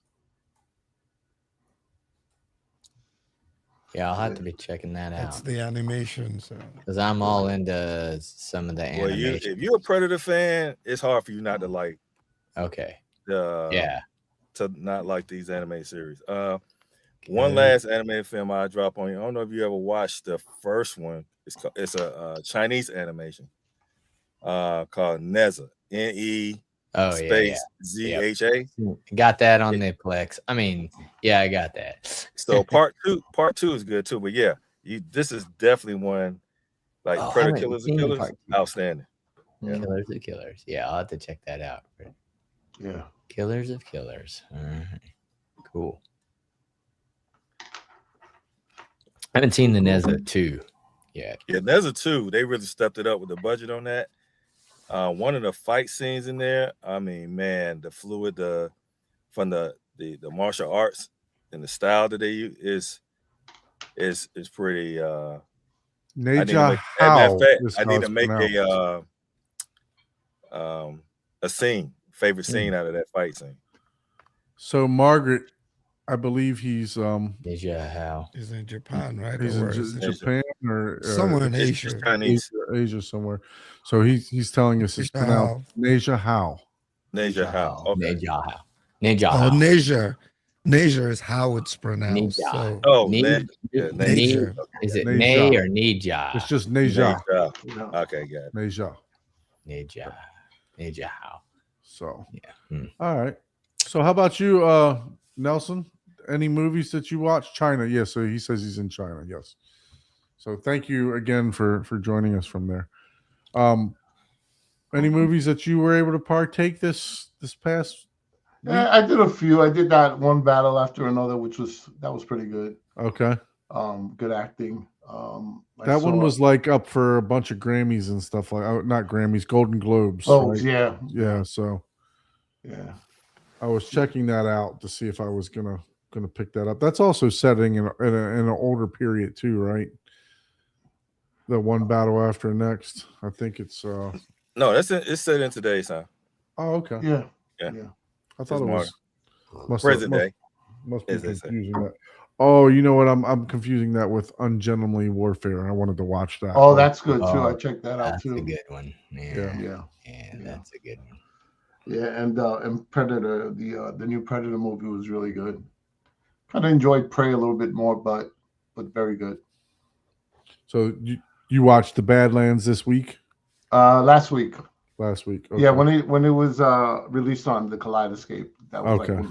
Yeah, I'll have to be checking that That's out the animation. So because I'm all into some of the Well, animation. if you're a Predator fan, it's hard for you not to like Okay. the Yeah. to not like these anime series. One Okay. last animated film I drop on you. I don't know if you ever watched the first one. It's a Chinese animation called Neza. N-E Oh yeah, space Z-H-A. yeah. Got that on the Plex. I mean, yeah, I got that. So part two is good too. But yeah, this is definitely one like Oh, I Predator haven't Killers of seen Killers, part two. outstanding. Yeah. Killers of Killers. Yeah, I'll have to check that out. Yeah. Killers of Killers. All right. Cool. I haven't seen the Neza 2 yet. Yeah, Neza 2, they really stepped it up with the budget on that. One of the fight scenes in there, I mean, man, the fluid, from the martial arts and the style that they use is pretty. I need to Neja make, as a matter How. of fact, is I how need it's to make pronounced. a favorite scene out of that fight scene. So Margaret, I believe he's Ninja How. he's in Japan, right? he's Or in where is it? Japan or Somewhere in It's Asia. Chinese. Asia somewhere. So he's telling us it's Neja pronounced Neja How. Ninja How. Okay. Ninja How. Ninja Oh, How. Nature. Nature is how it's pronounced. Ninja. So Oh, Ni- man. Yeah, Ni- Nature. Is it Ninja. Nay or Nija? It's just Neja. Ninja. Yeah. Okay, got it. Neja. Ninja. Ninja How. So Yeah. Hmm. all right. So how about you, Nelson? Any movies that you watch? China, yes. So he says he's in China, yes. So thank you again for joining us from there. Any movies that you were able to partake this past week? Yeah, I did a few. I did that one battle after another, which was pretty good. Okay. Good acting. That one was like up for a bunch of Grammys and stuff like not Grammys, Golden Globes. Oh right? yeah, Yeah. So yeah. I was checking that out to see if I was gonna pick that up. That's also setting in an older period too, right? The one battle after next. I think it's No, it's set in today's time. oh okay. Yeah. Yeah. I thought it was Present day. Must be as they say. confusing that. Oh, you know what? I'm confusing that with Ungentlemanly Warfare. I wanted to watch that. Oh, that's good too. Oh, I checked that out That's a too. good one. Yeah. Yeah. Yeah. Yeah, that's a good one. Yeah, and Predator, the new Predator movie was really good. Kind of enjoyed Prey a little bit more, but very good. So you watched the Badlands this week? Last week, Last week? yeah, Okay. when it was released on the Kaleidoscape, that was Okay.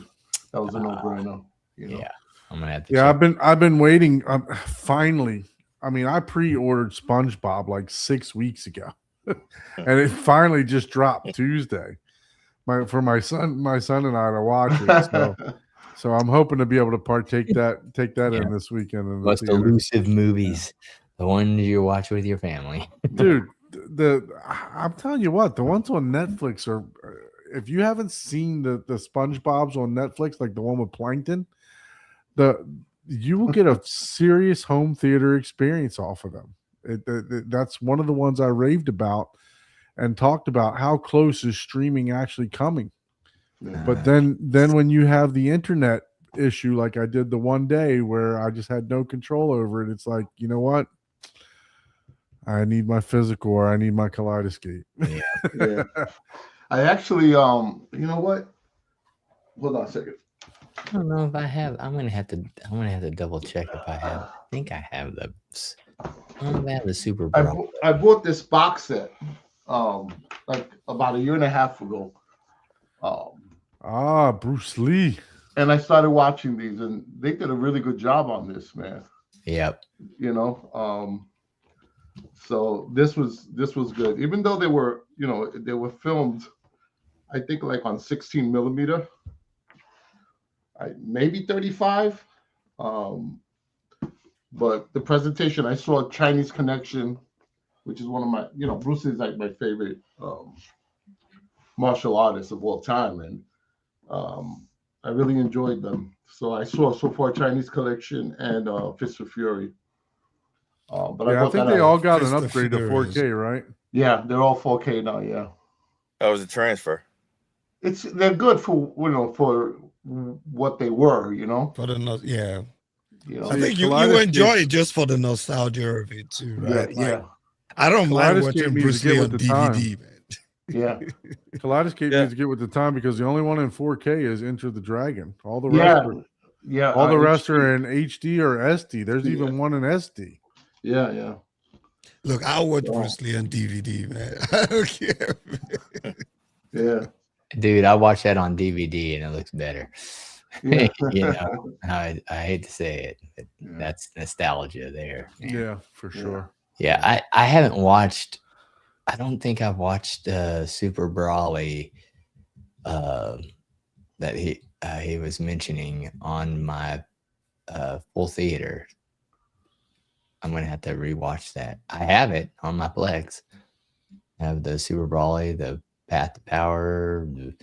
that was a no-brainer. You know? Yeah. I'm gonna have to Yeah, check. I've been waiting. Finally, I mean, I pre-ordered SpongeBob like 6 weeks ago. and it finally just dropped Tuesday. For my son and I to watch it. So I'm hoping to be able to take that in this weekend in the Most theater. elusive movies, the ones you watch with your family. Dude. I'm telling you what, the ones on Netflix are. If you haven't seen the SpongeBob's on Netflix, like the one with Plankton, you will get a serious home theater experience off of them. That's one of the ones I raved about and talked about how close is streaming actually coming. But then when you have the internet issue, like I did the one day where I just had no control over it, it's like, you know what? I need my physical or I need my Kaleidoscape. Yeah. I actually, you know what? Hold on a second. I don't know if I have. I'm gonna have to double check if I have. I think I have the. I don't have the Super Bowl. I bought this box set, like about a year and a half ago. Bruce Lee. And I started watching these, and they did a really good job on this, man. Yep. You know, so this was good, even though they were filmed, I think like on 16 millimeter, maybe 35. But the presentation, I saw Chinese Connection, which is one of my, Bruce is like my favorite martial artist of all time, and I really enjoyed them. So I saw so far Chinese Collection and Fist of Fury. But I think they all got an Fist of upgrade to Fury 4K, right? Yeah, they're all 4K now. Yeah, That was a transfer. they're good for for what they were. For the yeah. You I know? think you Kaleidoscape- enjoy it just for the nostalgia of it too, right? Yeah, I don't mind Kaleidoscape watching needs Bruce to get Lee with on the time. DVD, man. yeah, Kaleidoscape Yeah. needs to get with the time because the only one in 4K is Enter the Dragon. All the yeah, rest are, yeah. all the rest HD. are in HD or SD. There's even one in SD. Yeah. Look, I'll watch Wow. Bruce Lee on DVD, man. I don't care. Yeah. Dude, I watched that on DVD and it looks better. Yeah. I hate to say it, but that's nostalgia there. man. Yeah, for sure. Yeah, I haven't watched. I don't think I've watched Super Brawley that he was mentioning on my full theater. I'm gonna have to rewatch that. I have it on my Plex. I have the Super Brawley, the Path to Power, the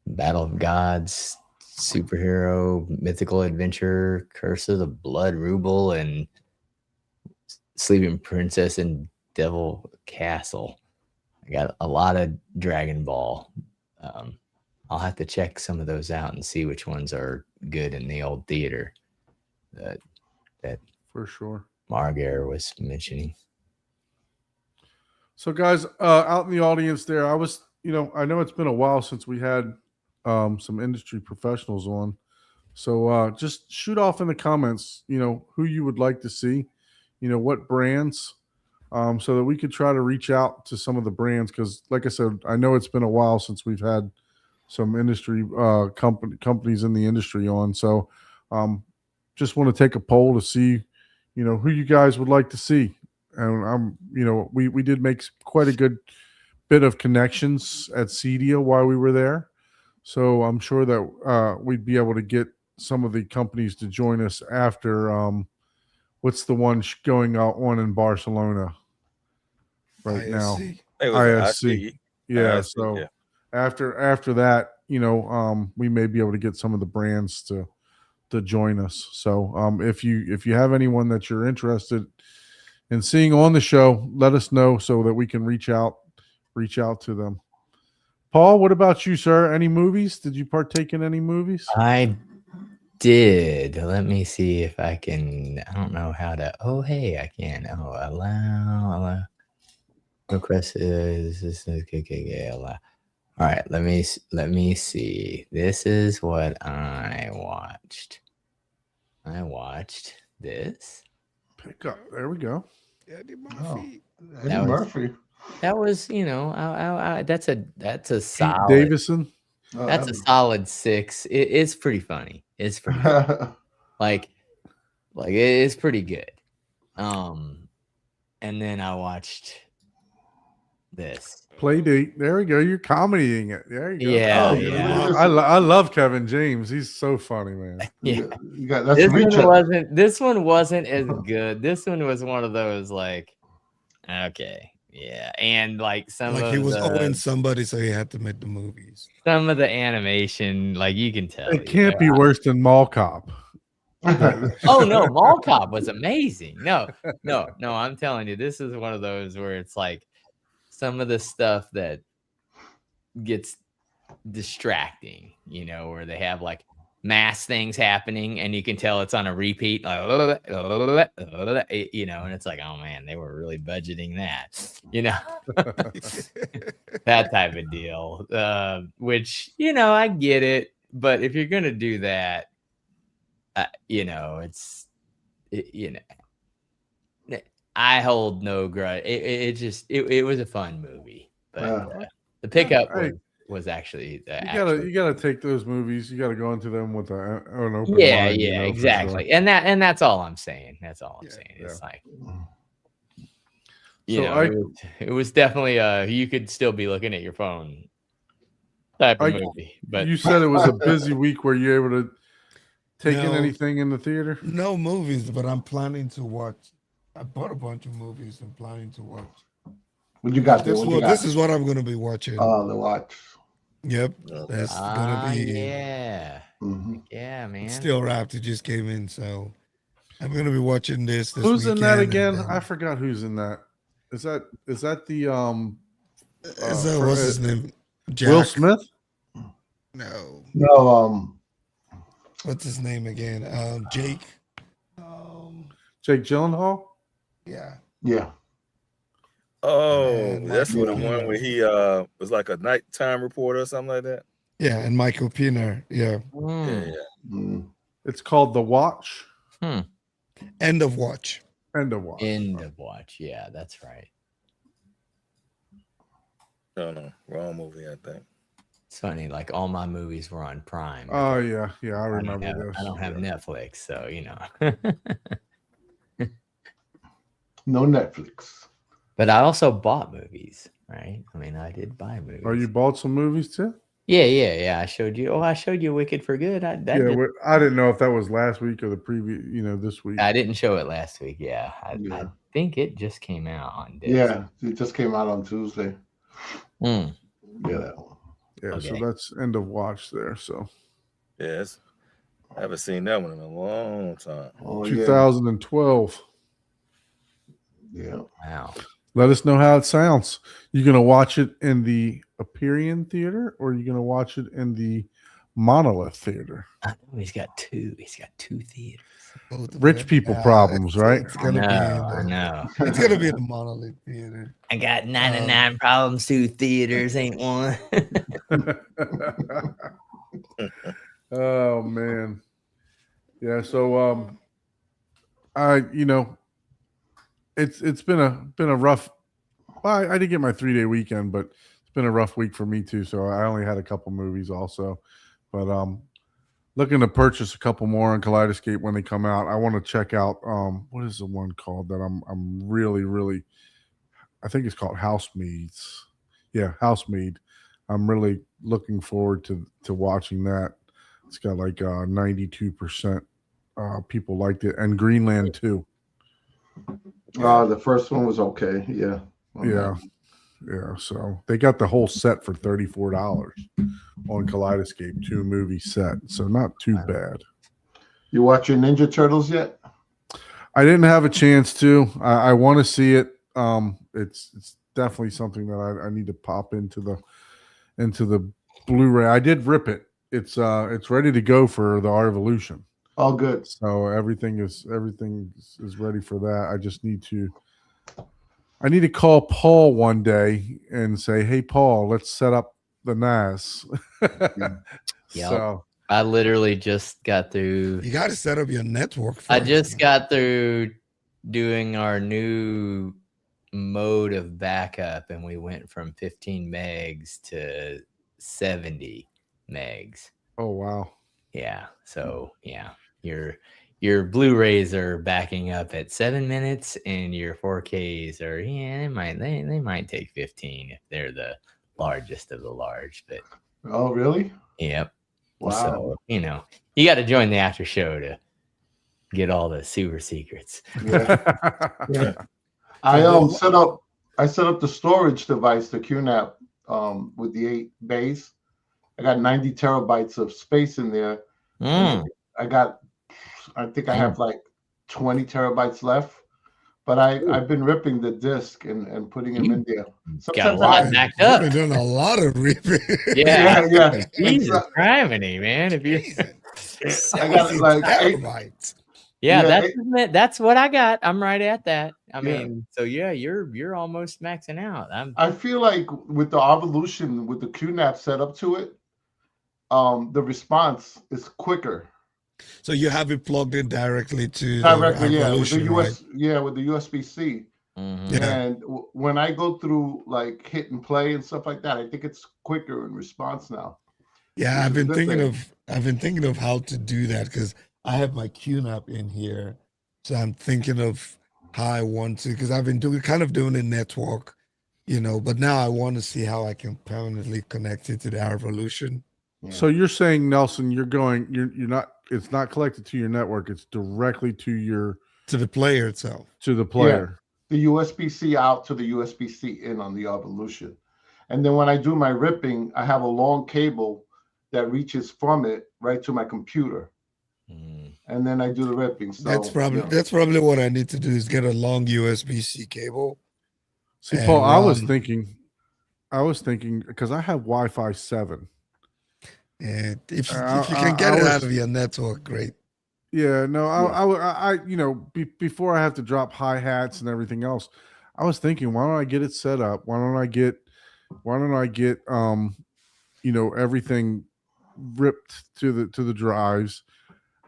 Battle of Gods, Superhero, Mythical Adventure, Curse of the Blood Ruble, and Sleeping Princess and Devil Castle. I got a lot of Dragon Ball. I'll have to check some of those out and see which ones are good in the old theater that For sure. Margar was mentioning. So, guys, out in the audience there, I was, I know it's been a while since we had some industry professionals on. So just shoot off in the comments, who you would like to see, what brands, so that we could try to reach out to some of the brands. Because, like I said, I know it's been a while since we've had some industry companies in the industry on. So just want to take a poll to see, who you guys would like to see. And we did make quite a good bit of connections at CEDIA while we were there. So I'm sure that we'd be able to get some of the companies to join us after what's the one going on in Barcelona right now? ISC. It was ISC. Yeah. ISC, So yeah. after that, we may be able to get some of the brands to join us. So if you have anyone that you're interested in seeing on the show, let us know so that we can reach out to them. Paul, what about you, sir? Any movies? Did you partake in any movies? I did. Let me see if I can. I don't know how to. Oh, hey, I can. Oh, allow. Request is this is KKK allow. All right, let me see. This is what I watched. I watched this. Pick up. There we go. Eddie Murphy. Eddie That was- Murphy. That was, that's a Pete solid. Davison. Oh, That's a solid 6. It's pretty funny. It's pretty like it's pretty good. And then I watched this? Play date. There we go. You're comedying it. There you go. Yeah, Oh, yeah. I love Kevin James. He's so funny, man. Yeah. You got that's This reach. one wasn't as good. This one was one of those like, okay, yeah, and like some Like of he was the owing somebody, so he had to make the movies. some of the animation, like you can tell. It can't be worse than Mall Cop. Oh no, Mall Cop was amazing. No, I'm telling you, this is one of those where it's like some of the stuff that gets distracting, you know, where they have like mass things happening and you can tell it's on a repeat, like, you know, and it's like, oh man, they were really budgeting that, you know, that type of deal. Which, you know, I get it, but if you're gonna do that, you know, you know, I hold no grudge. It was a fun movie, but the pickup was actually You gotta take those movies. You gotta go into them with an open yeah, mind. yeah, you know, for exactly. sure. And that's all I'm saying. That's all I'm saying. It's like, you So know, it was definitely you could still be looking at your phone type of movie. But you said it was a busy week. Were you able to take in No. anything in the theater? No movies, but I'm planning to watch. I bought a bunch of movies. I'm planning to watch. What you got there? This is what I'm going to be watching. The watch. Yep, that's going to be. yeah, Mhm. yeah, man. Still wrapped. It just came in, so I'm going to be watching this. Who's in that weekend, again? and, I forgot who's in that. Is that the Is that, what's his name? Jack? Will Smith? No. No, What's his name again? Jake. Jake Gyllenhaal? Yeah. yeah. Oh, And that's for the Michael one Pena. where he was like a nighttime reporter or something like that. Yeah, and Michael Pena. Yeah. Mm. Yeah. Mm. It's called The Watch. End of watch. End of Watch. End of watch. Yeah, that's right. No, wrong movie, I think. It's funny. Like all my movies were on Prime. Oh yeah, I I don't remember have, this. I don't have Yeah. Netflix, so you know. No Netflix. But I also bought movies, right? I mean, I did buy movies. Oh, you bought some movies too? Yeah. I showed you. Oh, I showed you Wicked for Good. I didn't know if that was last week or the previous. This week. I didn't show it last week. Yeah, I Yeah. think it just came out on Disney. Yeah, it just came out on Tuesday. Mm. Yeah, that one. Yeah, Okay. so that's End of Watch there. So Yes. I haven't seen that one in a long time. Oh, 2012. Yeah. Wow. Let us know how it sounds. You gonna watch it in the Hyperion Theater or are you gonna watch it in the Monolith Theater? I know he's got two. He's got two theaters. Both of Rich them. people Yeah, problems, right? It's I gonna know. be. I know. It's gonna be in the Monolith Theater. I got 99 problems. Two theaters ain't one. Oh man. Yeah, so it's been a rough I did get my 3-day weekend, but it's been a rough week for me too. So I only had a couple movies also. But looking to purchase a couple more on Kaleidoscape when they come out. I want to check out what is the one called that I'm really I think it's called Housemaids. Yeah, Housemaid. I'm really looking forward to watching that. It's got like 92% people liked it, and Greenland too. The first one was okay. Yeah. Yeah. So they got the whole set for $34 on Kaleidoscape, 2-movie set. So not too bad. You watching Ninja Turtles yet? I didn't have a chance to. I want to see it. It's definitely something that I need to pop into the Blu-ray. I did rip it. It's ready to go for the Revolution. All good. So everything is ready for that. I just need to call Paul one day and say, "Hey, Paul, let's set up the NAS." Yep. So I literally just got through. You got to set up your network. First. I just got through doing our new mode of backup, and we went from 15 megs to 70 megs. oh wow. Yeah. So yeah, you're your Blu-rays are backing up at 7 minutes, and your 4Ks are they might take 15 if they're the largest of the large. But Oh, really? yep. Wow. So you got to join the after show to get all the super secrets. Yeah. I set up the storage device, the QNAP, with the 8 bays. I got 90 terabytes of space in there. Mm. I think I have like 20 terabytes left, but I've been ripping the disk and putting them in there. Got a Sometimes lot I- backed up. You've been doing a lot of ripping. yeah. Jesus criminy, man. If you I got like 8, terabytes. yeah, Yeah, that's what I got. I'm right at that. I Yeah. mean, so yeah, you're almost maxing out. I feel like with the Evolution, with the QNAP set up to it, the response is quicker. So you have it plugged in directly to Directly, the yeah, with the Evolution, right? with the USB-C. Mhm. Yeah. And when I go through like hit and play and stuff like that, I think it's quicker in response now. Yeah, Which I've is a been good thinking of how to do that because I have my QNAP in here. So I'm thinking of how I want to, because I've been doing a network, but now I want to see how I can permanently connect it to the Evolution. So you're saying, Nelson, you're not, it's not connected to your network. It's directly to To the player itself. the player. The USB-C out to the USB-C in on the Evolution. And then when I do my ripping, I have a long cable that reaches from it right to my computer. Mm. And then I do the ripping. So That's probably what I need to do is get a long USB-C cable. See, And Paul, I was run- thinking because I have Wi-Fi 7. And if you I can get it was- out of your network, great. Yeah, no, I before I have to drop hi-hats and everything else, I was thinking, why don't I get it set up? Why don't I get everything ripped to the drives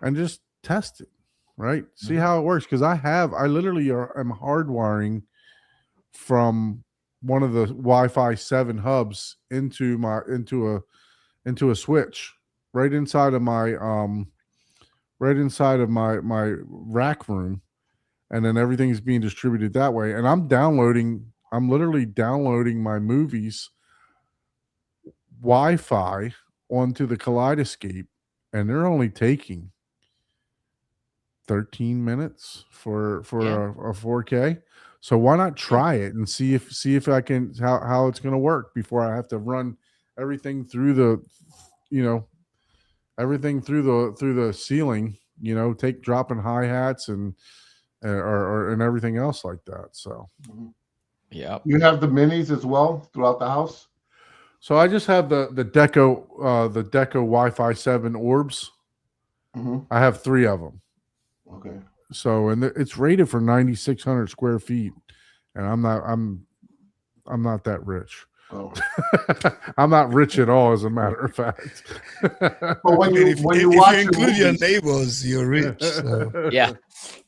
and just test it, right? See how it works. Because I literally am hardwiring from one of the Wi-Fi 7 hubs into a switch right inside of my my rack room, and then everything's being distributed that way. And I'm literally downloading my movies Wi-Fi onto the Kaleidoscape, and they're only taking 13 minutes for a 4K. So why not try it and see if I can how it's going to work before I have to run everything through the through the ceiling, dropping hi-hats and everything else like that. So Yeah. you have the minis as well throughout the house. So I just have the Deco Wi-Fi 7 orbs. Mhm. I have 3 of them. Okay. So it's rated for 9,600 square feet, and I'm not that rich. Oh. I'm not rich at all, as a matter of fact. But when If you you watch include your movies, neighbors, you're rich. So. Yeah.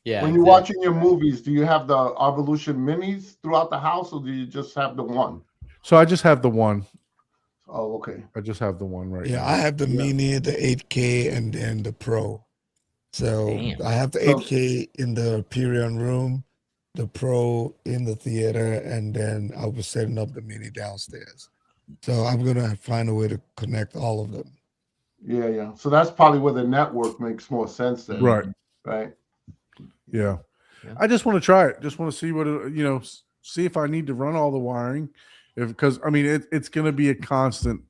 Yeah. when you're exactly. watching your movies, do you have the Evolution minis throughout the house, or do you just have the one? So I just have the one. Oh, okay. I just have the one right Yeah, now. I have the Yeah. Mini, the 8K, and then the Pro. So Damn. I have the So- 8K in the Perion room, the Pro in the theater, and then I was setting up the Mini downstairs. So I'm gonna find a way to connect all of them. Yeah. So that's probably where the network makes more sense then. Right. Right. Yeah. Yeah. I just want to try it. Just want to see what see if I need to run all the wiring, because I mean it's going to be a constant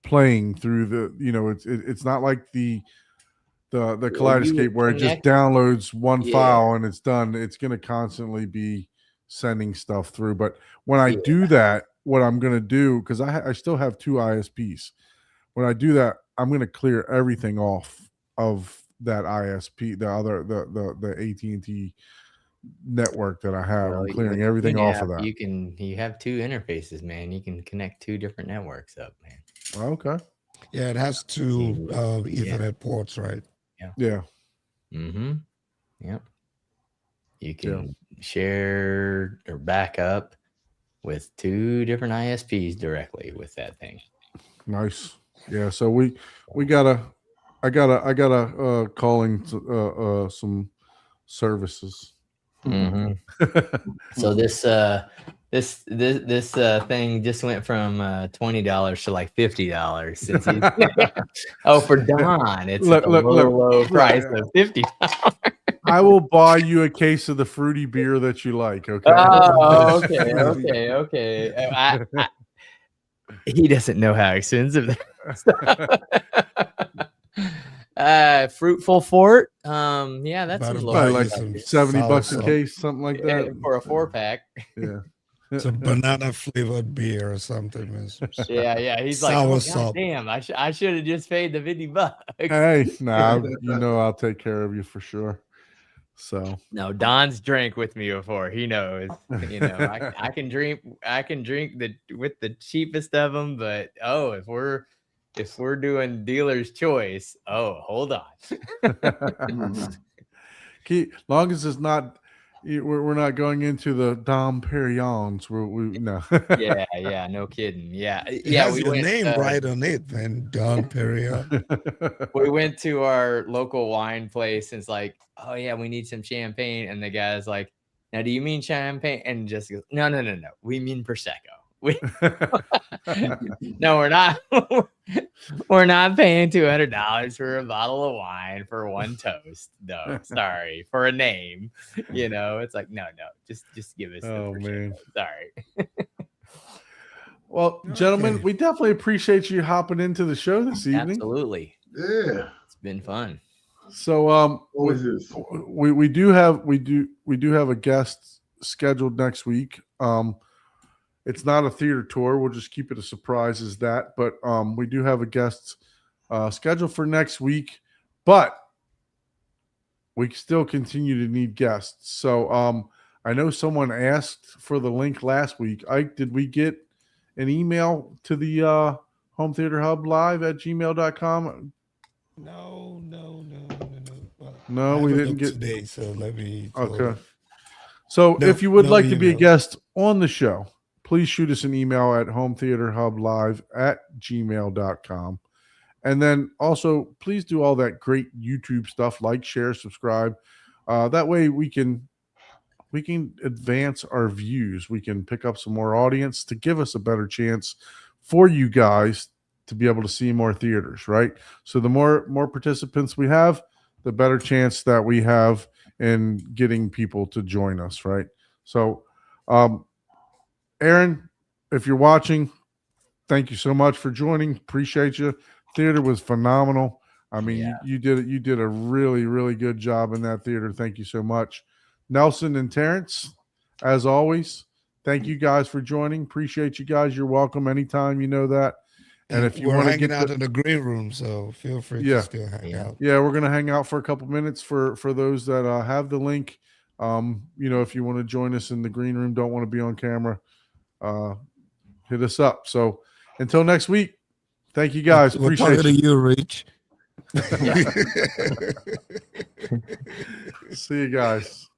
playing through the it's not like the Kaleidoscape where it just connect- downloads one Yeah. file and it's done. It's going to constantly be sending stuff through. But when I Yeah. do that, what I'm going to do, because I still have 2 ISPs. When I do that, I'm going to clear everything off of that ISP, the AT&T network that I have. Well, I'm clearing with everything off QNAP, of that. You have 2 interfaces, man. You can connect 2 different networks up, man. Okay. Yeah, it has 2 Ethernet ports, right? Yeah. Mm-hmm. Yep. You can share or back up with 2 different ISPs directly with that thing. Nice. Yeah. So we gotta I gotta calling some services. Mhm. So this thing just went from $20 to like $50 since he's oh, for Don it's Look, a look, look, low look, price yeah. of $50. I will buy you a case of the fruity beer that you like. Okay. Oh, okay. He doesn't know how expensive that is. Fruitful Fort. Yeah, that's About some to low buy Probably you like some 70 bucks a salsa. case, something like that. for a 4-pack. Yeah. Some banana flavored beer or something. Man. Some Yeah. He's like, sour oh, salt. damn, I should have just paid the $50. Hey, nah, you know I'll take care of you for sure. So No, Don's drank with me before. He knows. You know, I can drink with the cheapest of them, but if we're doing dealer's choice, hold on. long as it's not, we're not going into the Dom Perignons. We no. Yeah, no kidding. Yeah, It yeah. has We your went. name right on it, man. Don Perignon. We went to our local wine place and it's like, oh yeah, we need some champagne. And the guy's like, now do you mean champagne? And just goes, no. We mean Prosecco. No, we're not. We're not paying $200 for a bottle of wine for one toast. No, sorry, for a name. You know, it's like no, just give us. Oh, the man. Sorry. Well, gentlemen, Okay. we definitely appreciate you hopping into the show this evening. Absolutely, Yeah. it's been fun. So Always is. we do have a guest scheduled next week. It's not a theater tour. We'll just keep it a surprise as that. But we do have a guest scheduled for next week. But we still continue to need guests. So I know someone asked for the link last week. Ike, did we get an email to the Home Theater Hub live at gmail.com? No. Well, No, I we haven't didn't looked get. today. So let me. Okay. So No- if you would no like to be a email. guest on the show, please shoot us an email at hometheaterhublive@gmail.com. And then also please do all that great YouTube stuff, like, share, subscribe. That way we can advance our views. We can pick up some more audience to give us a better chance for you guys to be able to see more theaters, right? So the more participants we have, the better chance that we have in getting people to join us, right? So Aaron, if you're watching, thank you so much for joining. Appreciate you. Theater was phenomenal. I mean, Yeah. you did a really, really good job in that theater. Thank you so much. Nelson and Terrence, as always, thank you guys for joining. Appreciate you guys. You're welcome anytime, you know that. And if you we're want to hanging get out in the green room, so feel free Yeah. to still hang Yeah. out. yeah, we're gonna hang out for a couple minutes for those that have the link. If you want to join us in the green room, don't want to be on camera, hit us up. So until next week, thank you guys. We're Appreciate talking you. to you, Rich. See you guys.